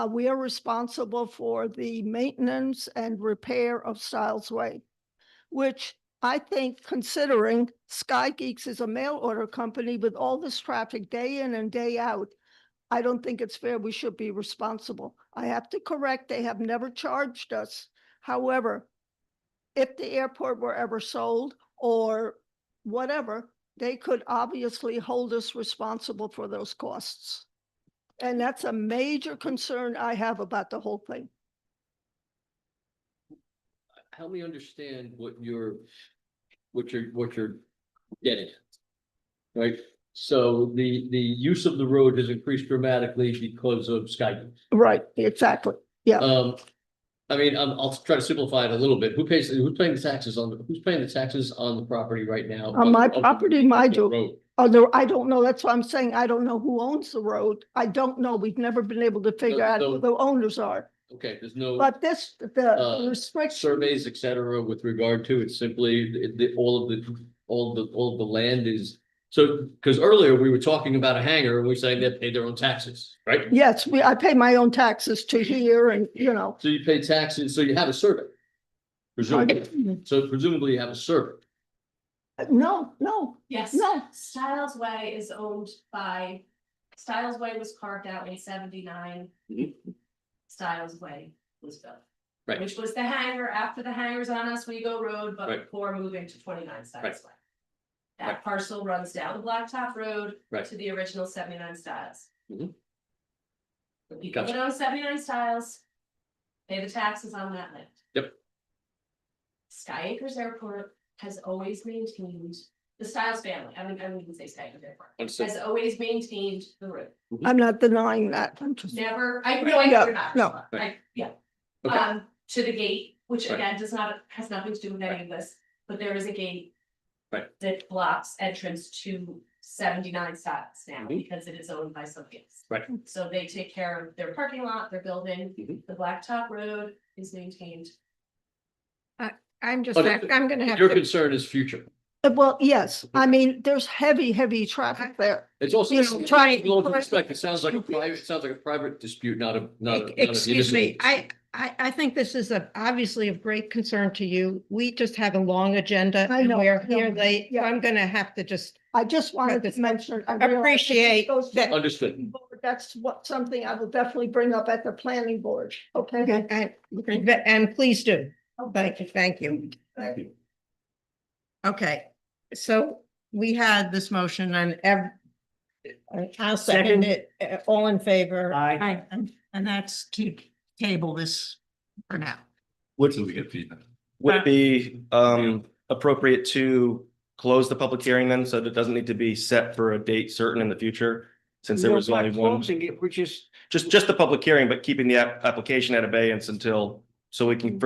[SPEAKER 10] we are responsible for the maintenance and repair of Styles Way, which I think, considering Sky Geeks is a mail order company with all this traffic day in and day out, I don't think it's fair. We should be responsible. I have to correct, they have never charged us. However, if the airport were ever sold or whatever, they could obviously hold us responsible for those costs. And that's a major concern I have about the whole thing.
[SPEAKER 7] Help me understand what you're getting at. Right, so the use of the road has increased dramatically because of Sky.
[SPEAKER 10] Right, exactly. Yeah.
[SPEAKER 7] I mean, I'll try to simplify it a little bit. Who's paying the taxes on the property right now?
[SPEAKER 10] On my property, I do.
[SPEAKER 7] Road.
[SPEAKER 10] Oh, no, I don't know. That's what I'm saying. I don't know who owns the road. I don't know. We've never been able to figure out who the owners are.
[SPEAKER 7] Okay, there's no
[SPEAKER 10] But the restriction.
[SPEAKER 7] surveys, et cetera, with regard to it, simply all of the land is. So, because earlier we were talking about a hangar and we were saying they pay their own taxes, right?
[SPEAKER 10] Yes, I pay my own taxes to here and,
[SPEAKER 7] So you pay taxes, so you have a survey. Presumably, so presumably you have a survey.
[SPEAKER 10] no.
[SPEAKER 9] Yes.
[SPEAKER 10] No.
[SPEAKER 9] Styles Way is owned by, Styles Way was carved out in 79. Styles Way was built.
[SPEAKER 7] Right.
[SPEAKER 9] Which was the hangar after the hangar's on Oswego Road, but
[SPEAKER 7] Right.
[SPEAKER 9] before moving to 29 Styles
[SPEAKER 7] Right.
[SPEAKER 9] Way. That
[SPEAKER 7] Right.
[SPEAKER 9] parcel runs down the Blacktop Road
[SPEAKER 7] Right.
[SPEAKER 9] to the original 79 Styles.
[SPEAKER 7] Mhm.
[SPEAKER 9] The people
[SPEAKER 7] Gotcha.
[SPEAKER 9] that own 79 Styles pay the taxes on that land.
[SPEAKER 7] Yep.
[SPEAKER 9] Sky Acres Airport has always maintained, the Styles family, I don't even say Sky Acres Airport,
[SPEAKER 7] Understood.
[SPEAKER 9] has always maintained the road.
[SPEAKER 10] I'm not denying that. I'm just,
[SPEAKER 9] Never, I know you're not.
[SPEAKER 10] No.
[SPEAKER 9] Yeah.
[SPEAKER 7] Okay.
[SPEAKER 9] To the gate, which
[SPEAKER 7] Right.
[SPEAKER 9] again has nothing to do with any of this, but there is a gate.
[SPEAKER 7] Right.
[SPEAKER 9] That blocks entrance to 79 Styles now
[SPEAKER 7] Mhm.
[SPEAKER 9] because it is owned by somebody else.
[SPEAKER 7] Right.
[SPEAKER 9] So they take care of their parking lot, their building,
[SPEAKER 7] Mhm.
[SPEAKER 9] the Blacktop Road is maintained.
[SPEAKER 1] I'm just,
[SPEAKER 7] But
[SPEAKER 1] I'm gonna have
[SPEAKER 7] Your
[SPEAKER 1] to,
[SPEAKER 7] concern is future.
[SPEAKER 10] well, yes, I mean, there's heavy traffic there.
[SPEAKER 7] It's also.
[SPEAKER 10] You know, trying-
[SPEAKER 7] With all due respect, it sounds like a private dispute, not a
[SPEAKER 1] excuse me,
[SPEAKER 7] municipal dispute.
[SPEAKER 1] I think this is obviously of great concern to you. We just have a long agenda
[SPEAKER 10] I
[SPEAKER 1] and
[SPEAKER 10] know,
[SPEAKER 1] we're
[SPEAKER 10] I know.
[SPEAKER 1] here late.
[SPEAKER 10] Yeah.
[SPEAKER 1] I'm gonna have to just
[SPEAKER 10] I just wanted
[SPEAKER 1] this-
[SPEAKER 10] to mention. I realize
[SPEAKER 1] appreciate
[SPEAKER 10] this goes to the
[SPEAKER 1] that-
[SPEAKER 7] Understood.
[SPEAKER 10] planning board. That's something I will definitely bring up at the planning board, okay?
[SPEAKER 1] and please do. Thank you, thank you.
[SPEAKER 3] Thank you.
[SPEAKER 1] Okay, so we had this motion and I'll second it. All in favor?
[SPEAKER 2] I,
[SPEAKER 1] And that's to table this for now.
[SPEAKER 5] What do we get feedback?
[SPEAKER 6] Would it be appropriate to close the public hearing then, so that it doesn't need to be set for a date certain in the future? Since there
[SPEAKER 2] no,
[SPEAKER 6] was
[SPEAKER 2] by
[SPEAKER 6] only one,
[SPEAKER 2] closing it, we're just,
[SPEAKER 6] just the public hearing, but keeping the application at abeyance until, so we can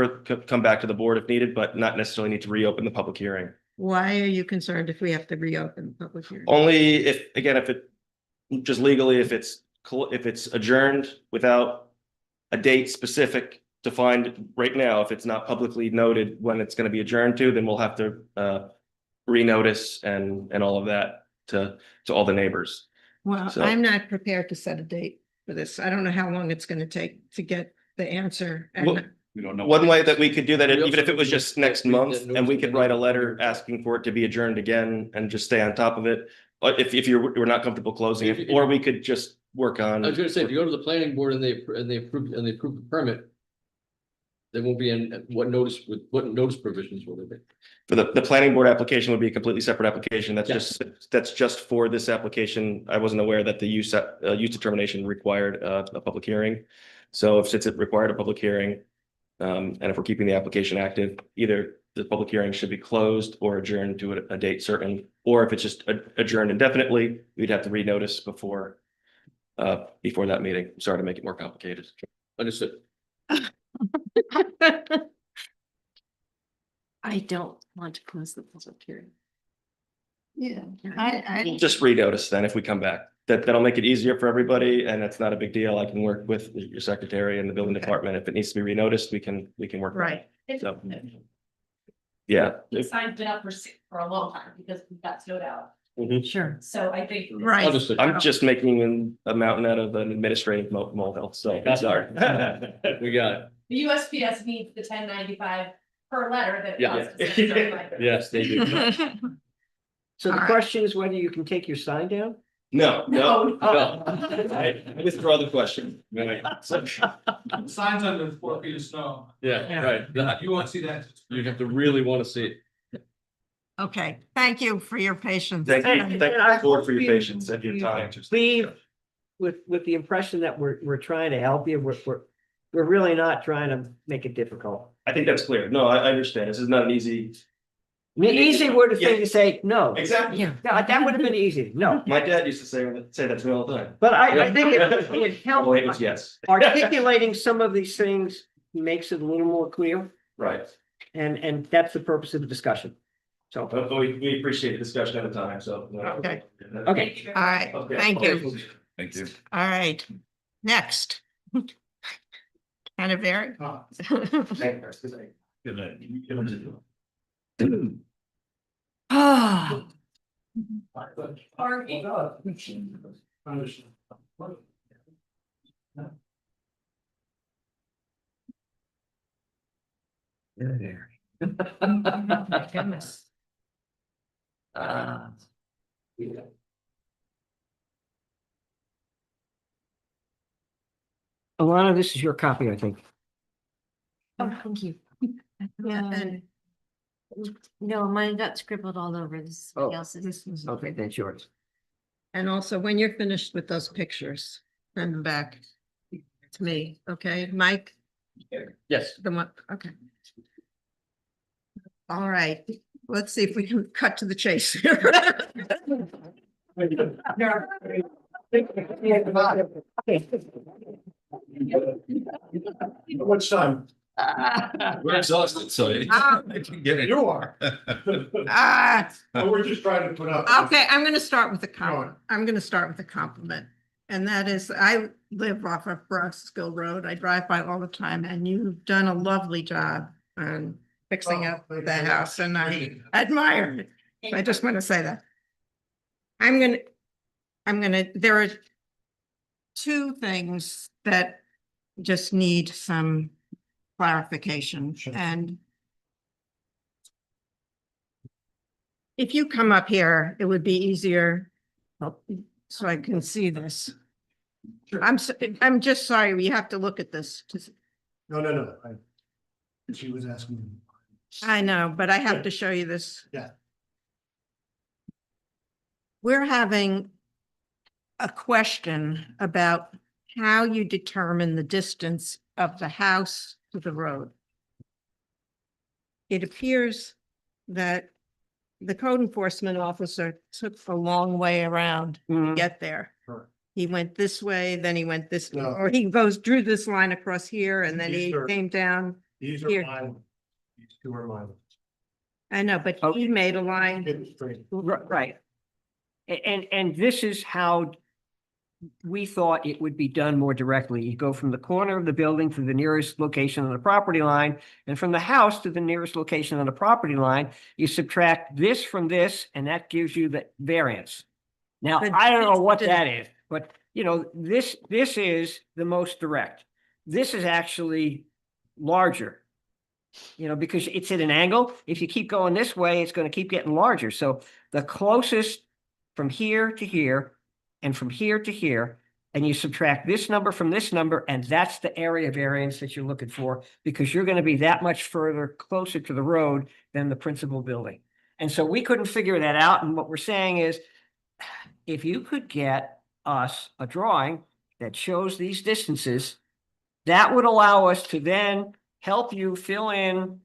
[SPEAKER 6] come back to the board if needed, but not necessarily need to reopen the public hearing.
[SPEAKER 1] Why are you concerned if we have to reopen the public hearing?
[SPEAKER 6] Only if, again, if it, just legally, if it's adjourned without a date specific defined right now, if it's not publicly noted when it's going to be adjourned to, then we'll have to renotice and all of that to all the neighbors.
[SPEAKER 1] Well,
[SPEAKER 6] So-
[SPEAKER 1] I'm not prepared to set a date for this. I don't know how long it's gonna take to get the answer. And
[SPEAKER 6] Well,
[SPEAKER 5] We don't know.
[SPEAKER 6] One way that we could do that,
[SPEAKER 7] We
[SPEAKER 6] even
[SPEAKER 7] also
[SPEAKER 6] if it was
[SPEAKER 7] could
[SPEAKER 6] just next
[SPEAKER 7] read that
[SPEAKER 6] month, and we
[SPEAKER 7] notice
[SPEAKER 6] could
[SPEAKER 7] of
[SPEAKER 6] write a
[SPEAKER 7] the-
[SPEAKER 6] letter asking for it to be adjourned again and just stay on top of it. But if we're not comfortable closing
[SPEAKER 7] If-
[SPEAKER 6] it,
[SPEAKER 7] if-
[SPEAKER 6] or we could just work on.
[SPEAKER 7] I was gonna say, if you go to the planning board and they approve the permit, there won't be what notice provisions will there be?
[SPEAKER 6] For the planning board application would be a completely separate application. That's
[SPEAKER 7] Yes.
[SPEAKER 6] that's just for this application. I wasn't aware that the use determination required a public hearing. So since it required a public hearing, and if we're keeping the application active, either the public hearing should be closed or adjourned to a date certain, or if it's just adjourned indefinitely, we'd have to renotice before that meeting. Sorry to make it more complicated.
[SPEAKER 7] Understood.
[SPEAKER 4] I don't want to close the public hearing.
[SPEAKER 1] yeah,
[SPEAKER 6] We'll just renotice then if we come back. That'll make it easier for everybody, and it's not a big deal. I can work with your secretary and the building
[SPEAKER 1] Okay.
[SPEAKER 6] department. If it needs to be renoticed, we can work. on it.
[SPEAKER 1] right.
[SPEAKER 6] So, yeah.
[SPEAKER 11] The sign's been up for a long time because we got snowed out.
[SPEAKER 6] Mhm.
[SPEAKER 4] Sure.
[SPEAKER 11] So I think.
[SPEAKER 1] Right.
[SPEAKER 7] Understood.
[SPEAKER 6] I'm just making a mountain out of an administrative molehill, so sorry.
[SPEAKER 7] We got it.
[SPEAKER 11] The USPS needs the 1095 per letter that.
[SPEAKER 7] Yeah.
[SPEAKER 11] us to send certified.
[SPEAKER 7] Yes, they do.
[SPEAKER 2] so the
[SPEAKER 1] All right.
[SPEAKER 2] question is whether you can take your sign down?
[SPEAKER 6] No, no.
[SPEAKER 7] No.
[SPEAKER 6] I withdraw the question.
[SPEAKER 8] Signs under 4 feet of snow.
[SPEAKER 7] Yeah, right. That-
[SPEAKER 8] You won't see that.
[SPEAKER 7] You'd have to really want to see it.
[SPEAKER 1] Okay, thank you for your patience.
[SPEAKER 6] Thank you,
[SPEAKER 2] And
[SPEAKER 6] thank
[SPEAKER 2] I
[SPEAKER 6] you board for
[SPEAKER 2] hope
[SPEAKER 6] your
[SPEAKER 2] you-
[SPEAKER 6] patience and your time.
[SPEAKER 2] Leave with the impression that we're trying to help you. We're really not trying to make it difficult.
[SPEAKER 6] I think that's clear. No, I understand. This is not an easy.
[SPEAKER 2] I mean, easy would have been to say no.
[SPEAKER 6] Exactly.
[SPEAKER 4] Yeah.
[SPEAKER 2] No, that would have been easy. No,
[SPEAKER 6] My dad used to say that to me all the time.
[SPEAKER 2] but I think it
[SPEAKER 6] Well, it was
[SPEAKER 2] helps.
[SPEAKER 6] yes,
[SPEAKER 2] Articulating some of these things makes it a little more clear,
[SPEAKER 6] right.
[SPEAKER 2] and that's the purpose of the discussion. So,
[SPEAKER 6] But we appreciate the discussion at the time, so.
[SPEAKER 1] Okay.
[SPEAKER 2] okay.
[SPEAKER 1] All right,
[SPEAKER 6] Okay.
[SPEAKER 1] thank you.
[SPEAKER 5] Thank you.
[SPEAKER 1] All right, next. Kind of very.
[SPEAKER 5] Good night.
[SPEAKER 4] Ah,
[SPEAKER 11] Parking.
[SPEAKER 1] My goodness.
[SPEAKER 2] Alana, this is your copy, I think.
[SPEAKER 4] oh, thank you.
[SPEAKER 1] Yeah, and
[SPEAKER 4] No, mine got scribbled all over. This is somebody
[SPEAKER 2] Oh.
[SPEAKER 4] else's.
[SPEAKER 1] this is,
[SPEAKER 2] Okay, that's yours.
[SPEAKER 1] and also when you're finished with those pictures, send them back to me, okay, Mike?
[SPEAKER 7] Yes.
[SPEAKER 1] The one, okay. All right, let's see if we can cut to the chase.
[SPEAKER 3] Much time?
[SPEAKER 5] We're exhausted, so.
[SPEAKER 1] Ah.
[SPEAKER 5] Get it.
[SPEAKER 3] You are.
[SPEAKER 1] Ah,
[SPEAKER 3] We're just trying to put up.
[SPEAKER 1] okay, I'm gonna start with a compliment. I'm gonna start with a compliment. And that is, I live off of Bronxville Road. I drive by all the time and you've done a lovely job on fixing up
[SPEAKER 3] thank
[SPEAKER 1] the
[SPEAKER 3] you.
[SPEAKER 1] house and I admire it. I just want to say that. I'm gonna, there are two things that just need some clarification and if you come up here, it would be easier so I can see this. I'm just sorry, we have to look at this.
[SPEAKER 3] No. She was asking.
[SPEAKER 1] I know, but I have to show you this.
[SPEAKER 3] Yeah.
[SPEAKER 1] We're having a question about how you determine the distance of the house to the road. It appears that the code enforcement officer took a long way around to get there.
[SPEAKER 3] Correct.
[SPEAKER 1] He went this way, then he went this,
[SPEAKER 3] No.
[SPEAKER 1] or he drew this line across here and then he came down.
[SPEAKER 3] These
[SPEAKER 1] Here.
[SPEAKER 3] mine. These two are mine.
[SPEAKER 1] I know, but he made a line.
[SPEAKER 2] Right. And this is how we thought it would be done more directly. You go from the corner of the building to the nearest location on the property line, and from the house to the nearest location on the property line, you subtract this from this, and that gives you the variance. Now,
[SPEAKER 1] The
[SPEAKER 2] I don't know what
[SPEAKER 1] distance-
[SPEAKER 2] that is, but you know, this is the most direct. This is actually larger. You know, because it's at an angle. If you keep going this way, it's going to keep getting larger. So the closest from here to here and from here to here, and you subtract this number from this number, and that's the area variance that you're looking for, because you're going to be that much further closer to the road than the principal building. And so we couldn't figure that out. And what we're saying is, if you could get us a drawing that shows these distances, that would allow us to then help you fill in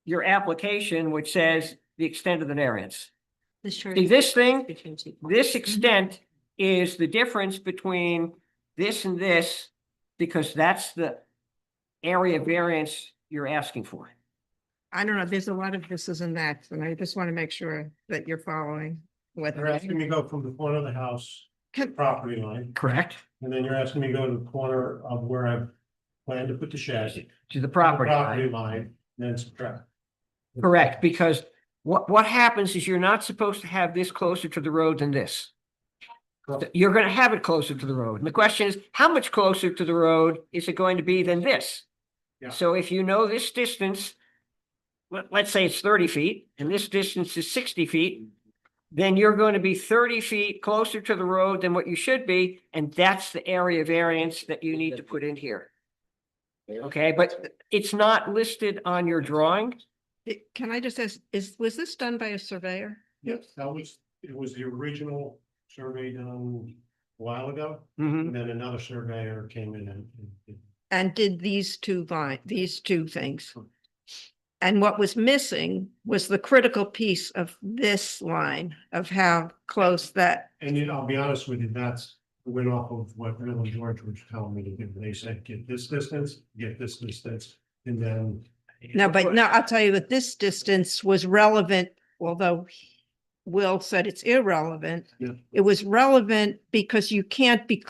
[SPEAKER 2] your application, which says the extent of the variance. See, this thing, this extent is the difference between this and this, because that's the area variance you're asking for.
[SPEAKER 1] I don't know, there's a lot of thises and that's, and I just want to make sure that you're following what.
[SPEAKER 12] You're asking me to go from the corner of the house property line,
[SPEAKER 2] Correct.
[SPEAKER 12] and then you're asking me to go to the corner of where I plan to put the shed.
[SPEAKER 2] To the property line.
[SPEAKER 12] Line, then subtract.
[SPEAKER 2] Correct, because what happens is you're not supposed to have this closer to the road than this.
[SPEAKER 12] Correct.
[SPEAKER 2] You're gonna have it closer to the road. And the question is, how much closer to the road is it going to be than this?
[SPEAKER 12] Yeah.
[SPEAKER 2] So if you know this distance, let's say it's 30 feet, and this distance is 60 feet, then you're going to be 30 feet closer to the road than what you should be, and that's the area variance that you need to put in here. Okay, but it's not listed on your drawing.
[SPEAKER 1] Can I just ask, was this done by a surveyor?
[SPEAKER 12] Yes, it was the original survey done a while ago,
[SPEAKER 2] Mhm.
[SPEAKER 12] and then another surveyor came in and.
[SPEAKER 1] And did these two things? And what was missing was the critical piece of this line of how close that,
[SPEAKER 12] And you know, I'll be honest with you, that's went off of what Bill and George were telling me to do. They said, get this distance, and then.
[SPEAKER 1] no, but no, I'll tell you that this distance was relevant, although Will said it's irrelevant.
[SPEAKER 12] Yeah.
[SPEAKER 1] It was relevant because you can't be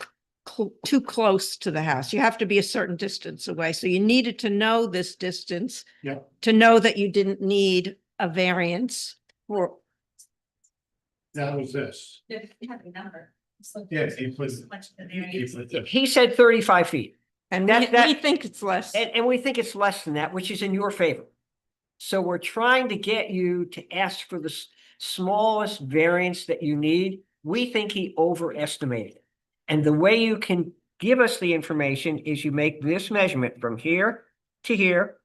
[SPEAKER 1] too close to the house. You have to be a certain distance away. So you needed to know this distance
[SPEAKER 12] Yeah.
[SPEAKER 1] to know that you didn't need a variance for.
[SPEAKER 12] That was this.
[SPEAKER 11] If you have a number. So
[SPEAKER 12] Yeah, he put.
[SPEAKER 11] much the variance.
[SPEAKER 2] He said 35 feet.
[SPEAKER 1] And
[SPEAKER 2] That-
[SPEAKER 1] we think it's less.
[SPEAKER 2] And we think it's less than that, which is in your favor. So we're trying to get you to ask for the smallest variance that you need. We think he overestimated it. And the way you can give us the information is you make this measurement from here to here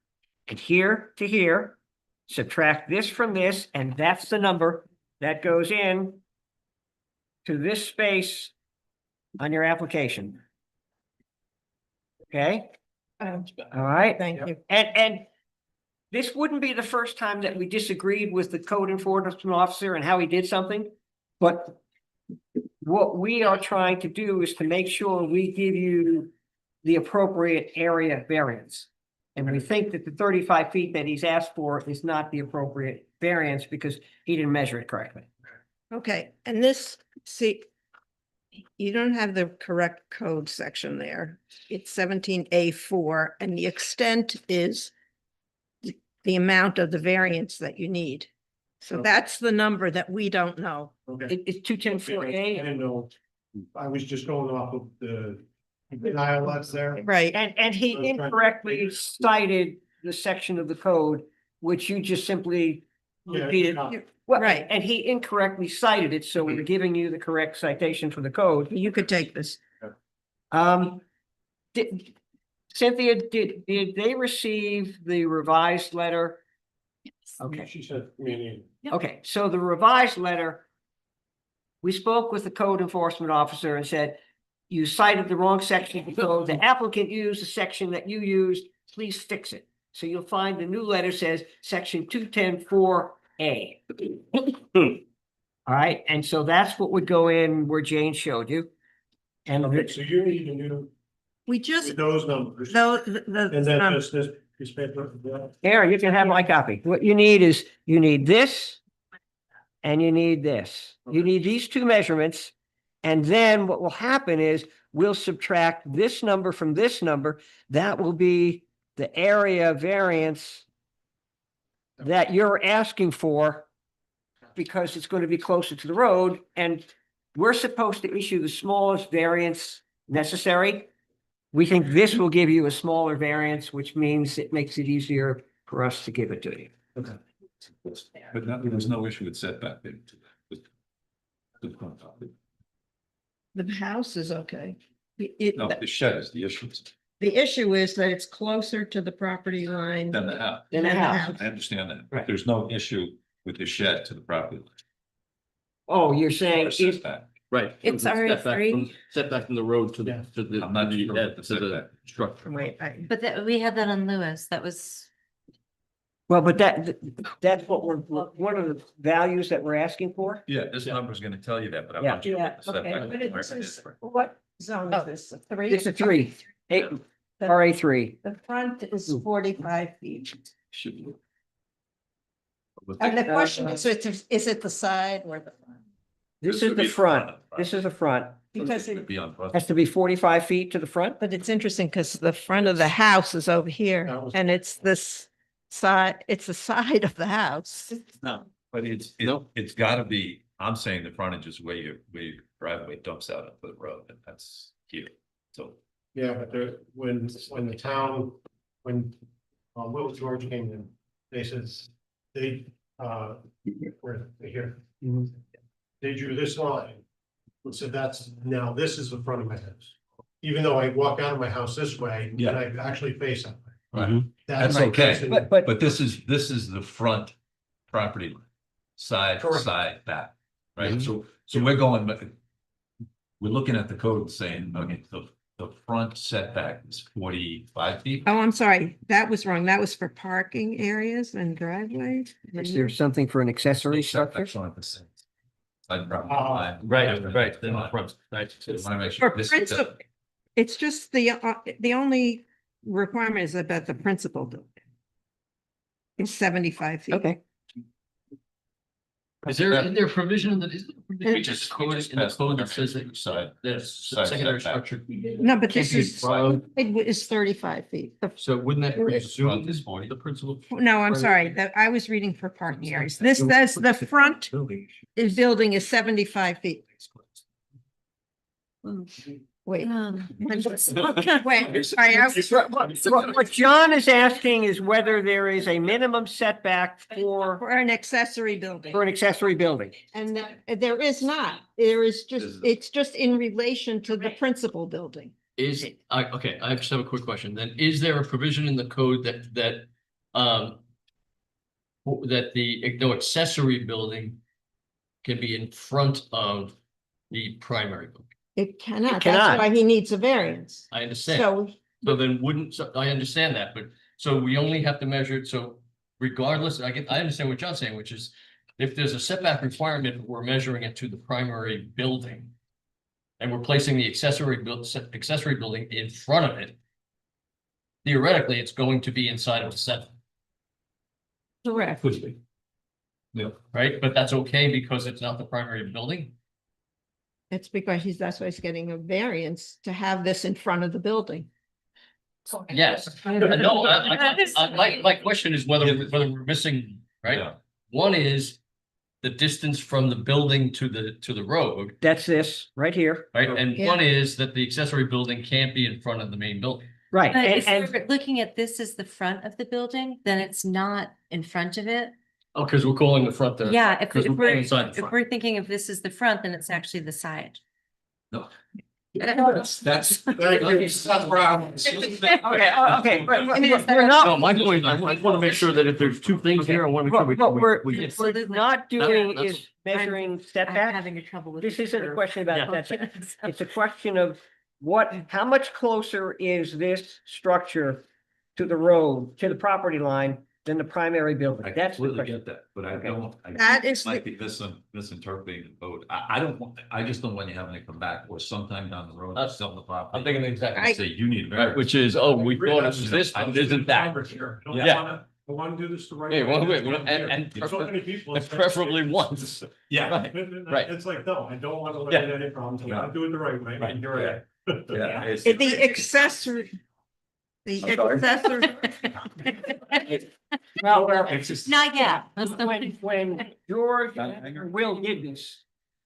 [SPEAKER 2] and here to here. Subtract this from this, and that's the number that goes in to this space on your application. Okay? All right?
[SPEAKER 1] Thank you.
[SPEAKER 2] And this wouldn't be the first time that we disagreed with the code enforcement officer and how he did something. But what we are trying to do is to make sure we give you the appropriate area variance. And we think that the 35 feet that he's asked for is not the appropriate variance because he didn't measure it correctly.
[SPEAKER 1] Okay, and this, see, you don't have the correct code section there. It's 17A4, and the extent is the amount of the variance that you need. So
[SPEAKER 12] Okay.
[SPEAKER 1] that's the number that we don't know.
[SPEAKER 12] Okay.
[SPEAKER 2] It's 210
[SPEAKER 12] I didn't know. I was just going off of the denial that's there.
[SPEAKER 1] Right.
[SPEAKER 2] And he incorrectly cited the section of the code, which you just simply
[SPEAKER 12] Yeah,
[SPEAKER 2] repeated.
[SPEAKER 12] yeah.
[SPEAKER 2] Well,
[SPEAKER 1] Right.
[SPEAKER 2] and he incorrectly cited it, so we're giving you the correct citation for the code.
[SPEAKER 1] You could take this.
[SPEAKER 2] Did, Cynthia, did they receive the revised letter? Okay.
[SPEAKER 12] She said, meaning.
[SPEAKER 2] Okay, so the revised letter. We spoke with the code enforcement officer and said, you cited the wrong section of the code. The applicant used the section that you used. Please fix it. So you'll find the new letter says section 210-4A. All right, and so that's what would go in where Jane showed you. And
[SPEAKER 12] Okay, so you need a new,
[SPEAKER 1] We just,
[SPEAKER 12] with those numbers.
[SPEAKER 1] the,
[SPEAKER 12] And then just this piece of paper.
[SPEAKER 2] Aaron, you can have my copy. What you need is, you need this. And you need this. You need these two measurements. And then what will happen is we'll subtract this number from this number. That will be the area variance that you're asking for because it's going to be closer to the road. And we're supposed to issue the smallest variance necessary. We think this will give you a smaller variance, which means it makes it easier for us to give it to you.
[SPEAKER 12] Okay.
[SPEAKER 5] But there's no issue with setback.
[SPEAKER 1] the house is okay. It,
[SPEAKER 5] No, the shed is the issue.
[SPEAKER 1] the issue is that it's closer to the property line.
[SPEAKER 5] Then the house.
[SPEAKER 2] In the
[SPEAKER 1] than
[SPEAKER 2] house.
[SPEAKER 5] I understand that.
[SPEAKER 2] Right.
[SPEAKER 5] There's no issue with the shed to the property.
[SPEAKER 2] Oh, you're saying
[SPEAKER 5] Or
[SPEAKER 2] if,
[SPEAKER 5] setback.
[SPEAKER 7] Right.
[SPEAKER 1] It's
[SPEAKER 7] Setback
[SPEAKER 1] already
[SPEAKER 7] from- Setback from the road to
[SPEAKER 12] Yeah.
[SPEAKER 7] the,
[SPEAKER 5] I'm not sure what the
[SPEAKER 7] to the
[SPEAKER 5] setback.
[SPEAKER 7] structure.
[SPEAKER 1] Wait,
[SPEAKER 4] But that, we had that on Lewis. That was,
[SPEAKER 2] well, but that's what one of the values that we're asking for.
[SPEAKER 5] Yeah, this number's gonna tell you that, but I'm
[SPEAKER 2] Yeah.
[SPEAKER 5] not sure what the
[SPEAKER 1] okay,
[SPEAKER 5] setback.
[SPEAKER 1] but it
[SPEAKER 5] requirement
[SPEAKER 1] says,
[SPEAKER 5] is.
[SPEAKER 1] what zone is this? A 3?
[SPEAKER 2] It's a 3, RA 3.
[SPEAKER 1] The front is 45 feet.
[SPEAKER 5] Should be.
[SPEAKER 1] And the question is it the side or the front?
[SPEAKER 2] This
[SPEAKER 5] This
[SPEAKER 2] is
[SPEAKER 5] would
[SPEAKER 2] the
[SPEAKER 5] be
[SPEAKER 2] front.
[SPEAKER 5] front.
[SPEAKER 2] This is the front.
[SPEAKER 1] Because
[SPEAKER 5] It'd be on both.
[SPEAKER 2] Has to be 45 feet to the front.
[SPEAKER 1] but it's interesting because the front of the house is over here
[SPEAKER 12] That was-
[SPEAKER 1] and it's this side, it's the side of the house.
[SPEAKER 5] No, but it's,
[SPEAKER 7] No.
[SPEAKER 5] it's gotta be, I'm saying the frontage is where your driveway dumps out onto the road, and that's here. So,
[SPEAKER 12] Yeah, but there, when the town, when Will George came in, they says, they, where, here. They drew this line. And said, now this is the front of my house. Even though I walk out of my house this way, and
[SPEAKER 5] Yeah.
[SPEAKER 12] I actually face that way.
[SPEAKER 5] right, That's
[SPEAKER 12] my
[SPEAKER 5] okay.
[SPEAKER 12] person.
[SPEAKER 2] But
[SPEAKER 5] but this is the front property line. Side,
[SPEAKER 12] Correct.
[SPEAKER 5] side, back, right? So we're going, we're looking at the code and saying, okay, the front setback is 45 feet.
[SPEAKER 1] Oh, I'm sorry, that was wrong. That was for parking areas and driveways.
[SPEAKER 2] is there something for an accessory structure?
[SPEAKER 5] Setbacks aren't the same. Side property
[SPEAKER 12] Ah,
[SPEAKER 5] line.
[SPEAKER 7] Right, then the front, right.
[SPEAKER 5] So I wanna make
[SPEAKER 1] For
[SPEAKER 5] sure this is
[SPEAKER 1] principal, it's just the only requirement is about the principal building. It's 75 feet.
[SPEAKER 2] Okay.
[SPEAKER 7] Is there a provision in the?
[SPEAKER 5] We just passed
[SPEAKER 7] code
[SPEAKER 5] the
[SPEAKER 7] that says that
[SPEAKER 5] side.
[SPEAKER 7] there's
[SPEAKER 5] Side
[SPEAKER 7] secondary
[SPEAKER 5] setback.
[SPEAKER 7] structure?
[SPEAKER 1] No, but
[SPEAKER 7] Can't
[SPEAKER 1] this
[SPEAKER 7] be
[SPEAKER 1] is,
[SPEAKER 7] front.
[SPEAKER 1] it is 35 feet.
[SPEAKER 7] So wouldn't that
[SPEAKER 5] Front
[SPEAKER 7] presume
[SPEAKER 5] is 40.
[SPEAKER 7] the principal?
[SPEAKER 1] No, I'm sorry, that I was reading for parking areas. This says the front is building is 75 feet. Wait. Wait, sorry,
[SPEAKER 2] What John is asking is whether there is a minimum setback
[SPEAKER 1] for an accessory building.
[SPEAKER 2] for an accessory building.
[SPEAKER 1] And there is not, there is just, it's just in relation to the principal building.
[SPEAKER 7] Is, okay, I just have a quick question. Then is there a provision in the code that no accessory building can be in front of the primary building?
[SPEAKER 1] It cannot,
[SPEAKER 2] cannot.
[SPEAKER 1] that's why he needs a variance.
[SPEAKER 7] I understand.
[SPEAKER 1] So,
[SPEAKER 7] So then wouldn't, so I understand that, but so we only have to measure it, so regardless, I understand what John's saying, which is if there's a setback requirement, but we're measuring it to the primary building. And we're placing the accessory building in front of it. Theoretically, it's going to be inside of the setback,
[SPEAKER 1] correct.
[SPEAKER 5] Could be. Yeah.
[SPEAKER 7] right? But that's okay because it's not the primary building.
[SPEAKER 1] It's because that's why he's getting a variance to have this in front of the building.
[SPEAKER 7] Yes. No, my question is whether we're missing, right?
[SPEAKER 5] Yeah.
[SPEAKER 7] One is, the distance from the building to the road,
[SPEAKER 2] That's this right here.
[SPEAKER 7] right? And
[SPEAKER 1] Yeah.
[SPEAKER 7] one is that the accessory building can't be in front of the main building.
[SPEAKER 2] Right.
[SPEAKER 4] But if
[SPEAKER 2] And
[SPEAKER 4] we're looking at this as the front of the building, then it's not in front of it.
[SPEAKER 7] Oh, because we're calling the front there.
[SPEAKER 4] Yeah, if
[SPEAKER 7] Because we're
[SPEAKER 4] we're,
[SPEAKER 7] inside the
[SPEAKER 4] if
[SPEAKER 7] front.
[SPEAKER 4] we're thinking of this as the front, then it's actually the side.
[SPEAKER 7] No.
[SPEAKER 5] That's.
[SPEAKER 2] okay, but we're
[SPEAKER 7] No,
[SPEAKER 2] not,
[SPEAKER 7] my point, I want to make sure that if there's two things here, I want to make sure
[SPEAKER 2] what we're,
[SPEAKER 7] we.
[SPEAKER 2] what we're not doing
[SPEAKER 7] that's-
[SPEAKER 2] is measuring
[SPEAKER 4] I'm
[SPEAKER 2] setbacks.
[SPEAKER 4] having a trouble with.
[SPEAKER 2] This
[SPEAKER 4] the
[SPEAKER 2] isn't a
[SPEAKER 4] curve.
[SPEAKER 2] question about
[SPEAKER 7] Yeah.
[SPEAKER 2] setbacks. It's a question of how much closer is this structure to the road, to the property line than the primary building?
[SPEAKER 5] I
[SPEAKER 2] That's the
[SPEAKER 5] completely
[SPEAKER 2] question.
[SPEAKER 5] get that, but I
[SPEAKER 2] Okay.
[SPEAKER 5] don't. I
[SPEAKER 1] That is
[SPEAKER 5] Might be misinterpreting the vote. I don't want, I just don't want you having to come back or sometime down the road,
[SPEAKER 7] That's-
[SPEAKER 5] sell the property.
[SPEAKER 7] I'm thinking exactly.
[SPEAKER 5] And say you need
[SPEAKER 7] Right,
[SPEAKER 5] variance.
[SPEAKER 7] which is, oh, we thought it was this, but it isn't that. Yeah.
[SPEAKER 12] I want to do this the right.
[SPEAKER 7] Hey,
[SPEAKER 12] way.
[SPEAKER 7] wait,
[SPEAKER 12] There's
[SPEAKER 7] wait,
[SPEAKER 12] one here.
[SPEAKER 7] and
[SPEAKER 12] So many people.
[SPEAKER 7] And preferably once.
[SPEAKER 5] Yeah.
[SPEAKER 7] Right, right.
[SPEAKER 12] It's like, no, I don't want to let
[SPEAKER 7] Yeah.
[SPEAKER 12] any problems. I want to do it the right way.
[SPEAKER 7] Right.
[SPEAKER 12] And here I am.
[SPEAKER 5] Yeah, it's-
[SPEAKER 1] The accessory. The accessory.
[SPEAKER 2] Well,
[SPEAKER 5] It's just.
[SPEAKER 4] Not yet.
[SPEAKER 2] when George and Will did this,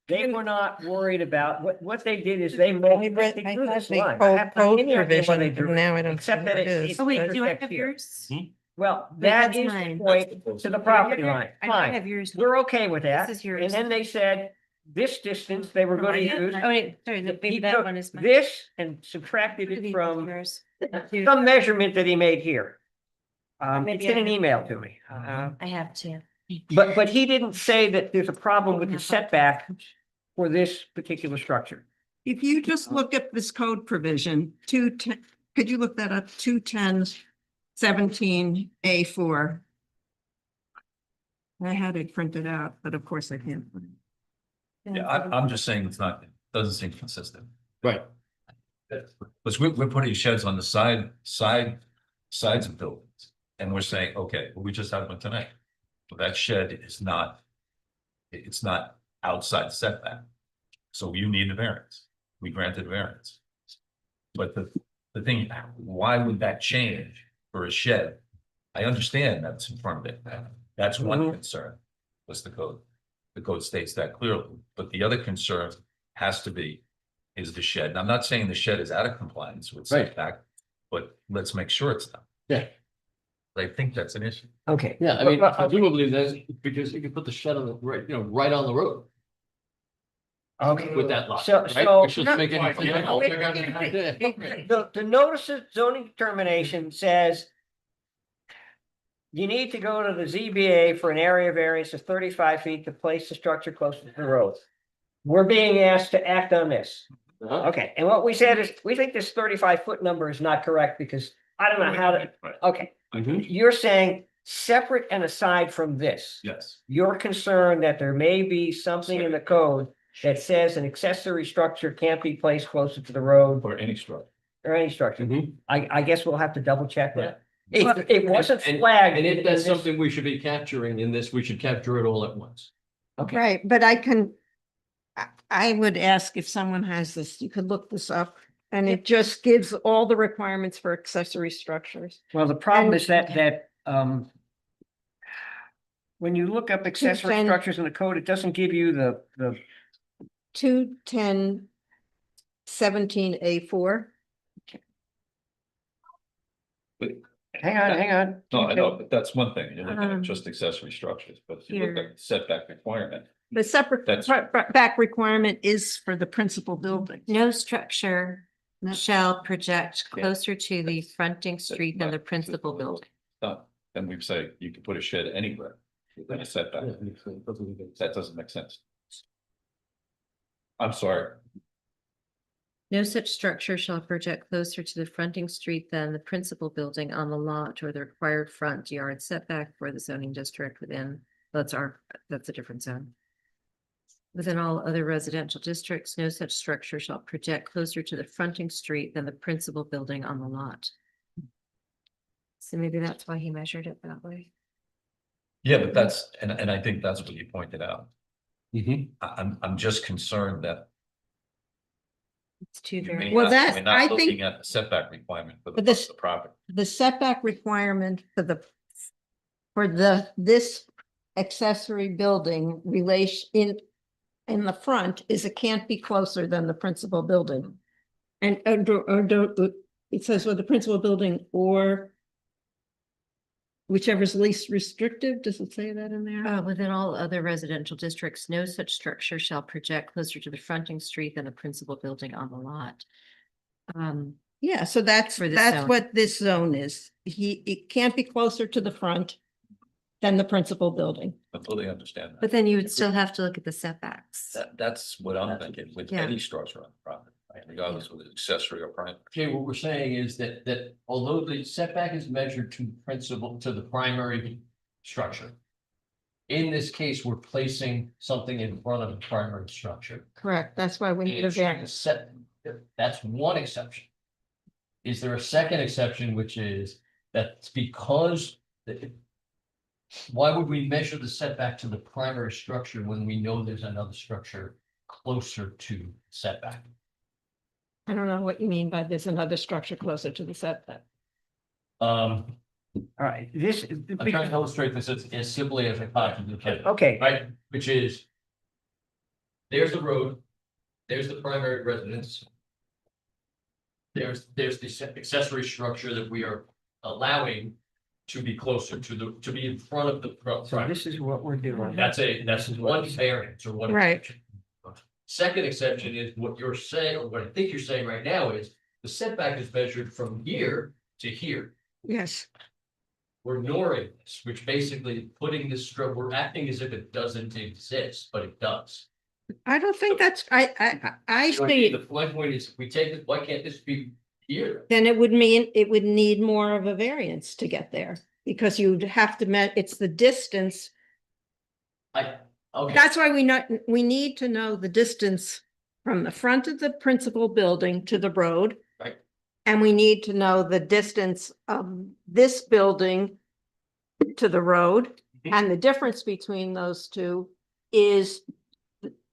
[SPEAKER 2] they were not worried about, what they did is they.
[SPEAKER 1] I
[SPEAKER 2] they drew this line. I have
[SPEAKER 1] code
[SPEAKER 2] any idea why they
[SPEAKER 1] provision,
[SPEAKER 2] drew
[SPEAKER 1] but
[SPEAKER 2] it,
[SPEAKER 1] now I don't see
[SPEAKER 2] except
[SPEAKER 1] what
[SPEAKER 2] that
[SPEAKER 1] it
[SPEAKER 2] it-
[SPEAKER 1] is.
[SPEAKER 4] Oh, wait,
[SPEAKER 2] but-
[SPEAKER 4] do I have
[SPEAKER 2] here.
[SPEAKER 4] yours?
[SPEAKER 2] Well,
[SPEAKER 4] Wait,
[SPEAKER 2] that
[SPEAKER 4] that's
[SPEAKER 2] is the
[SPEAKER 4] mine.
[SPEAKER 2] point to the property line,
[SPEAKER 4] I don't
[SPEAKER 2] fine,
[SPEAKER 4] have yours.
[SPEAKER 2] we're okay with that.
[SPEAKER 4] This is yours.
[SPEAKER 2] And then they said, this distance they were gonna use.
[SPEAKER 4] Oh, wait, sorry,
[SPEAKER 2] He
[SPEAKER 4] maybe that
[SPEAKER 2] took
[SPEAKER 4] one is mine.
[SPEAKER 2] this and subtracted it
[SPEAKER 4] Maybe
[SPEAKER 2] from
[SPEAKER 4] yours.
[SPEAKER 2] some measurement that he made here. It's
[SPEAKER 4] Maybe
[SPEAKER 2] in
[SPEAKER 4] I
[SPEAKER 2] an
[SPEAKER 4] have-
[SPEAKER 2] email to me.
[SPEAKER 4] I have to.
[SPEAKER 2] But he didn't say that there's a problem with the setback for this particular structure.
[SPEAKER 1] If you just look at this code provision, 210, could you look that up? 210-17A4. I had it printed out, but of course I can't. find it.
[SPEAKER 5] Yeah, I'm just saying it's not, it doesn't seem consistent.
[SPEAKER 7] Right.
[SPEAKER 5] Because we're putting sheds on the sides of buildings. And we're saying, okay, well, we just had one tonight. But that shed is not, it's not outside setback. So you need a variance. We granted variance. But the thing, why would that change for a shed? I understand that's in front of it. That's one concern, was the code. The code states that clearly, but the other concern has to be, is the shed. And I'm not saying the shed is out of compliance with
[SPEAKER 7] Right.
[SPEAKER 5] setback, but let's make sure it's not.
[SPEAKER 7] Yeah.
[SPEAKER 5] I think that's an issue.
[SPEAKER 2] Okay.
[SPEAKER 7] Yeah, I mean, presumably there's, because you can put the shed on the, right, right on the road
[SPEAKER 2] Okay.
[SPEAKER 7] with that lot,
[SPEAKER 2] So-
[SPEAKER 7] right?
[SPEAKER 2] so-
[SPEAKER 7] Which doesn't make any.
[SPEAKER 2] The notice of zoning determination says you need to go to the ZBA for an area variance of 35 feet to place the structure close to the road. We're being asked to act on this.
[SPEAKER 7] Uh-huh.
[SPEAKER 2] Okay, and what we said is, we think this 35-foot number is not correct because I don't know how to, okay.
[SPEAKER 7] Mhm.
[SPEAKER 2] You're saying separate and aside from this,
[SPEAKER 5] Yes.
[SPEAKER 2] you're concerned that there may be something in the code that says an accessory structure can't be placed closer to the road
[SPEAKER 5] Or any structure.
[SPEAKER 2] or any structure.
[SPEAKER 7] Mhm.
[SPEAKER 2] I guess we'll have to double check that.
[SPEAKER 7] Well,
[SPEAKER 2] It wasn't
[SPEAKER 7] And-
[SPEAKER 2] flagged.
[SPEAKER 7] And if
[SPEAKER 2] in
[SPEAKER 7] that's
[SPEAKER 2] this-
[SPEAKER 7] something we should be capturing in this, we should capture it all at once.
[SPEAKER 2] Okay.
[SPEAKER 1] Right, but I would ask if someone has this, you could look this up. And it just gives all the requirements for accessory structures.
[SPEAKER 2] Well, the problem
[SPEAKER 1] And-
[SPEAKER 2] is that when you look up accessory
[SPEAKER 1] 210
[SPEAKER 2] structures in the code, it doesn't give you the
[SPEAKER 1] 210-17A4.
[SPEAKER 2] hang on.
[SPEAKER 5] No, I know, but that's one thing. You're looking at
[SPEAKER 4] Um,
[SPEAKER 5] just accessory structures, but if you look
[SPEAKER 4] here.
[SPEAKER 5] at the setback requirement.
[SPEAKER 1] The separate
[SPEAKER 5] That's-
[SPEAKER 1] back requirement is for the principal building.
[SPEAKER 4] No structure
[SPEAKER 1] No.
[SPEAKER 4] shall project
[SPEAKER 5] Yeah.
[SPEAKER 4] closer to the fronting street than the
[SPEAKER 5] not-
[SPEAKER 4] principal building.
[SPEAKER 5] Then we say you can put a shed anywhere within a setback. That doesn't make sense. I'm sorry.
[SPEAKER 4] No such structure shall project closer to the fronting street than the principal building on the lot or the required front yard setback for the zoning district within, that's a different zone. Within all other residential districts, no such structure shall project closer to the fronting street than the principal building on the lot. So maybe that's why he measured it that way.
[SPEAKER 5] Yeah, but that's, and I think that's what you pointed out.
[SPEAKER 7] Mhm.
[SPEAKER 5] I'm just concerned that
[SPEAKER 4] It's too
[SPEAKER 5] you
[SPEAKER 4] very.
[SPEAKER 5] may
[SPEAKER 1] Well,
[SPEAKER 5] not,
[SPEAKER 1] that-
[SPEAKER 5] we're not
[SPEAKER 1] I
[SPEAKER 5] looking
[SPEAKER 1] think-
[SPEAKER 5] at the setback requirement for
[SPEAKER 1] But this-
[SPEAKER 5] the property.
[SPEAKER 1] The setback requirement for this accessory building relation in the front is it can't be closer than the principal building. And, it says, well, the principal building or whichever is least restrictive, does it say that in there?
[SPEAKER 4] Within all other residential districts, no such structure shall project closer to the fronting street than the principal building on the lot.
[SPEAKER 1] Yeah, so that's
[SPEAKER 4] For this zone.
[SPEAKER 1] what this zone is. It can't be closer to the front than the principal building.
[SPEAKER 5] I fully understand that.
[SPEAKER 4] But then you would still have to look at the setbacks.
[SPEAKER 5] That's what I'm thinking with
[SPEAKER 4] Yeah.
[SPEAKER 5] any structure on the property, right? Regardless of accessory or primary.
[SPEAKER 7] Okay, what we're saying is that although the setback is measured to the primary structure. In this case, we're placing something in front of the primary structure.
[SPEAKER 1] Correct, that's why we need a
[SPEAKER 7] It's trying to
[SPEAKER 1] variance.
[SPEAKER 7] set, that's one exception. Is there a second exception, which is that's because why would we measure the setback to the primary structure when we know there's another structure closer to setback?
[SPEAKER 1] I don't know what you mean by there's another structure closer to the setback.
[SPEAKER 2] All right, this.
[SPEAKER 7] I'm trying to illustrate this as simply as I possibly can.
[SPEAKER 2] Okay,
[SPEAKER 7] Right, which is. There's the road, there's the primary residence. There's the accessory structure that we are allowing to be closer to be in front of the.
[SPEAKER 2] so this is what we're doing.
[SPEAKER 7] That's one variance or one.
[SPEAKER 1] Right.
[SPEAKER 7] exception. Second exception is what you're saying, or what I think you're saying right now is the setback is measured from here to here.
[SPEAKER 1] Yes,
[SPEAKER 7] We're ignoring this, which basically putting this we're acting as if it doesn't exist, but it does.
[SPEAKER 1] I don't think that's, I
[SPEAKER 7] You know what I
[SPEAKER 1] see,
[SPEAKER 7] mean? My point is, if we take it, why can't this be here?
[SPEAKER 1] then it would mean it would need more of a variance to get there. Because you'd have to it's the distance.
[SPEAKER 7] Okay,
[SPEAKER 1] That's why we need to know the distance from the front of the principal building to the road.
[SPEAKER 7] Right.
[SPEAKER 1] And we need to know the distance of this building to the road.
[SPEAKER 7] Mhm.
[SPEAKER 1] And the difference between those two is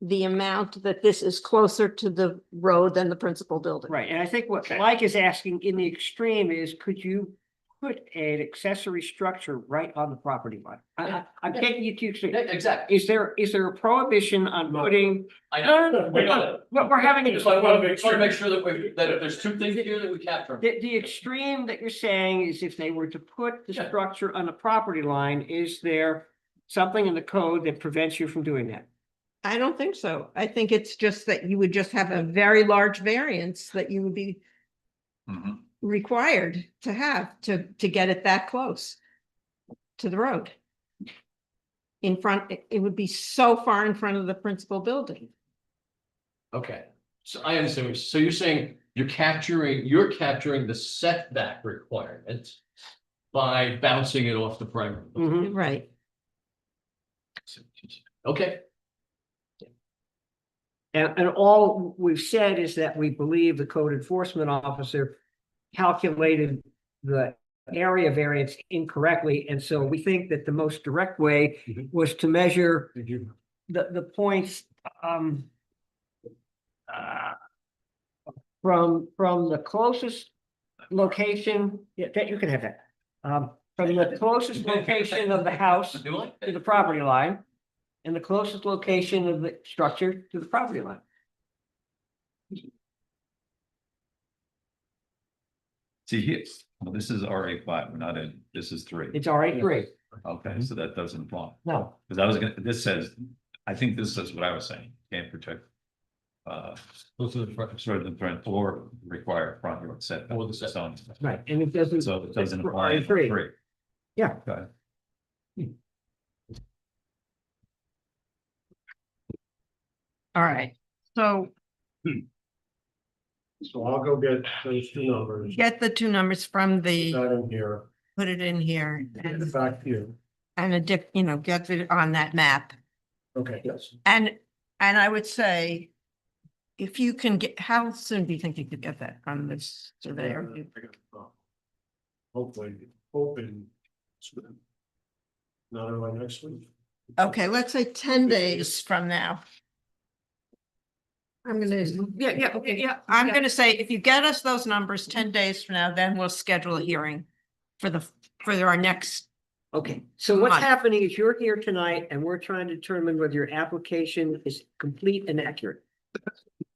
[SPEAKER 1] the amount that this is closer to the road than the principal building.
[SPEAKER 2] Right, and I think what Mike is asking in the extreme is, could you put an accessory structure right on the property line? I'm taking you to extreme.
[SPEAKER 7] exactly.
[SPEAKER 2] Is there a prohibition on putting?
[SPEAKER 7] I
[SPEAKER 2] No,
[SPEAKER 7] know.
[SPEAKER 2] no, no, no, we're having.
[SPEAKER 7] Just I want to make sure that if there's two things here that we capture.
[SPEAKER 2] The extreme that you're saying is if they were to put the
[SPEAKER 7] Yeah.
[SPEAKER 2] structure on the property line, is there something in the code that prevents you from doing that?
[SPEAKER 1] I don't think so. I think it's just that you would just have a very large variance that you would be
[SPEAKER 5] Mhm.
[SPEAKER 1] required to have to get it that close to the road. In front, it would be so far in front of the principal building.
[SPEAKER 7] Okay, so I understand. So you're saying you're capturing the setback requirement by bouncing it off the primary.
[SPEAKER 2] Mhm.
[SPEAKER 1] Right.
[SPEAKER 7] Okay,
[SPEAKER 2] And all we've said is that we believe the code enforcement officer calculated the area variance incorrectly, and so we think that the most direct way was to measure the points, from the closest location, yeah, that you can have that. From the closest location of the house
[SPEAKER 7] do I?
[SPEAKER 2] to the property line, and the closest location of the structure to the property line.
[SPEAKER 5] See, here, well, this is RA5, we're not in, this is 3.
[SPEAKER 2] It's already three.
[SPEAKER 5] Okay, so that doesn't apply.
[SPEAKER 2] No,
[SPEAKER 5] Because I was gonna, this says, I think this says what I was saying, can't protect.
[SPEAKER 7] Close to the front.
[SPEAKER 5] Sort of the front or require front yard setback.
[SPEAKER 7] Or the setback.
[SPEAKER 5] zoning.
[SPEAKER 2] right, and it doesn't.
[SPEAKER 5] So it doesn't
[SPEAKER 2] it's
[SPEAKER 5] apply in
[SPEAKER 2] three.
[SPEAKER 5] 3.
[SPEAKER 2] Yeah.
[SPEAKER 5] Okay.
[SPEAKER 1] All right. So
[SPEAKER 12] So I'll go get those two numbers.
[SPEAKER 1] get the two numbers from the,
[SPEAKER 12] That in here,
[SPEAKER 1] put it in here
[SPEAKER 12] get it back here.
[SPEAKER 1] and get it on that map.
[SPEAKER 12] Okay, yes.
[SPEAKER 1] And I would say, if you can get, how soon do you think you could get that from this surveyor?
[SPEAKER 12] Hopefully, hoping. Not early next week.
[SPEAKER 1] Okay, let's say 10 days from now. I'm gonna, yeah, I'm gonna say, if you get us those numbers 10 days from now, then we'll schedule a hearing for our next
[SPEAKER 2] Okay, so what's
[SPEAKER 1] Right.
[SPEAKER 2] happening is you're here tonight and we're trying to determine whether your application is complete and accurate.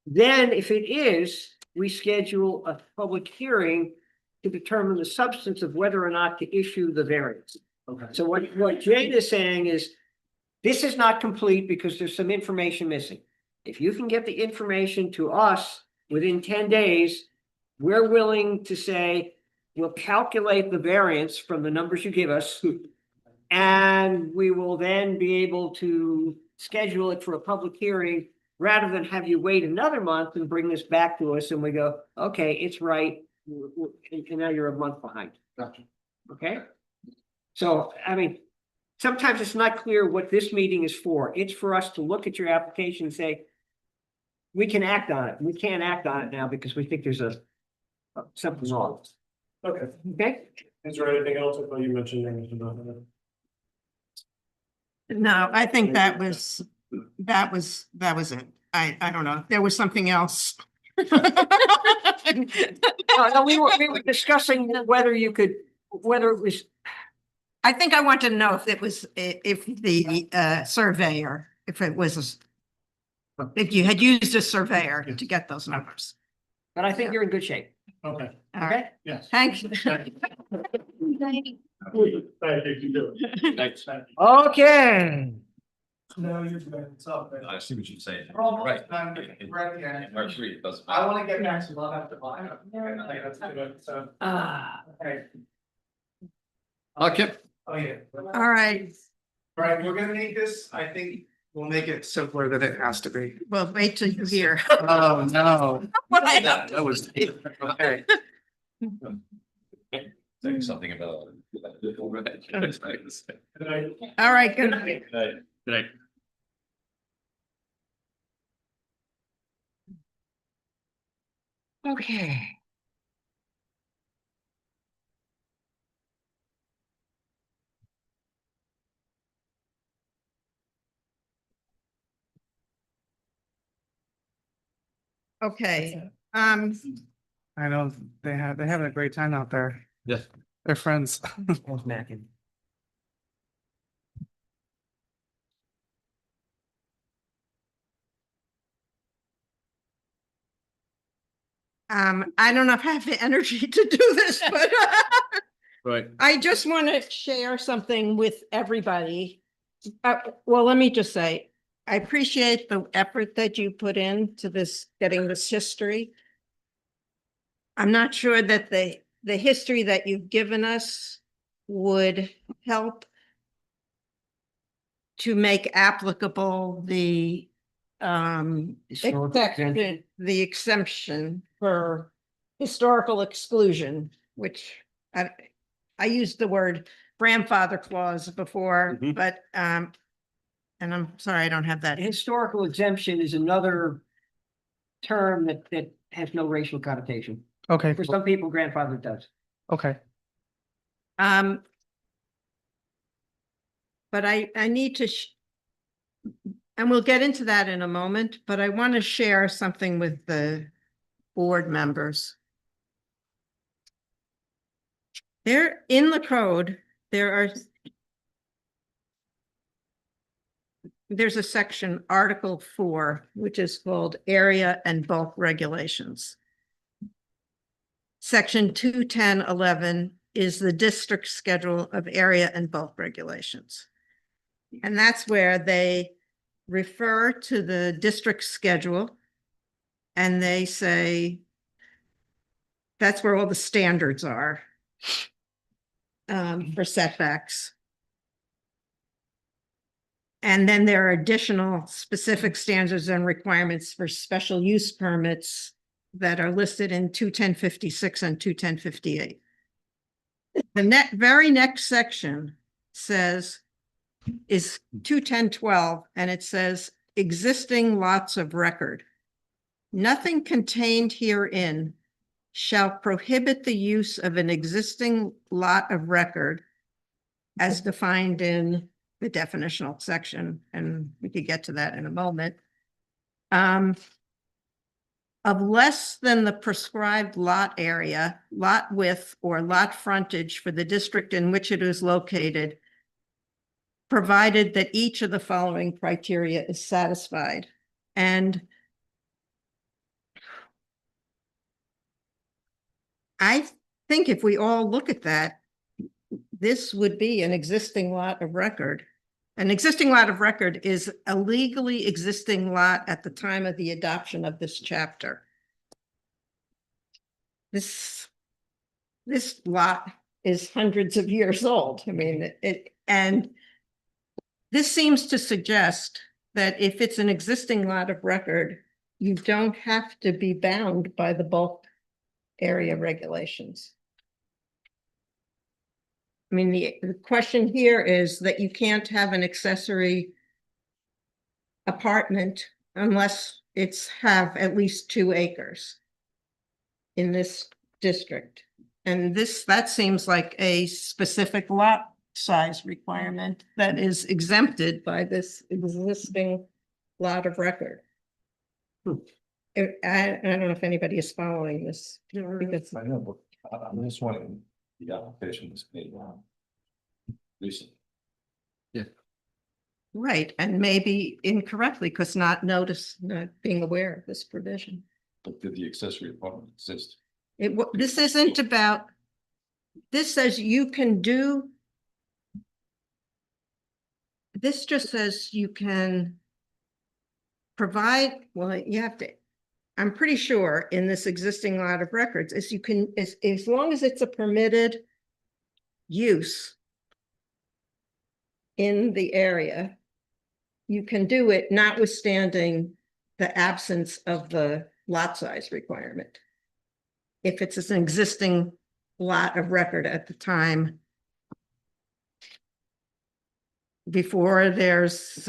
[SPEAKER 2] Then if it is, we schedule a public hearing to determine the substance of whether or not to issue the variance.
[SPEAKER 12] Okay.
[SPEAKER 2] So what Jane is saying is, this is not complete because there's some information missing. If you can get the information to us within 10 days, we're willing to say, we'll calculate the variance from the numbers you give us. And we will then be able to schedule it for a public hearing rather than have you wait another month and bring this back to us and we go, okay, it's right. And now you're a month behind.
[SPEAKER 12] Gotcha.
[SPEAKER 2] Okay? So, I mean, sometimes it's not clear what this meeting is for. It's for us to look at your application and say, we can act on it. We can't act on it now because we think there's something wrong.
[SPEAKER 12] Okay.
[SPEAKER 2] Okay?
[SPEAKER 12] Is there anything else? I thought you mentioned there was another.
[SPEAKER 1] No, I think that was it. I don't know. There was something else.
[SPEAKER 2] No, we were discussing whether it was,
[SPEAKER 1] I think I want to know if it was, if the surveyor, if you had used a surveyor to get those numbers.
[SPEAKER 2] but I think you're in good shape.
[SPEAKER 12] Okay,
[SPEAKER 1] All right,
[SPEAKER 2] Okay?
[SPEAKER 12] yes.
[SPEAKER 1] thanks.
[SPEAKER 12] Thank you. You do it.
[SPEAKER 7] Thanks.
[SPEAKER 2] Okay.
[SPEAKER 12] No, you're good. It's all good.
[SPEAKER 5] I see what you're saying.
[SPEAKER 12] We're almost
[SPEAKER 5] Right.
[SPEAKER 12] done. We're at the end.
[SPEAKER 5] March 3, it doesn't
[SPEAKER 12] I
[SPEAKER 5] matter.
[SPEAKER 12] want to get back to love after life. Okay, let's do it. So, okay.
[SPEAKER 7] Okay,
[SPEAKER 12] Oh, yeah.
[SPEAKER 1] All right,
[SPEAKER 3] Right, we're gonna need this, I think we'll make it simpler than it has to be.
[SPEAKER 1] well, wait till you hear.
[SPEAKER 3] Oh, no.
[SPEAKER 7] that was.
[SPEAKER 3] Okay.
[SPEAKER 5] Saying something about.
[SPEAKER 12] Good night.
[SPEAKER 1] All right, good night.
[SPEAKER 7] Good night.
[SPEAKER 1] Okay. Okay,
[SPEAKER 13] I know they're having a great time out there.
[SPEAKER 7] Yes.
[SPEAKER 13] They're friends.
[SPEAKER 1] I don't know if I have the energy to do this, but
[SPEAKER 7] Right.
[SPEAKER 1] I just want to share something with everybody. Well, let me just say, I appreciate the effort that you put into this, getting this history. I'm not sure that the history that you've given us would help to make applicable the the exemption for historical exclusion, which I used the word grandfather clause before,
[SPEAKER 7] Mhm.
[SPEAKER 1] but and I'm sorry, I don't have that.
[SPEAKER 2] Historical exemption is another term that has no racial connotation.
[SPEAKER 13] Okay,
[SPEAKER 2] For some people, grandfather does.
[SPEAKER 13] okay.
[SPEAKER 1] But I need to, and we'll get into that in a moment, but I want to share something with the board members. There, in the code, there's a section, Article 4, which is called Area and Bulk Regulations. Section 21011 is the district schedule of area and bulk regulations. And that's where they refer to the district schedule and they say that's where all the standards are for setbacks. And then there are additional specific standards and requirements for special use permits that are listed in 21056 and 21058. The very next section is 21012, and it says existing lots of record. Nothing contained herein shall prohibit the use of an existing lot of record as defined in the definitional section, and we could get to that in a moment, of less than the prescribed lot area, lot width, or lot frontage for the district in which it is located, provided that each of the following criteria is satisfied. And I think if we all look at that, this would be an existing lot of record. An existing lot of record is a legally existing lot at the time of the adoption of this chapter. This lot is hundreds of years old. I mean, and this seems to suggest that if it's an existing lot of record, you don't have to be bound by the bulk area regulations. I mean, the question here is that you can't have an accessory apartment unless it's have at least 2 acres in this district. And that seems like a specific lot size requirement that is exempted by this existing lot of record. I don't know if anybody is following this. Because
[SPEAKER 5] I know, but I'm just wondering, the application was made recently.
[SPEAKER 1] right, and maybe incorrectly, because not being aware of this provision.
[SPEAKER 5] But did the accessory apartment exist?
[SPEAKER 1] This isn't about, this says you can do. This just says you can provide, well, you have to, I'm pretty sure in this existing lot of records is you can, as long as it's a permitted use in the area, you can do it notwithstanding the absence of the lot size requirement. If it's an existing lot of record at the time before there's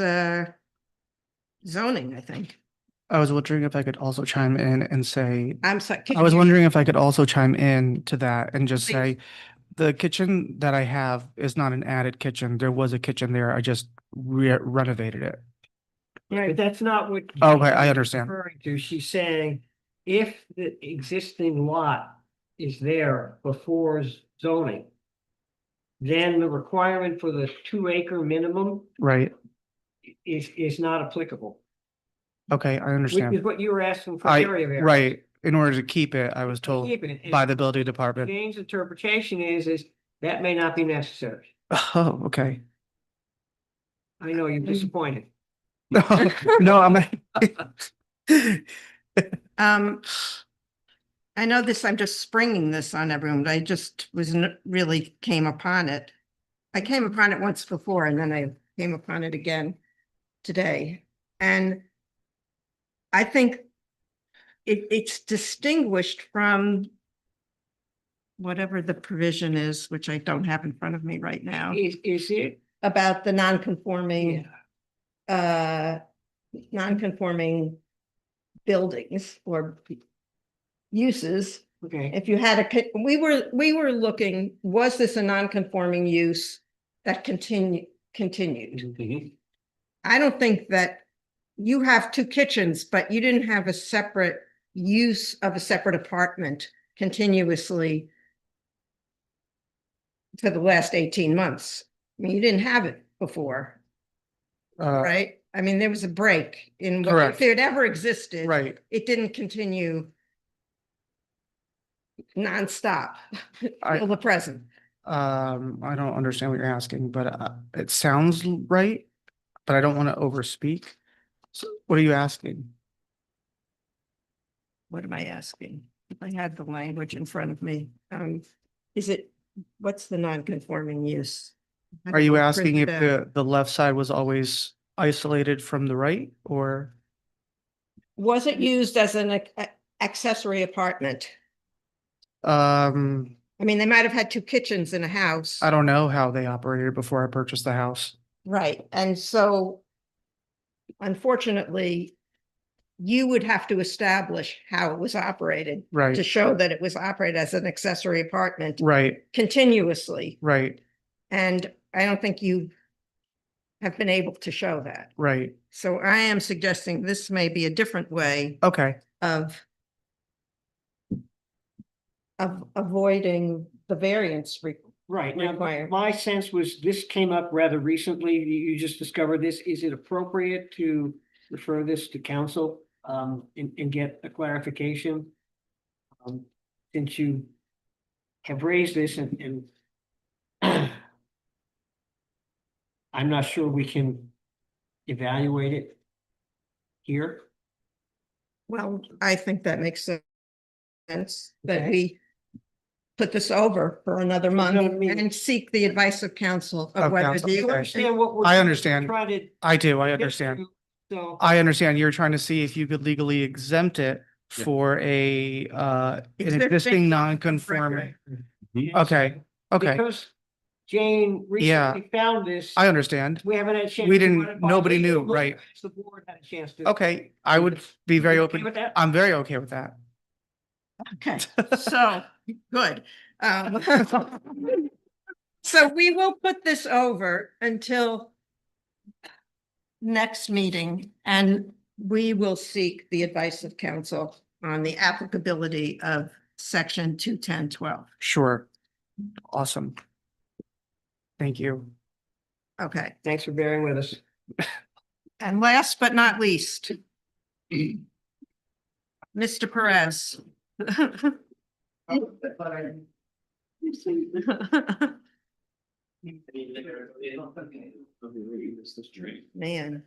[SPEAKER 1] zoning, I think.
[SPEAKER 13] I was wondering if I could also chime in and say,
[SPEAKER 1] I'm sorry.
[SPEAKER 13] I was wondering if I could also chime in to that and just
[SPEAKER 1] Please.
[SPEAKER 13] say, the kitchen that I have is not an added kitchen. There was a kitchen there. I just renovated it.
[SPEAKER 2] Right, that's not what.
[SPEAKER 13] Okay, I understand.
[SPEAKER 2] Referring to, she's saying, if the existing lot is there before zoning, then the requirement for the 2-acre minimum
[SPEAKER 13] Right.
[SPEAKER 2] is not applicable.
[SPEAKER 13] Okay, I
[SPEAKER 2] Which
[SPEAKER 13] understand.
[SPEAKER 2] is what you were asking for area variance.
[SPEAKER 13] Right. In order to keep it, I was told
[SPEAKER 2] Keep it.
[SPEAKER 13] by the building department.
[SPEAKER 2] Jane's interpretation is that may not be necessary.
[SPEAKER 13] Oh, okay.
[SPEAKER 2] I know you're disappointed.
[SPEAKER 13] No, I'm.
[SPEAKER 1] I know this, I'm just springing this on everyone, but I just really came upon it. I came upon it once before and then I came upon it again today. And I think it's distinguished from whatever the provision is, which I don't have in front of me right now,
[SPEAKER 2] Is it?
[SPEAKER 1] about the non-conforming non-conforming buildings or uses.
[SPEAKER 2] Okay.
[SPEAKER 1] If you had we were looking, was this a non-conforming use that continued?
[SPEAKER 2] Mhm.
[SPEAKER 1] I don't think that you have 2 kitchens, but you didn't have a separate use of a separate apartment continuously for the last 18 months. I mean, you didn't have it before, right? I mean, there was a break in what,
[SPEAKER 13] Correct.
[SPEAKER 1] if it ever existed,
[SPEAKER 13] Right.
[SPEAKER 1] it didn't continue nonstop till the present.
[SPEAKER 13] I don't understand what you're asking, but it sounds right, but I don't want to overspeak. So what are you asking?
[SPEAKER 1] What am I asking? If I had the language in front of me, what's the non-conforming use? I
[SPEAKER 13] Are you
[SPEAKER 1] didn't
[SPEAKER 13] asking
[SPEAKER 1] print
[SPEAKER 13] if
[SPEAKER 1] it out.
[SPEAKER 13] the left side was always isolated from the right or?
[SPEAKER 1] Was it used as an accessory apartment?
[SPEAKER 13] I
[SPEAKER 1] I mean, they might have had 2 kitchens in a house.
[SPEAKER 13] don't know how they operated before I purchased the house.
[SPEAKER 1] Right, and so unfortunately, you would have to establish how it was operated to
[SPEAKER 13] Right,
[SPEAKER 1] show that it was operated as an accessory apartment
[SPEAKER 13] right,
[SPEAKER 1] continuously.
[SPEAKER 13] right,
[SPEAKER 1] And I don't think you have been able to show that.
[SPEAKER 13] right.
[SPEAKER 1] So I am suggesting this may be a different way
[SPEAKER 13] Okay,
[SPEAKER 1] of avoiding the variance
[SPEAKER 2] Right, now,
[SPEAKER 1] required.
[SPEAKER 2] my sense was this came up rather recently, you just discovered this, is it appropriate to refer this to council, and get a clarification? Since you have raised this and I'm not sure we can evaluate it here.
[SPEAKER 1] Well, I think that makes sense, that
[SPEAKER 2] Okay.
[SPEAKER 1] we put this over for another month
[SPEAKER 2] gonna be-
[SPEAKER 1] and seek the advice of council of
[SPEAKER 13] Of
[SPEAKER 1] whether
[SPEAKER 13] council,
[SPEAKER 1] the.
[SPEAKER 2] You
[SPEAKER 13] okay.
[SPEAKER 2] understand what we're.
[SPEAKER 13] I understand.
[SPEAKER 2] Trying to.
[SPEAKER 13] I do, I
[SPEAKER 2] get
[SPEAKER 13] understand.
[SPEAKER 2] through, So.
[SPEAKER 13] I understand. You're trying to see if you could legally exempt it
[SPEAKER 7] Yeah.
[SPEAKER 13] for an
[SPEAKER 1] Existing
[SPEAKER 13] existing non-conforming.
[SPEAKER 2] Yes.
[SPEAKER 13] Okay, okay,
[SPEAKER 2] Because Jane
[SPEAKER 13] Yeah.
[SPEAKER 2] recently found this.
[SPEAKER 13] I understand.
[SPEAKER 2] We haven't had a chance.
[SPEAKER 13] We
[SPEAKER 2] to
[SPEAKER 13] didn't-
[SPEAKER 2] run it by
[SPEAKER 13] nobody
[SPEAKER 2] legal,
[SPEAKER 13] knew, right.
[SPEAKER 2] The board had a chance to.
[SPEAKER 13] Okay, I would be very
[SPEAKER 2] You okay
[SPEAKER 13] open.
[SPEAKER 2] with that?
[SPEAKER 13] I'm very okay with that.
[SPEAKER 1] Okay, so, good. So we will put this over until next meeting, and we will seek the advice of council on the applicability of section 210-12.
[SPEAKER 13] Sure. Awesome. Thank you.
[SPEAKER 1] Okay,
[SPEAKER 2] Thanks for bearing with us.
[SPEAKER 1] and last but not least, Mr. Perez. Man.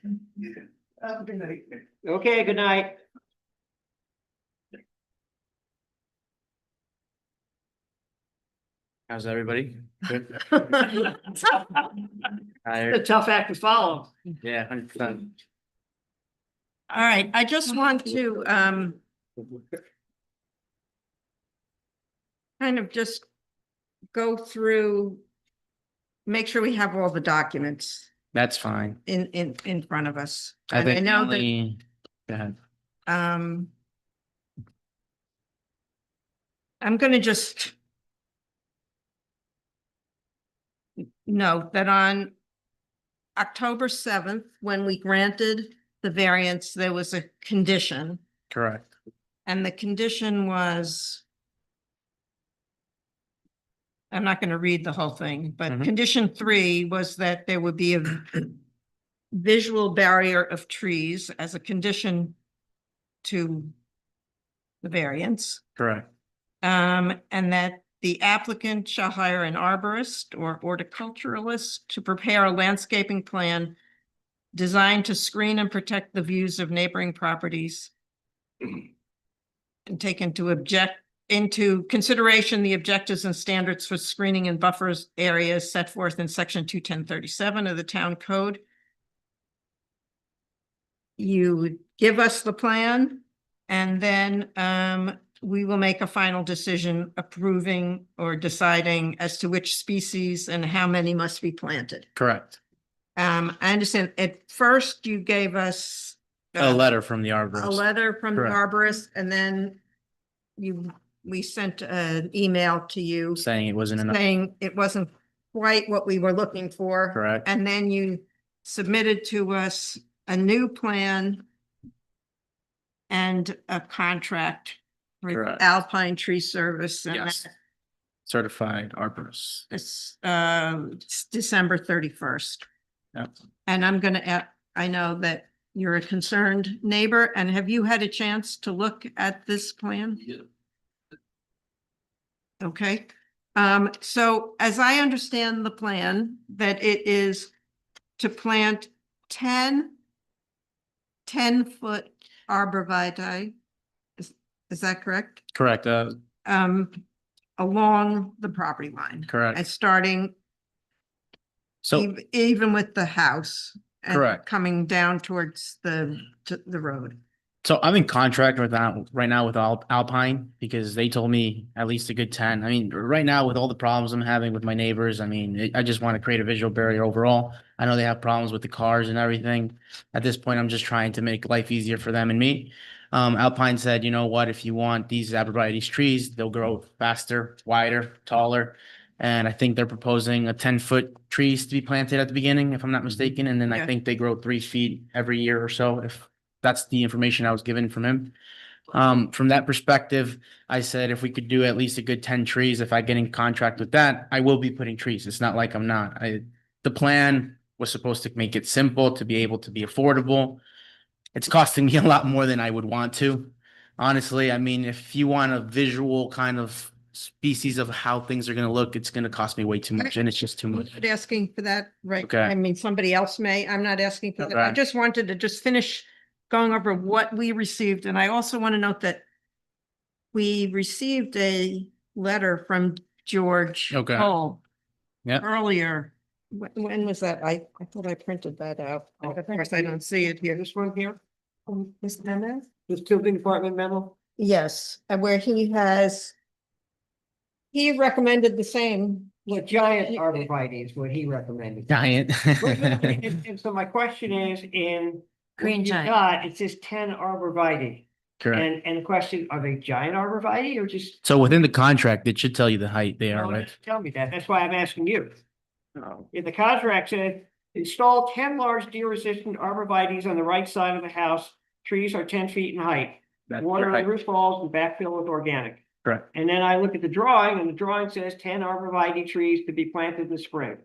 [SPEAKER 2] Okay, good night.
[SPEAKER 14] How's everybody? Good.
[SPEAKER 2] It's a tough act to follow.
[SPEAKER 14] Yeah, 100%.
[SPEAKER 1] All right, I just want to kind of just go through, make sure we have all the documents
[SPEAKER 14] That's fine.
[SPEAKER 1] in front of us.
[SPEAKER 14] I
[SPEAKER 1] And
[SPEAKER 14] think the
[SPEAKER 1] know that,
[SPEAKER 14] only, go ahead.
[SPEAKER 1] I'm gonna just note that on October 7th, when we granted the variance, there was a condition,
[SPEAKER 14] Correct.
[SPEAKER 1] and the condition was, I'm not gonna read the whole thing, but
[SPEAKER 14] Mhm.
[SPEAKER 1] condition 3 was that there would be a visual barrier of trees as a condition to the variance.
[SPEAKER 14] Correct.
[SPEAKER 1] And that the applicant shall hire an arborist or horticulturalist to prepare a landscaping plan designed to screen and protect the views of neighboring properties and take into consideration the objectives and standards for screening and buffers areas set forth in section 21037 of the town code. You would give us the plan, and then we will make a final decision approving or deciding as to which species and how many must be planted.
[SPEAKER 14] Correct.
[SPEAKER 1] I understand at first you gave us
[SPEAKER 14] A letter from the arborist.
[SPEAKER 1] a letter from the
[SPEAKER 14] Correct.
[SPEAKER 1] arborist, and then we sent an email to you
[SPEAKER 14] Saying it wasn't enough.
[SPEAKER 1] saying it wasn't quite what we were looking for.
[SPEAKER 14] Correct.
[SPEAKER 1] And then you submitted to us a new plan and a contract with
[SPEAKER 14] Correct.
[SPEAKER 1] Alpine Tree Service. And
[SPEAKER 14] Yes. Certified arborist.
[SPEAKER 1] it's December 31st.
[SPEAKER 14] Yep.
[SPEAKER 1] And I'm gonna, I know that you're a concerned neighbor, and have you had a chance to look at this plan?
[SPEAKER 7] Yeah.
[SPEAKER 1] Okay, so as I understand the plan, that it is to plant 10-foot arborvitae. Is that correct?
[SPEAKER 14] Correct.
[SPEAKER 1] Along the property line.
[SPEAKER 14] Correct.
[SPEAKER 1] And starting
[SPEAKER 14] So,
[SPEAKER 1] even with the house. And
[SPEAKER 14] Correct.
[SPEAKER 1] coming down towards the road.
[SPEAKER 14] so I'm in contract with that right now with Alpine because they told me at least a good 10. I mean, right now with all the problems I'm having with my neighbors, I mean, I just want to create a visual barrier overall. I know they have problems with the cars and everything. At this point, I'm just trying to make life easier for them and me. Alpine said, you know what, if you want these arborvitae trees, they'll grow faster, wider, taller. And I think they're proposing a 10-foot trees to be planted at the beginning, if I'm not mistaken. And then I
[SPEAKER 1] Yeah.
[SPEAKER 14] think they grow 3 feet every year or so, if that's the information I was given from him. From that perspective, I said if we could do at least a good 10 trees, if I get in contract with that, I will be putting trees. It's not like I'm not. The plan was supposed to make it simple, to be able to be affordable. It's costing me a lot more than I would want to. Honestly, I mean, if you want a visual kind of species of how things are gonna look, it's gonna cost me way too much, and it's just too
[SPEAKER 1] I'm
[SPEAKER 14] much.
[SPEAKER 1] not asking for that, right?
[SPEAKER 14] Okay.
[SPEAKER 1] I mean, somebody else may. I'm not asking for that. I
[SPEAKER 14] Okay.
[SPEAKER 1] just wanted to just finish going over what we received. And I also want to note that we received a letter from George
[SPEAKER 14] Okay.
[SPEAKER 1] Cole
[SPEAKER 14] Yep.
[SPEAKER 1] earlier. When was that? I thought I printed that out. Of course, I don't see it here.
[SPEAKER 2] This one here,
[SPEAKER 1] This memo?
[SPEAKER 2] this building department memo.
[SPEAKER 1] Yes, and where he recommended the same.
[SPEAKER 2] What giant arborvitae is what he recommended.
[SPEAKER 14] Giant.
[SPEAKER 2] And so my question is, in what
[SPEAKER 4] Green
[SPEAKER 2] you've
[SPEAKER 4] giant.
[SPEAKER 2] got, it says 10 arborvitae.
[SPEAKER 14] Correct.
[SPEAKER 2] And the question, are they giant arborvitae or just?
[SPEAKER 14] So within the contract, it should tell you the height they are,
[SPEAKER 2] No,
[SPEAKER 14] right?
[SPEAKER 2] Tell me that. That's why I'm asking you.
[SPEAKER 14] Oh.
[SPEAKER 2] In the contract said, install 10 large deer-resistant arborvitaes on the right side of the house. Trees are 10 feet in height.
[SPEAKER 14] That's
[SPEAKER 2] Water
[SPEAKER 14] their
[SPEAKER 2] on
[SPEAKER 14] height.
[SPEAKER 2] roof falls and backfill with organic.
[SPEAKER 14] Correct.
[SPEAKER 2] And then I look at the drawing and the drawing says 10 arborvitae trees to be planted in the spring.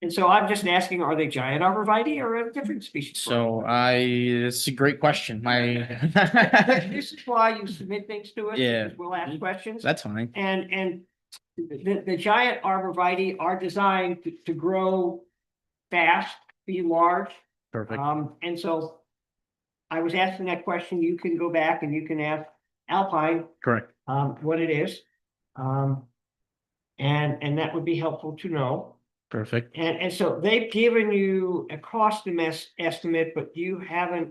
[SPEAKER 2] And so I'm just asking, are they giant arborvitae or a different species?
[SPEAKER 14] So it's a great question.
[SPEAKER 2] This is why you submit things to us.
[SPEAKER 14] Yeah.
[SPEAKER 2] because We'll ask questions.
[SPEAKER 14] That's fine.
[SPEAKER 2] And the giant arborvitae are designed to grow fast, be large.
[SPEAKER 14] Perfect.
[SPEAKER 2] And so I was asking that question. You can go back and you can ask Alpine,
[SPEAKER 14] Correct.
[SPEAKER 2] what it is. And that would be helpful to know.
[SPEAKER 14] Perfect.
[SPEAKER 2] And so they've given you a cost estimate, but you haven't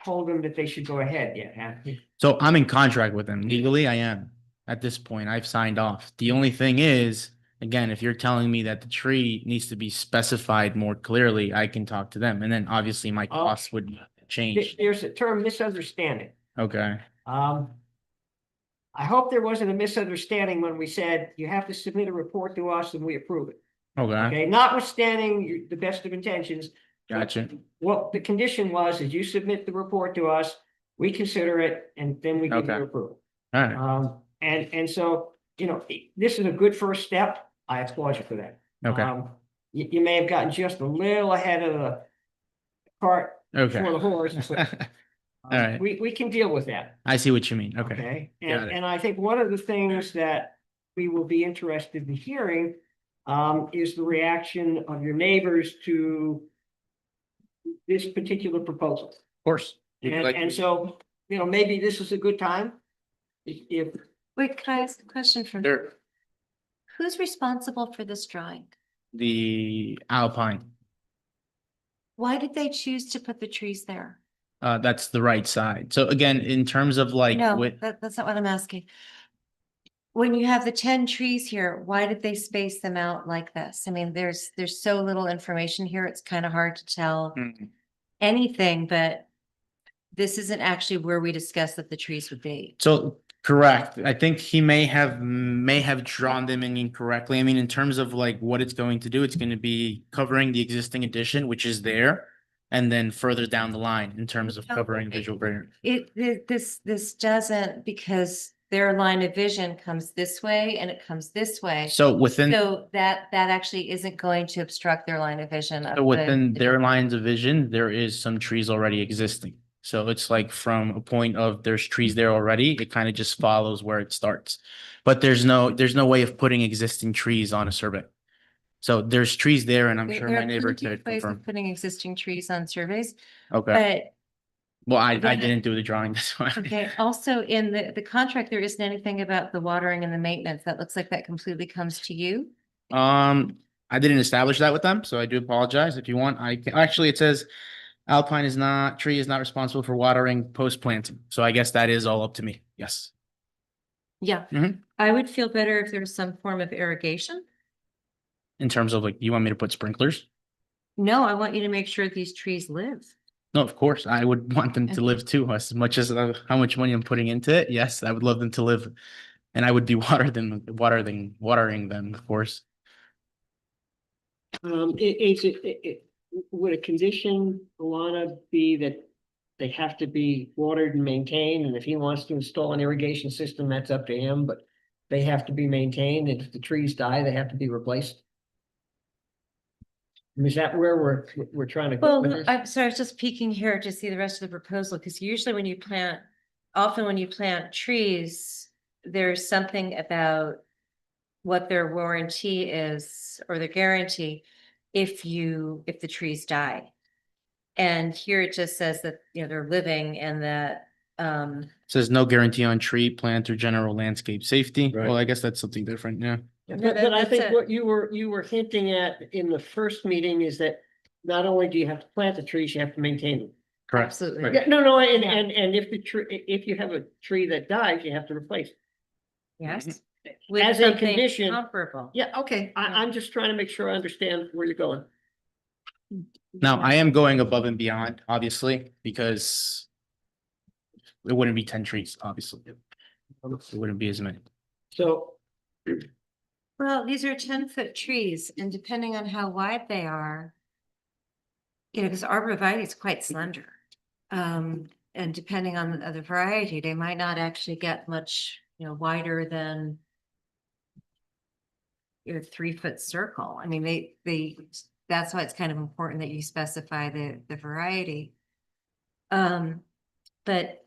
[SPEAKER 2] told them that they should go ahead yet, have you?
[SPEAKER 14] So I'm in contract with them. Legally, I am. At this point, I've signed off. The only thing is, again, if you're telling me that the tree needs to be specified more clearly, I can talk to them. And then obviously my costs would change.
[SPEAKER 2] There's a term misunderstanding.
[SPEAKER 14] Okay.
[SPEAKER 2] I hope there wasn't a misunderstanding when we said you have to submit a report to us and we approve it.
[SPEAKER 14] Okay.
[SPEAKER 2] Okay, notwithstanding the best of intentions.
[SPEAKER 14] Gotcha.
[SPEAKER 2] What the condition was is you submit the report to us, we consider it, and then we give you
[SPEAKER 14] Okay.
[SPEAKER 2] approval.
[SPEAKER 14] All right.
[SPEAKER 2] And so, this is a good first step. I applaud you for that.
[SPEAKER 14] Okay.
[SPEAKER 2] You may have gotten just a little ahead of the cart
[SPEAKER 14] Okay.
[SPEAKER 2] before the horse. But,
[SPEAKER 14] All right.
[SPEAKER 2] we can deal with that.
[SPEAKER 14] I see what you mean. Okay.
[SPEAKER 2] Okay,
[SPEAKER 14] Got it.
[SPEAKER 2] and I think one of the things that we will be interested in hearing is the reaction of your neighbors to this particular proposal.
[SPEAKER 14] Of course.
[SPEAKER 2] And so, maybe this is a good time. If
[SPEAKER 4] Wait, can I ask a question from?
[SPEAKER 14] Sure.
[SPEAKER 4] Who's responsible for this drawing?
[SPEAKER 14] The Alpine.
[SPEAKER 4] Why did they choose to put the trees there?
[SPEAKER 14] That's the right side. So again, in terms of like
[SPEAKER 4] No,
[SPEAKER 14] with
[SPEAKER 4] that's not what I'm asking. When you have the 10 trees here, why did they space them out like this? I mean, there's so little information here. It's kind of hard to tell
[SPEAKER 14] Mm.
[SPEAKER 4] anything, but this isn't actually where we discussed that the trees would be.
[SPEAKER 14] So correct. I think he may have drawn them in incorrectly. I mean, in terms of like what it's going to do, it's going to be covering the existing addition, which is there. And then further down the line in terms of covering visual barrier.
[SPEAKER 4] This doesn't, because their line of vision comes this way and it comes this way.
[SPEAKER 14] So within,
[SPEAKER 4] So that actually isn't going to obstruct their line of vision.
[SPEAKER 14] so within their lines of vision, there is some trees already existing. So it's like from a point of there's trees there already, it kind of just follows where it starts. But there's no way of putting existing trees on a survey. So there's trees there and I'm sure
[SPEAKER 4] There
[SPEAKER 14] my
[SPEAKER 4] are
[SPEAKER 14] neighbor
[SPEAKER 4] plenty of
[SPEAKER 14] could
[SPEAKER 4] ways of
[SPEAKER 14] confirm.
[SPEAKER 4] putting existing trees on surveys,
[SPEAKER 14] Okay,
[SPEAKER 4] but
[SPEAKER 14] well, I
[SPEAKER 4] Yeah.
[SPEAKER 14] didn't do the drawing, that's why.
[SPEAKER 4] okay, also in the contract, there isn't anything about the watering and the maintenance. That looks like that completely comes to you.
[SPEAKER 14] I didn't establish that with them, so I do apologize. If you want, I can, actually, it says Alpine tree is not responsible for watering post planting. So I guess that is all up to me. Yes.
[SPEAKER 4] Yeah,
[SPEAKER 14] Mhm.
[SPEAKER 4] I would feel better if there was some form of irrigation.
[SPEAKER 14] In terms of like, you want me to put sprinklers?
[SPEAKER 4] No, I want you to make sure these trees live.
[SPEAKER 14] No, of course, I would want them to
[SPEAKER 4] Okay.
[SPEAKER 14] live too, as much as how much money I'm putting into it. Yes, I would love them to live. And I would be watering them, of course.
[SPEAKER 2] would a condition, Alana, be that they have to be watered and maintained, and if he wants to install an irrigation system, that's up to him, but they have to be maintained, and if the trees die, they have to be replaced. I mean, is that where we're trying to go with
[SPEAKER 4] Well,
[SPEAKER 2] this?
[SPEAKER 4] I'm sorry, I was just peeking here to see the rest of the proposal, because usually when you plant, often when you plant trees, there's something about what their warranty is or their guarantee if the trees die. And here it just says that, they're living and that,
[SPEAKER 14] Says no guarantee on tree, plant or general landscape safety.
[SPEAKER 6] Right.
[SPEAKER 14] Well, I guess that's something different, yeah.
[SPEAKER 2] But
[SPEAKER 4] No,
[SPEAKER 2] but I
[SPEAKER 4] that's
[SPEAKER 2] think
[SPEAKER 4] it.
[SPEAKER 2] what you were hinting at in the first meeting is that not only do you have to plant the trees, you have to maintain them.
[SPEAKER 14] Correct.
[SPEAKER 4] Absolutely.
[SPEAKER 2] Yeah, no, and if the tree, if you have a tree that dies, you have to replace it.
[SPEAKER 4] Yes. With
[SPEAKER 2] As a
[SPEAKER 4] something
[SPEAKER 2] condition.
[SPEAKER 4] comparable.
[SPEAKER 2] Yeah, okay, I'm just trying to make sure I understand where you're going.
[SPEAKER 14] Now, I am going above and beyond, obviously, because it wouldn't be 10 trees, obviously. It wouldn't be as many.
[SPEAKER 2] So,
[SPEAKER 4] Well, these are 10-foot trees, and depending on how wide they are, because arborvitae is quite slender. And depending on the variety, they might not actually get much, wider than your 3-foot circle. I mean, that's why it's kind of important that you specify the variety. But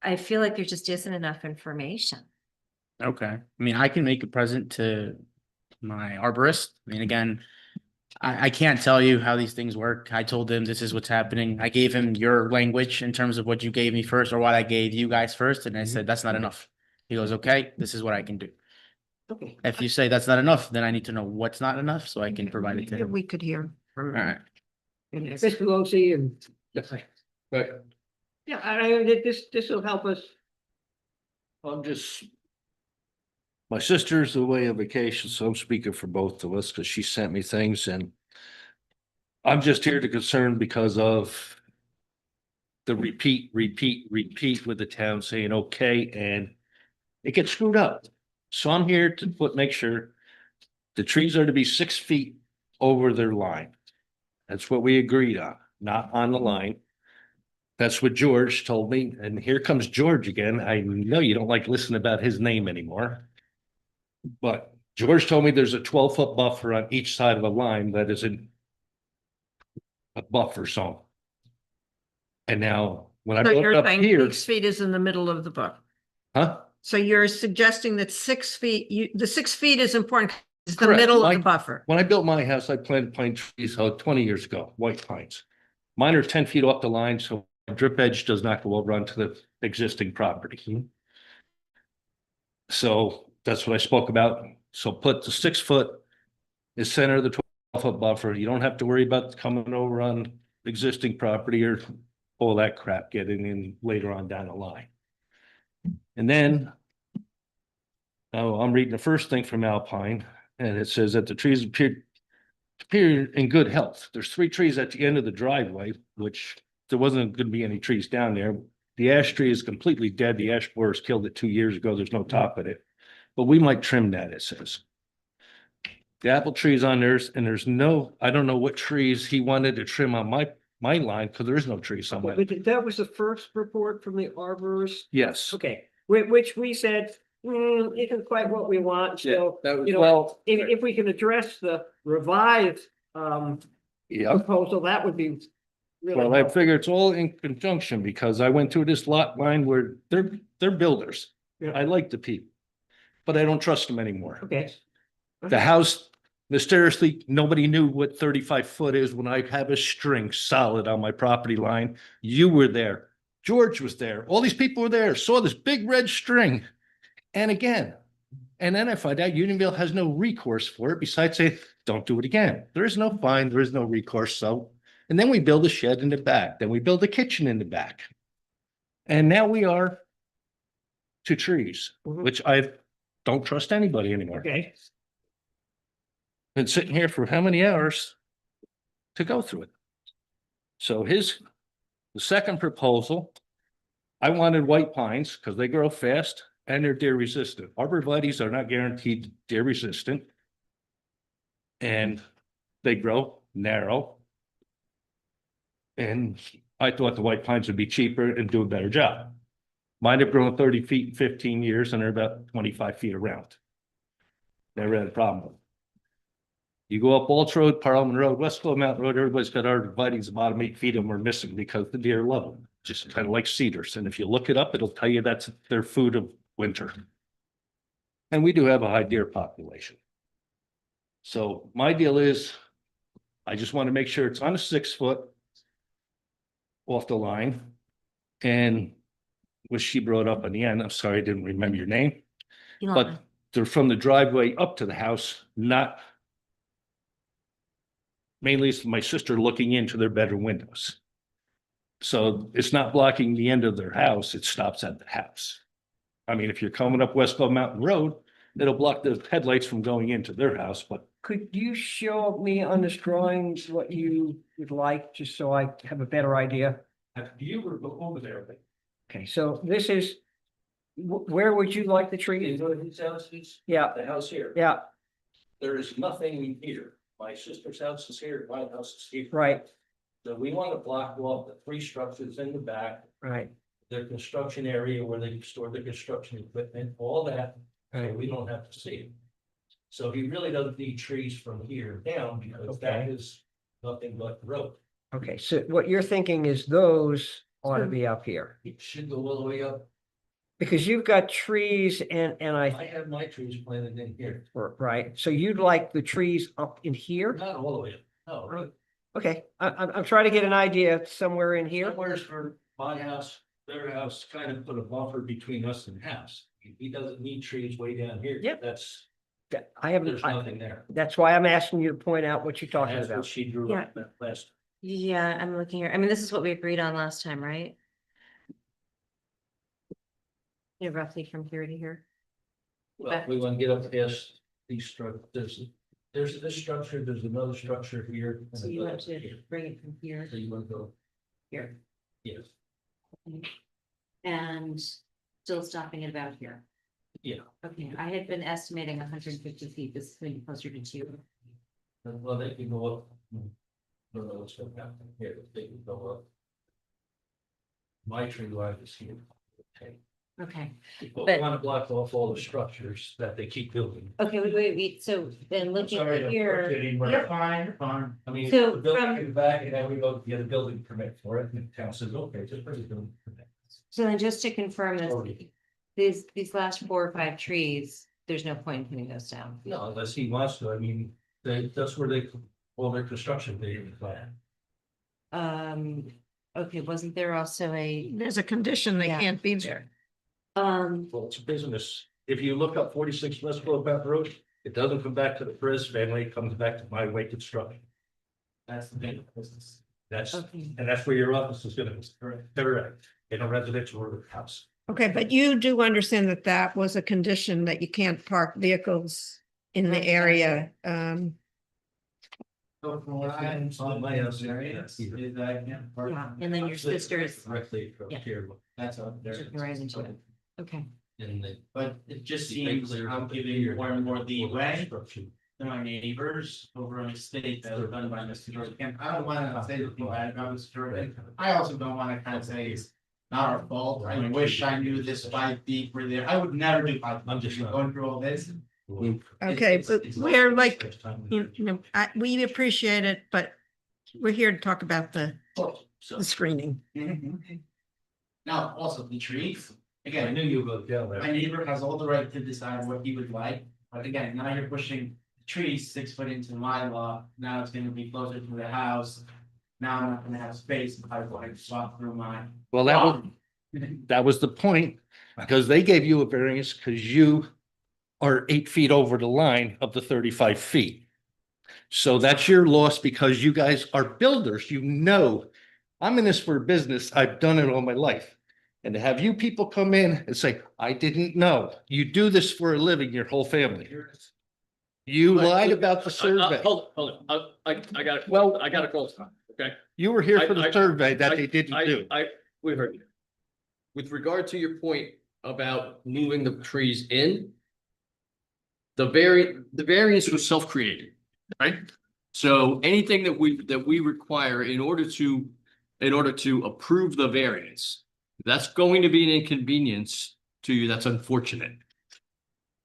[SPEAKER 4] I feel like there just isn't enough information.
[SPEAKER 14] Okay, I mean, I can make a present to my arborist. I mean, again, I can't tell you how these things work. I told him this is what's happening. I gave him your language in terms of what you gave me first or what I gave you guys first, and I said, that's not enough. He goes, okay, this is what I can do.
[SPEAKER 2] okay.
[SPEAKER 14] If you say that's not enough, then I need to know what's not enough so I can provide it to him.
[SPEAKER 1] We could hear
[SPEAKER 14] All
[SPEAKER 1] from
[SPEAKER 14] right.
[SPEAKER 2] Mr. Pelosi and,
[SPEAKER 7] But
[SPEAKER 2] yeah, this will help us.
[SPEAKER 15] I'm just. My sister's away on vacation, so I'm speaking for both of us because she sent me things and. I'm just here to concern because of. The repeat with the town saying, okay, and it gets screwed up. So I'm here to make sure. The trees are to be 6 feet over their line. That's what we agreed on, not on the line. That's what George told me, and here comes George again. I know you don't like listening about his name anymore. But George told me there's a 12-foot buffer on each side of a line that is in a buffer zone. And now, when I
[SPEAKER 1] So
[SPEAKER 15] brought
[SPEAKER 1] you're
[SPEAKER 15] it up
[SPEAKER 1] saying
[SPEAKER 15] here,
[SPEAKER 1] 6 feet is in the middle of the book.
[SPEAKER 15] huh?
[SPEAKER 1] So you're suggesting that 6 feet, the 6 feet is important. It's the
[SPEAKER 15] Correct.
[SPEAKER 1] middle of the buffer.
[SPEAKER 15] When I built my house, I planted pine trees 20 years ago, white pines. Mine are 10 feet off the line, so drip edge does not go over onto the existing property. So that's what I spoke about. So put the 6 foot is center of the 12-foot buffer. You don't have to worry about coming over on existing property or all that crap getting in later on down the line. And then I'm reading the first thing from Alpine, and it says that the trees appear in good health. There's 3 trees at the end of the driveway, which there wasn't going to be any trees down there. The ash tree is completely dead. The ash borers killed it 2 years ago. There's no top of it, but we might trim that, it says. The apple trees on theirs, and there's no, I don't know what trees he wanted to trim on my line, because there is no tree somewhere.
[SPEAKER 2] But that was the first report from the arborist.
[SPEAKER 15] Yes.
[SPEAKER 2] Okay, which we said, isn't quite what we want, so,
[SPEAKER 7] that was,
[SPEAKER 2] you know,
[SPEAKER 15] Well,
[SPEAKER 2] if we can address the revised,
[SPEAKER 15] yeah.
[SPEAKER 2] proposal, that would be. Really
[SPEAKER 15] Well, I
[SPEAKER 2] helpful.
[SPEAKER 15] figure it's all in conjunction because I went through this lot line where they're builders.
[SPEAKER 2] Yeah.
[SPEAKER 15] I like the people, but I don't trust them anymore.
[SPEAKER 2] Okay.
[SPEAKER 15] The house, mysteriously, nobody knew what 35 foot is when I have a string solid on my property line. You were there. George was there. All these people were there, saw this big red string. And again, and then I find out Unionville has no recourse for it besides saying, don't do it again. There is no fine, there is no recourse. So, and then we build a shed in the back, then we build a kitchen in the back. And now we are to trees, which I don't trust anybody anymore.
[SPEAKER 2] Okay.
[SPEAKER 15] Been sitting here for how many hours to go through it? So the second proposal, I wanted white pines because they grow fast and they're deer resistant. Arborvitaes are not guaranteed deer resistant. And they grow narrow. And I thought the white pines would be cheaper and do a better job. Mine have grown 30 feet in 15 years and they're about 25 feet around. Never had a problem with them. You go up Balch Road, Parliament Road, West Glow Mountain Road, everybody's got arborvitae's, bottom 8 feet of them are missing because the deer love them, just kind of like cedars. And if you look it up, it'll tell you that's their food of winter. And we do have a high deer population. So my deal is, I just want to make sure it's on a 6 foot off the line. And what she brought up in the end, I'm sorry, I didn't remember your name, but they're from the driveway up to the house, not mainly it's my sister looking into their bedroom windows. So it's not blocking the end of their house, it stops at the house. I mean, if you're coming up West Glow Mountain Road, it'll block the headlights from going into their house, but
[SPEAKER 2] Could you show me on this drawings what you would like, just so I have a better idea?
[SPEAKER 15] you were over there.
[SPEAKER 2] Okay, so this is, where would you like the tree?
[SPEAKER 15] His house is
[SPEAKER 2] Yeah,
[SPEAKER 15] the house here.
[SPEAKER 2] yeah,
[SPEAKER 15] There is nothing here. My sister's house is here, my house is here.
[SPEAKER 2] right,
[SPEAKER 15] So we want to block off the 3 structures in the back,
[SPEAKER 2] right,
[SPEAKER 15] their construction area where they store the construction equipment, all that, so
[SPEAKER 2] right.
[SPEAKER 15] we don't have to see it. So he really doesn't need trees from here down because that
[SPEAKER 2] Okay.
[SPEAKER 15] is nothing but the road.
[SPEAKER 2] Okay, so what you're thinking is those ought to be up here,
[SPEAKER 15] It should go all the way up.
[SPEAKER 2] because you've got trees and
[SPEAKER 15] I have my trees planted in here,
[SPEAKER 2] right, so you'd like the trees up in here?
[SPEAKER 15] not all the way up. No, really.
[SPEAKER 2] Okay, I'm trying to get an idea somewhere in here.
[SPEAKER 15] Somewhere's for my house, their house, kind of put a buffer between us and the house. He doesn't need trees way down here.
[SPEAKER 2] Yep.
[SPEAKER 15] That's,
[SPEAKER 2] I haven't,
[SPEAKER 15] there's nothing there.
[SPEAKER 2] that's why I'm asking you to point out what you're talking
[SPEAKER 15] That's what
[SPEAKER 2] about.
[SPEAKER 15] she drew up that last.
[SPEAKER 4] Yeah, I'm looking here. I mean, this is what we agreed on last time, right? Yeah, roughly from here to here.
[SPEAKER 15] Well, we want to get up past these structures. There's this structure, there's another structure here. and
[SPEAKER 4] So you want
[SPEAKER 15] another
[SPEAKER 4] to
[SPEAKER 15] here.
[SPEAKER 4] bring it from here
[SPEAKER 15] So you want to go,
[SPEAKER 4] here
[SPEAKER 15] yes,
[SPEAKER 4] and still stopping at about here.
[SPEAKER 15] yeah.
[SPEAKER 4] Okay, I had been estimating 150 feet. This is going to be closer to 2.
[SPEAKER 15] Well, they can go up. No, no, it's gonna happen here, they can go up. My tree line is here. Okay.
[SPEAKER 4] Okay.
[SPEAKER 15] But we
[SPEAKER 4] But-
[SPEAKER 15] want to block off all the structures that they keep building.
[SPEAKER 4] Okay, wait. So then looking at here,
[SPEAKER 15] You're fine, you're fine. I mean,
[SPEAKER 4] So
[SPEAKER 15] the building
[SPEAKER 4] from-
[SPEAKER 15] in the back, and then we go get a building permit for it, and the town says, okay, just bring the building permit.
[SPEAKER 4] so then just to confirm this,
[SPEAKER 15] Already.
[SPEAKER 4] these last 4 or 5 trees, there's no point in putting those down.
[SPEAKER 15] No, unless he wants to, I mean, that's where they, all their construction, they plan.
[SPEAKER 4] Okay, wasn't there also
[SPEAKER 1] There's a condition they
[SPEAKER 4] Yeah.
[SPEAKER 1] can't be there.
[SPEAKER 15] Well, it's a business. If you look up 46 West Glow Mountain Road, it doesn't come back to the Perez family, it comes back to my way construction. That's the big business. That's,
[SPEAKER 4] Okay.
[SPEAKER 15] and that's where your office is gonna be, correct, in a residential or house.
[SPEAKER 1] Okay, but you do understand that that was a condition that you can't park vehicles in the
[SPEAKER 4] Right.
[SPEAKER 1] area.
[SPEAKER 15] So from what I on my house area,
[SPEAKER 4] Yeah, and then your sister's
[SPEAKER 15] directly from
[SPEAKER 4] Yeah.
[SPEAKER 15] here. That's up there.
[SPEAKER 4] just right into it. Okay.
[SPEAKER 15] And they.
[SPEAKER 16] But it just seems I'm giving more and more leeway
[SPEAKER 15] Construction.
[SPEAKER 16] to my neighbors over on the state that are done by Mr. Jordan. And I don't wanna say that people had about Mr. Jordan. I also don't wanna kind of say it's not our fault. I wish I knew this 5 feet were there. I would never do 5 feet.
[SPEAKER 15] I'm just not-
[SPEAKER 16] going through all this.
[SPEAKER 1] Okay, but we're like,
[SPEAKER 15] First time.
[SPEAKER 1] you know, we appreciate it, but we're here to talk about the
[SPEAKER 15] So,
[SPEAKER 1] screening.
[SPEAKER 16] Now, also the trees,
[SPEAKER 15] I
[SPEAKER 16] again,
[SPEAKER 15] knew you would go
[SPEAKER 16] my
[SPEAKER 15] there.
[SPEAKER 16] neighbor has all the right to decide what he would like. But again, now you're pushing the trees 6 foot into my lot. Now it's gonna be closer to the house. Now I'm not gonna have space if I want to swap through mine.
[SPEAKER 15] Well, that was the point, because they gave you a variance because you are 8 feet over the line of the 35 feet. So that's your loss because you guys are builders, you know. I'm in this for business, I've done it all my life. And to have you people come in and say, I didn't know, you do this for a living, your whole family. You lied about the survey.
[SPEAKER 7] Hold on, I got it.
[SPEAKER 15] Well-
[SPEAKER 7] I got to close time, okay?
[SPEAKER 15] You were here for
[SPEAKER 7] I-
[SPEAKER 15] the survey that they didn't do.
[SPEAKER 7] We heard you. With regard to your point about moving the trees in. The variance was self-created, right? So anything that we require in order to in order to approve the variance. If that's going to be an inconvenience to you, that's unfortunate.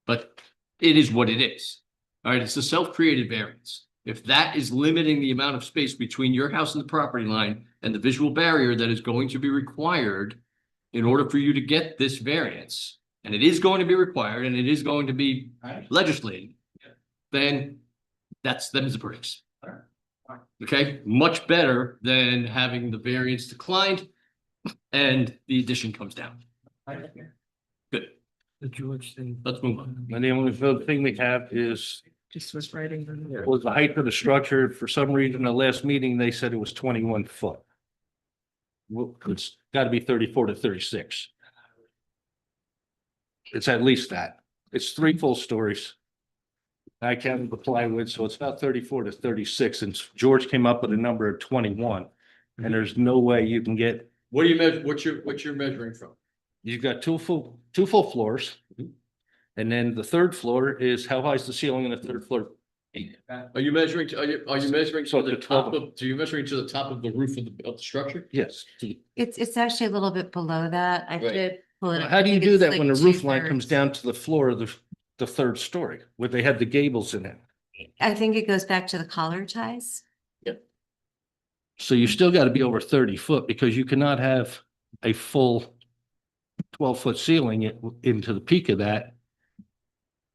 [SPEAKER 7] But it is what it is. All right, it's a self-created variance. If that is limiting the amount of space between your house and the property line and the visual barrier that is going to be required in order for you to get this variance, and it is going to be required and it is going to be legislated, then that's them's the breaks. Okay, much better than having the variance declined and the addition comes down. Good.
[SPEAKER 2] The George thing.
[SPEAKER 7] Let's move on.
[SPEAKER 15] And the only other thing we have is,
[SPEAKER 2] Just was writing.
[SPEAKER 15] was the height of the structure. For some reason, the last meeting, they said it was 21 foot. Well, it's got to be 34 to 36. It's at least that. It's 3 full stories. I counted the plywood, so it's about 34 to 36, and George came up with a number of 21. And there's no way you can get,
[SPEAKER 7] What do you measure? What you're measuring from?
[SPEAKER 15] you've got two full floors. And then the third floor is, how high is the ceiling in the third floor?
[SPEAKER 7] Are you measuring, are you measuring
[SPEAKER 15] So
[SPEAKER 7] to the
[SPEAKER 15] the
[SPEAKER 7] top
[SPEAKER 15] 12.
[SPEAKER 7] of, so you're measuring to the top of the roof of the structure?
[SPEAKER 15] Yes.
[SPEAKER 4] It's actually a little bit below that. I
[SPEAKER 7] Right.
[SPEAKER 4] did pull it up.
[SPEAKER 15] How
[SPEAKER 4] I
[SPEAKER 15] do you
[SPEAKER 4] think
[SPEAKER 15] do
[SPEAKER 4] it's
[SPEAKER 15] that
[SPEAKER 4] like
[SPEAKER 15] when the roof line
[SPEAKER 4] 2/3.
[SPEAKER 15] comes down to the floor of the third story, where they have the gables in it?
[SPEAKER 4] I think it goes back to the collar ties.
[SPEAKER 15] So you still got to be over 30 foot, because you cannot have a full 12-foot ceiling into the peak of that.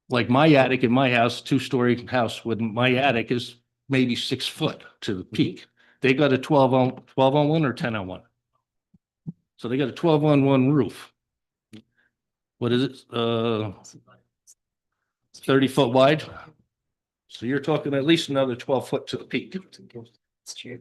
[SPEAKER 15] Like my attic in my house, 2-story house with my attic is maybe 6 foot to the peak. They got a 12 on 1 or 10 on 1. So they got a 12 on 1 roof. What is it? 30 foot wide. So you're talking at least another 12 foot to the peak.
[SPEAKER 4] It's true.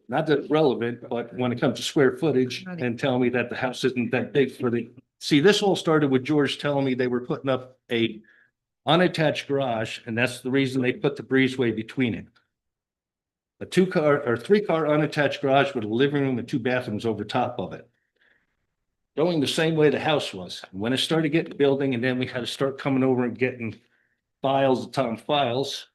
[SPEAKER 15] Not that relevant, but when it comes to square footage and tell me that the house isn't that big for the, see, this all started with George telling me they were putting up a unattached garage, and that's the reason they put the breezeway between it. A 2-car or 3-car unattached garage with a living room and 2 bathrooms over top of it. Going the same way the house was. When it started getting building, and then we had to start coming over and getting files upon files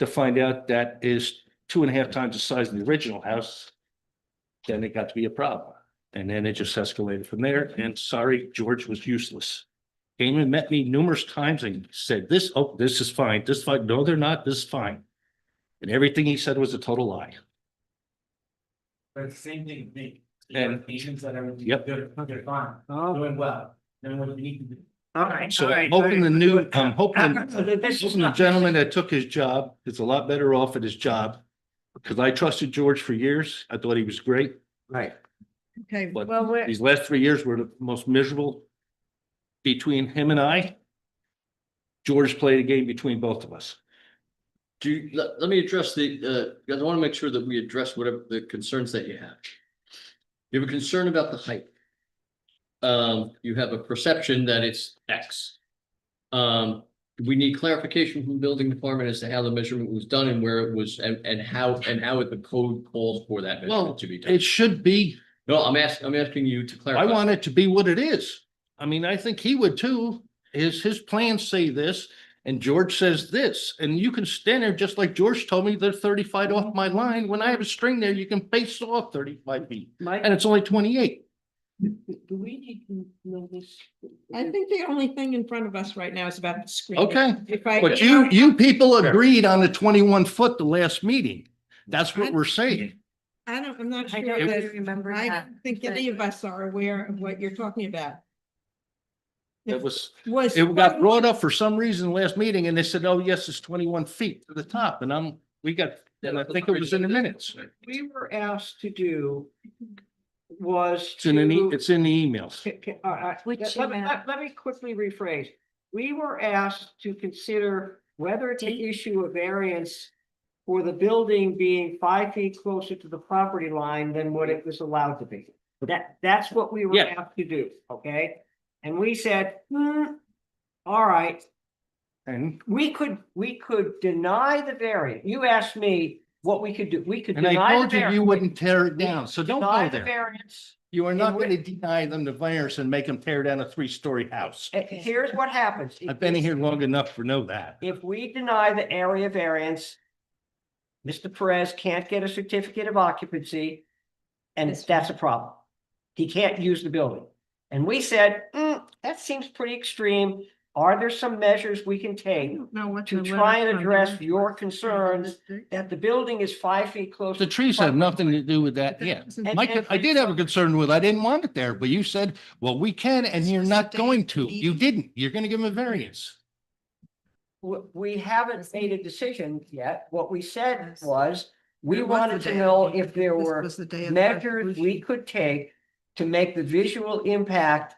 [SPEAKER 15] to find out that is 2.5 times the size of the original house, then it got to be a problem. And then it just escalated from there. And sorry, George was useless. Came and met me numerous times and said, this is fine. This is fine. No, they're not. This is fine. And everything he said was a total lie.
[SPEAKER 16] But it's the same thing with me.
[SPEAKER 15] And-
[SPEAKER 16] Patients that are
[SPEAKER 15] Yep.
[SPEAKER 16] good, fine, doing well, doing what you need to do.
[SPEAKER 2] All right.
[SPEAKER 15] So
[SPEAKER 2] all
[SPEAKER 15] I'm
[SPEAKER 2] right,
[SPEAKER 15] hoping the new,
[SPEAKER 2] all
[SPEAKER 15] I'm hoping,
[SPEAKER 2] right. So this is
[SPEAKER 15] hoping the
[SPEAKER 2] not-
[SPEAKER 15] gentleman that took his job is a lot better off at his job. Because I trusted George for years. I thought he was great,
[SPEAKER 2] Right.
[SPEAKER 10] Okay,
[SPEAKER 15] but
[SPEAKER 10] well, we're,
[SPEAKER 15] these last 3 years were the most miserable between him and I. George played a game between both of us.
[SPEAKER 7] Let me address because I want to make sure that we address whatever the concerns that you have. You have a concern about the height. You have a perception that it's X. We need clarification from the building department as to how the measurement was done and where it was and how the code calls for that
[SPEAKER 15] Well,
[SPEAKER 7] measurement to be done.
[SPEAKER 15] it should be,
[SPEAKER 7] No, I'm asking you to clarify.
[SPEAKER 15] I want it to be what it is. I mean, I think he would too. His plans say this and George says this, and you can stand there just like George told me, they're 35 off my line. When I have a string there, you can face off 35 feet
[SPEAKER 2] Mike,
[SPEAKER 15] and it's only 28.
[SPEAKER 2] do we need to know this?
[SPEAKER 10] I think the only thing in front of us right now is about the screen.
[SPEAKER 15] Okay,
[SPEAKER 10] If I.
[SPEAKER 15] but you people agreed on the 21 foot the last meeting. That's what we're saying.
[SPEAKER 10] I'm not
[SPEAKER 4] I
[SPEAKER 10] sure
[SPEAKER 4] don't
[SPEAKER 10] that,
[SPEAKER 4] remember
[SPEAKER 10] I
[SPEAKER 4] that.
[SPEAKER 10] don't think any of us are aware of what you're talking about.
[SPEAKER 15] It was,
[SPEAKER 10] Was.
[SPEAKER 15] it got brought up for some reason last meeting and they said, oh, yes, it's 21 feet to the top. And and I think it was in the minutes.
[SPEAKER 2] We were asked to do was
[SPEAKER 15] It's in
[SPEAKER 2] to.
[SPEAKER 15] it's in the emails.
[SPEAKER 4] Which
[SPEAKER 2] Let me,
[SPEAKER 4] amount?
[SPEAKER 2] let me quickly rephrase. We were asked to consider whether to issue a variance for the building being 5 feet closer to the property line than what it was allowed to be. That's what we were
[SPEAKER 15] Yeah.
[SPEAKER 2] asked to do, okay? And we said, all right,
[SPEAKER 15] And,
[SPEAKER 2] we could deny the variance. You asked me what we could do. We could
[SPEAKER 15] and I
[SPEAKER 2] deny the
[SPEAKER 15] told you
[SPEAKER 2] variance.
[SPEAKER 15] you wouldn't tear it down. So don't
[SPEAKER 2] Deny
[SPEAKER 15] go
[SPEAKER 2] the
[SPEAKER 15] there.
[SPEAKER 2] variance.
[SPEAKER 15] You are not
[SPEAKER 2] in
[SPEAKER 15] going to
[SPEAKER 2] which-
[SPEAKER 15] deny them the variance and make them tear down a 3-story house.
[SPEAKER 2] Here's what happens.
[SPEAKER 15] I've been here long enough to know that.
[SPEAKER 2] If we deny the area variance, Mr. Perez can't get a certificate of occupancy, and that's a problem. He can't use the building. And we said, that seems pretty extreme. Are there some measures we can take to try and address your concerns that the building is 5 feet close?
[SPEAKER 15] The trees have nothing to do with that, yeah. I did have a concern with, I didn't want it there, but you said, well, we can, and you're not going to. You didn't. You're gonna give him a variance.
[SPEAKER 2] We haven't made a decision yet. What we said was, we wanted to know if there were measures we could take to make the visual impact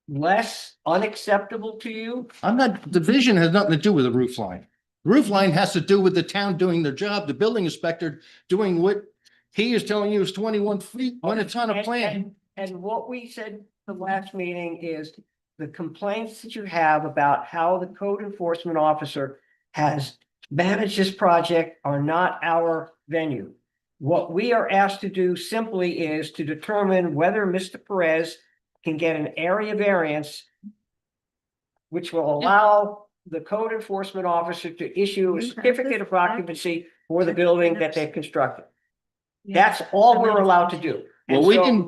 [SPEAKER 2] less unacceptable to you.
[SPEAKER 15] The vision has nothing to do with the roof line. Roof line has to do with the town doing their job, the building inspector doing what he is telling you is 21 feet when it's on a plan.
[SPEAKER 2] And what we said the last meeting is the complaints that you have about how the code enforcement officer has managed this project are not our venue. What we are asked to do simply is to determine whether Mr. Perez can get an area variance, which will allow the code enforcement officer to issue a certificate of occupancy for the building that they've constructed. That's all we're allowed to do.
[SPEAKER 15] Well,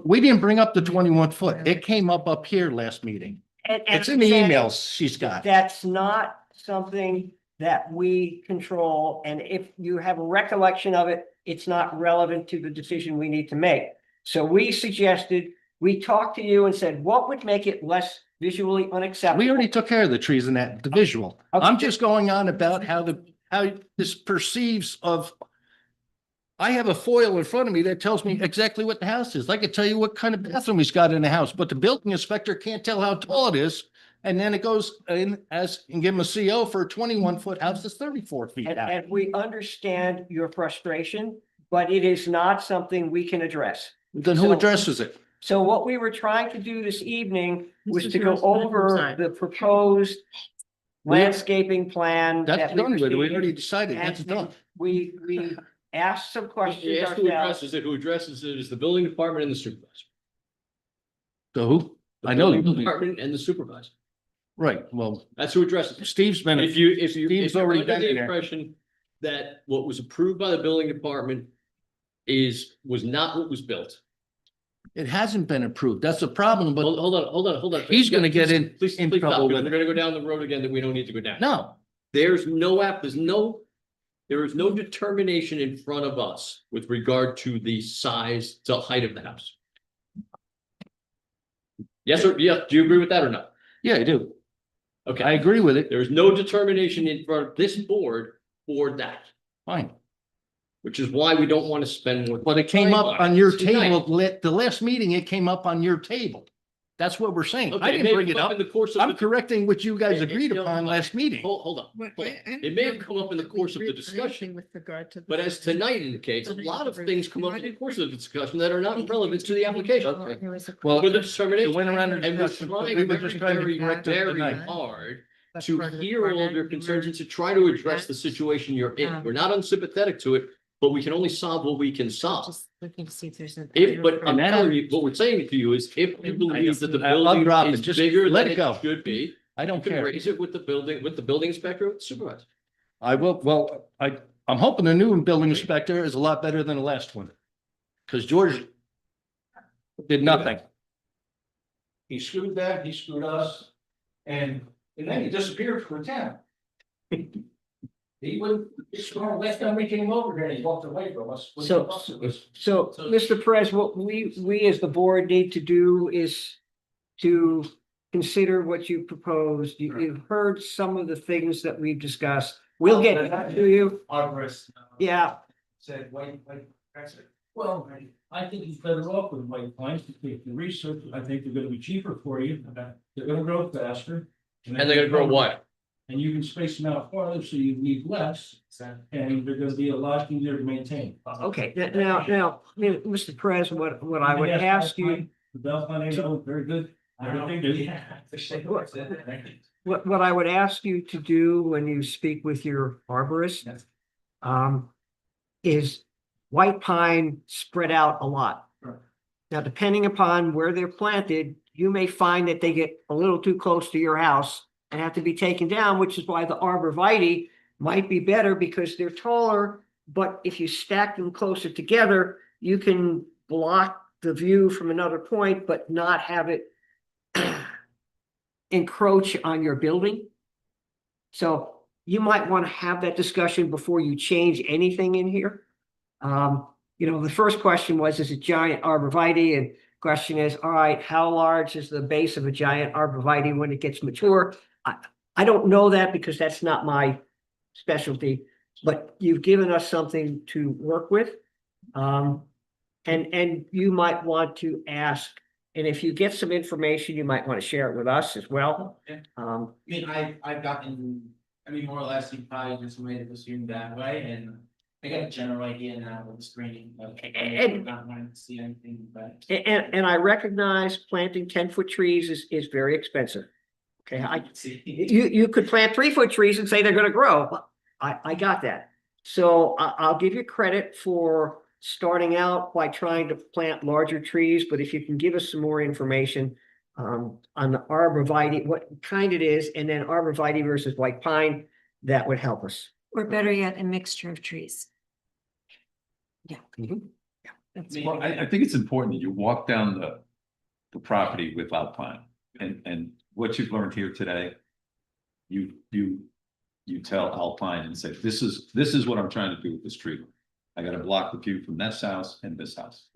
[SPEAKER 15] we didn't bring up the 21 foot. It came up here last meeting. It's in the emails she's got.
[SPEAKER 2] That's not something that we control, and if you have a recollection of it, it's not relevant to the decision we need to make. So we suggested, we talked to you and said, what would make it less visually unacceptable?
[SPEAKER 15] We already took care of the trees and that, the visual.
[SPEAKER 2] Okay.
[SPEAKER 15] I'm just going on about how this perceives of. I have a foil in front of me that tells me exactly what the house is. I could tell you what kind of bathroom he's got in the house, but the building inspector can't tell how tall it is. And then it goes in and give him a CO for a 21-foot house that's 34 feet out.
[SPEAKER 2] And we understand your frustration, but it is not something we can address.
[SPEAKER 15] Then who addresses it?
[SPEAKER 2] So what we were trying to do this evening was to go over the proposed landscaping plan.
[SPEAKER 15] That's done with it. We
[SPEAKER 2] received,
[SPEAKER 15] already decided. That's
[SPEAKER 2] and
[SPEAKER 15] done.
[SPEAKER 2] We asked some questions
[SPEAKER 7] Yes, who
[SPEAKER 2] ourselves.
[SPEAKER 7] addresses it? Who addresses it is the building department and the supervisor.
[SPEAKER 15] So who?
[SPEAKER 7] The
[SPEAKER 15] I know.
[SPEAKER 7] building department and the supervisor.
[SPEAKER 15] Right, well,
[SPEAKER 7] That's who addresses it.
[SPEAKER 15] Steve's been.
[SPEAKER 7] If you're
[SPEAKER 15] Steve's already
[SPEAKER 7] under
[SPEAKER 15] been
[SPEAKER 7] the
[SPEAKER 15] in there.
[SPEAKER 7] impression that what was approved by the building department was not what was built.
[SPEAKER 15] It hasn't been approved. That's the problem, but
[SPEAKER 7] Hold on.
[SPEAKER 15] he's gonna get in
[SPEAKER 7] Please
[SPEAKER 15] in
[SPEAKER 7] stop,
[SPEAKER 15] trouble
[SPEAKER 7] because
[SPEAKER 15] with
[SPEAKER 7] we're
[SPEAKER 15] it.
[SPEAKER 7] gonna go down the road again that we don't need to go down.
[SPEAKER 15] No,
[SPEAKER 7] There is no determination in front of us with regard to the size, the height of the house. Yes or yeah, do you agree with that or not?
[SPEAKER 15] yeah, I do.
[SPEAKER 7] Okay.
[SPEAKER 15] I agree with it.
[SPEAKER 7] There is no determination in front of this board for that,
[SPEAKER 15] Fine.
[SPEAKER 7] which is why we don't want to spend more.
[SPEAKER 15] But it came up on your
[SPEAKER 7] tonight.
[SPEAKER 15] table, the last meeting, it came up on your table. That's what we're saying.
[SPEAKER 7] Okay,
[SPEAKER 15] I
[SPEAKER 7] it
[SPEAKER 15] didn't
[SPEAKER 7] may
[SPEAKER 15] bring
[SPEAKER 7] have
[SPEAKER 15] it
[SPEAKER 7] come
[SPEAKER 15] up.
[SPEAKER 7] in the course of
[SPEAKER 15] I'm
[SPEAKER 7] the-
[SPEAKER 15] correcting what you guys
[SPEAKER 7] It-
[SPEAKER 15] agreed
[SPEAKER 7] it-
[SPEAKER 15] upon last meeting.
[SPEAKER 7] Hold on. It may have come up in the course of the discussion,
[SPEAKER 4] With regard to.
[SPEAKER 7] but as tonight indicates, a lot of things come up in the course of the discussion that are not relevant to the application.
[SPEAKER 15] Well,
[SPEAKER 7] With the
[SPEAKER 15] it
[SPEAKER 7] determination.
[SPEAKER 15] went around
[SPEAKER 7] And
[SPEAKER 15] in
[SPEAKER 7] we're
[SPEAKER 15] discussion, but
[SPEAKER 7] trying
[SPEAKER 15] we were just trying to
[SPEAKER 7] very,
[SPEAKER 15] correct it
[SPEAKER 7] very
[SPEAKER 15] tonight.
[SPEAKER 7] hard to hear all of your concerns and to try to address the situation you're in. We're not unsympathetic to it, but we can only solve what we can solve.
[SPEAKER 4] Just looking to see if there's.
[SPEAKER 7] But I'm telling you, what we're saying to you is if you believe that the
[SPEAKER 15] I'll
[SPEAKER 7] building
[SPEAKER 15] drop it.
[SPEAKER 7] is
[SPEAKER 15] Just
[SPEAKER 7] bigger
[SPEAKER 15] let
[SPEAKER 7] than
[SPEAKER 15] it go.
[SPEAKER 7] it should be,
[SPEAKER 15] I
[SPEAKER 7] you
[SPEAKER 15] don't
[SPEAKER 7] can
[SPEAKER 15] care.
[SPEAKER 7] raise it with the building inspector, or the supervisor.
[SPEAKER 15] I will, well, I'm hoping the new building inspector is a lot better than the last one. Cause George did nothing.
[SPEAKER 8] He screwed that, he screwed us, and then he disappeared from town. He wouldn't, last time we came over here, he walked away from us.
[SPEAKER 2] So, Mr. Perez, what we as the board need to do is to consider what you proposed. You've heard some of the things that we've discussed. We'll get back to you.
[SPEAKER 8] Arborist.
[SPEAKER 2] Yeah,
[SPEAKER 8] Said, wait, that's it. Well, I think he's better off with white pines to take the research. I think they're gonna be cheaper for you. They're gonna grow faster.
[SPEAKER 7] And they're gonna grow what?
[SPEAKER 8] And you can space them out farther, so you need less, and they're gonna be a lot easier to maintain.
[SPEAKER 2] okay. Now, Mr. Perez, what I would ask you,
[SPEAKER 8] The Bell Pine, very good. Everything
[SPEAKER 2] what I would ask you to do when you speak with your arborist, is white pine spread out a lot.
[SPEAKER 8] Right.
[SPEAKER 2] Now, depending upon where they're planted, you may find that they get a little too close to your house and have to be taken down, which is why the arborvitae might be better because they're taller But if you stack them closer together, you can block the view from another point, but not have it encroach on your building. So you might want to have that discussion before you change anything in here. The first question was, is it giant arborvitae? And question is, all right, how large is the base of a giant arborvitae when it gets mature? I don't know that because that's not my specialty, but you've given us something to work with. And you might want to ask, and if you get some information, you might want to share it with us as well.
[SPEAKER 16] I mean, I've gotten, more or less, you probably just made it assume that way, and I got a general idea now with the screening.
[SPEAKER 2] And-
[SPEAKER 16] Not wanting to see anything, but.
[SPEAKER 2] And I recognize planting 10-foot trees is very expensive. Okay, you could plant 3-foot trees and say they're gonna grow. I got that. So I'll give you credit for starting out by trying to plant larger trees, but if you can give us some more information on the arborvitae, what kind it is, and then arborvitae versus white pine, that would help us.
[SPEAKER 4] Or better yet, a mixture of trees.
[SPEAKER 5] Well, I think it's important that you walk down the property with Alpine, and what you've learned here today, you tell Alpine and say, this is what I'm trying to do with this tree. I gotta block the view from this house and this house.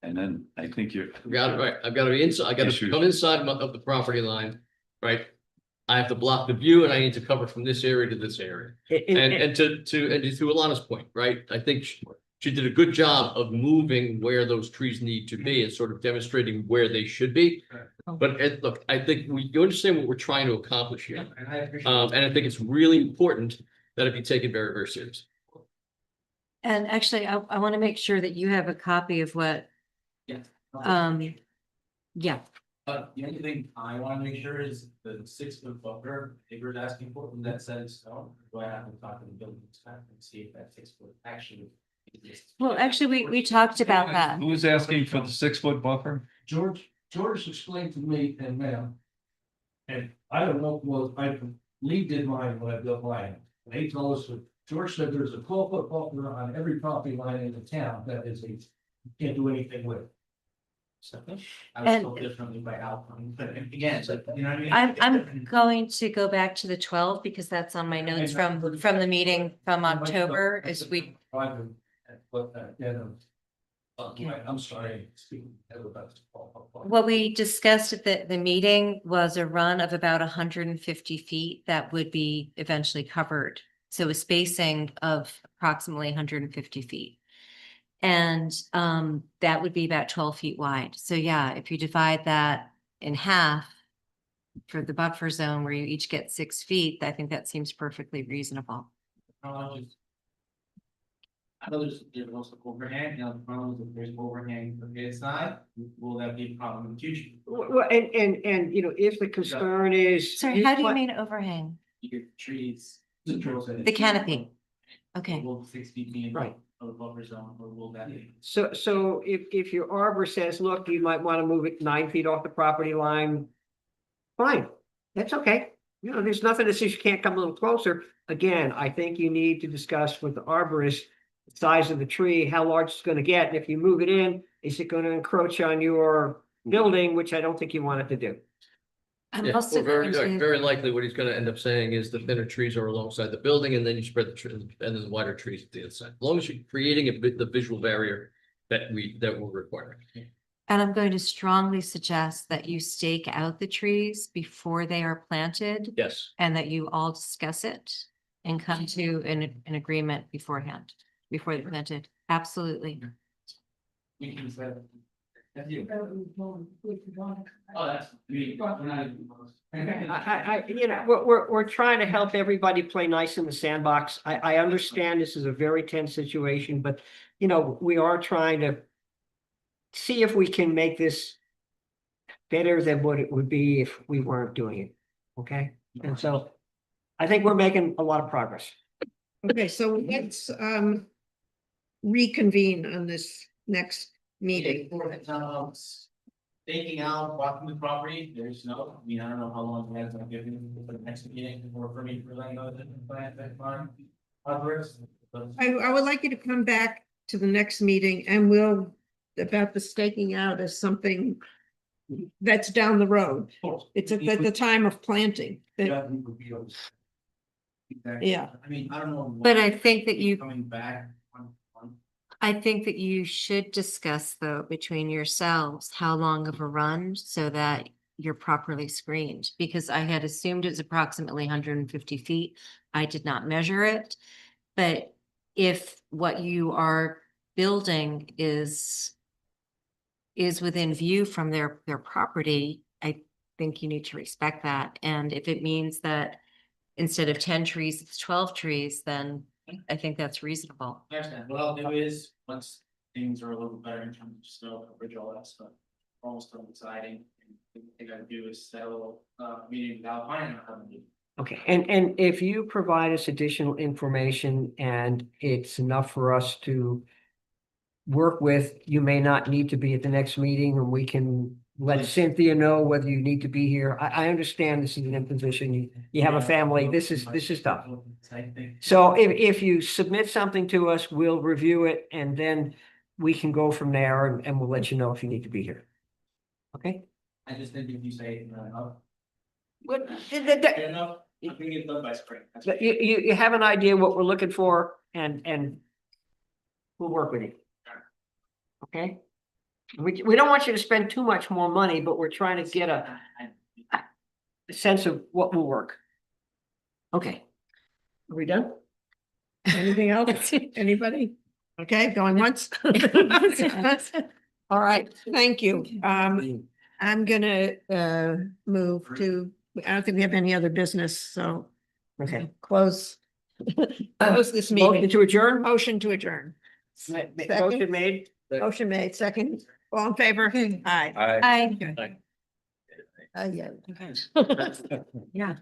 [SPEAKER 5] And then I think you're.
[SPEAKER 7] I've got it right. I've got to be inside. I got to
[SPEAKER 5] Issues.
[SPEAKER 7] come inside of the property line, right? I have to block the view and I need to cover from this area to this area. And to Alana's point, right? I think she did a good job of moving where those trees need to be and sort of demonstrating where they should be. But look, I think you understand what we're trying to accomplish here.
[SPEAKER 16] And I appreciate.
[SPEAKER 7] And I think it's really important that it be taken very, very seriously.
[SPEAKER 4] And actually, I want to make sure that you have a copy of what,
[SPEAKER 16] Yeah.
[SPEAKER 4] yeah,
[SPEAKER 16] But the only thing I wanna make sure is the 6-foot buffer neighbor's asking for, from that set in stone, do I have to talk to the building inspector and see if that 6-foot actually exists?
[SPEAKER 4] well, actually, we talked about that.
[SPEAKER 5] Who was asking for the 6-foot buffer?
[SPEAKER 12] George explained to me and ma'am. And I don't know, well, Lee did mine when I built mine, and he told us that George said there's a 12-foot buffer on every property line in the town that is you can't do anything with.
[SPEAKER 16] I was
[SPEAKER 4] And-
[SPEAKER 16] told differently by Alpine, but again, so, you know what I mean?
[SPEAKER 4] I'm going to go back to the 12 because that's on my notes from the meeting from October as we,
[SPEAKER 12] I'm sorry.
[SPEAKER 4] what we discussed at the meeting was a run of about 150 feet that would be eventually covered. So a spacing of approximately 150 feet. And that would be about 12 feet wide. So yeah, if you divide that in half for the buffer zone where you each get 6 feet, I think that seems perfectly reasonable.
[SPEAKER 16] I know there's also overhang, the problem is if there's overhang from the side, will that be a problem in the future?
[SPEAKER 2] Well, and if the concern is.
[SPEAKER 4] Sorry, how do you mean overhang?
[SPEAKER 16] You get trees.
[SPEAKER 4] The canopy. Okay.
[SPEAKER 16] Will 6 feet be in
[SPEAKER 2] Right.
[SPEAKER 16] a buffer zone, or will that be?
[SPEAKER 2] So if your arbor says, look, you might want to move it 9 feet off the property line, fine, that's okay. There's nothing that says you can't come a little closer. Again, I think you need to discuss with the arborist the size of the tree, how large it's going to get, and if you move it in, is it going to encroach on your building, which I don't think you want it to do.
[SPEAKER 4] I'm
[SPEAKER 7] Yeah,
[SPEAKER 4] also
[SPEAKER 7] well,
[SPEAKER 4] going to-
[SPEAKER 7] very likely what he's gonna end up saying is the thinner trees are alongside the building and then you spread the trees and then the wider trees at the other side. As long as you're creating the visual barrier that we're requiring.
[SPEAKER 4] And I'm going to strongly suggest that you stake out the trees before they are planted
[SPEAKER 7] Yes.
[SPEAKER 4] and that you all discuss it and come to an agreement beforehand, before they're planted. Absolutely.
[SPEAKER 16] We can say. That's you. Oh, that's me.
[SPEAKER 2] We're trying to help everybody play nice in the sandbox. I understand this is a very tense situation, but we are trying to see if we can make this better than what it would be if we weren't doing it. Okay, and so I think we're making a lot of progress.
[SPEAKER 1] Okay, so let's reconvene on this next meeting.
[SPEAKER 16] Staking out, walking the property, there's no, I don't know how long you guys are giving for the next meeting, or for me, for like, the plan, that fine. Others,
[SPEAKER 1] I would like you to come back to the next meeting and we'll, about the staking out as something that's down the road. It's at the time of planting. Yeah.
[SPEAKER 16] I mean, I don't know.
[SPEAKER 4] But I think that you,
[SPEAKER 16] Coming back on.
[SPEAKER 4] I think that you should discuss though between yourselves, how long of a run so that you're properly screened. Because I had assumed it's approximately 150 feet. I did not measure it. But if what you are building is within view from their property, I think you need to respect that. And if it means that instead of 10 trees, it's 12 trees, then I think that's reasonable.
[SPEAKER 16] I understand. Well, it is, once things are a little better in terms of snow coverage, all that stuff, almost done deciding. The thing I do is set a little, meeting with Alpine and have a meeting.
[SPEAKER 2] Okay, and if you provide us additional information and it's enough for us to work with, you may not need to be at the next meeting and we can let Cynthia know whether you need to be here. I understand this is an imposition. You have a family. This is tough. So if you submit something to us, we'll review it and then we can go from there and we'll let you know if you need to be here. Okay?
[SPEAKER 16] I just think if you say, enough,
[SPEAKER 2] What,
[SPEAKER 16] enough, I think it's done by spring. That's
[SPEAKER 2] but you have an idea what we're looking for and we'll work with you. Okay? We don't want you to spend too much more money, but we're trying to get a sense of what will work. Okay. Are we done?
[SPEAKER 1] Anything else? Anybody? Okay, going once? All right, thank you. I'm gonna move to, I don't think we have any other business, so
[SPEAKER 2] Okay.
[SPEAKER 1] close this
[SPEAKER 2] Motion
[SPEAKER 1] meeting.
[SPEAKER 2] to adjourn?
[SPEAKER 1] Motion to adjourn.
[SPEAKER 2] Motion made.
[SPEAKER 1] Motion made, second. All in favor? Aye.
[SPEAKER 4] Hi.
[SPEAKER 1] Yeah.
[SPEAKER 4] Yeah.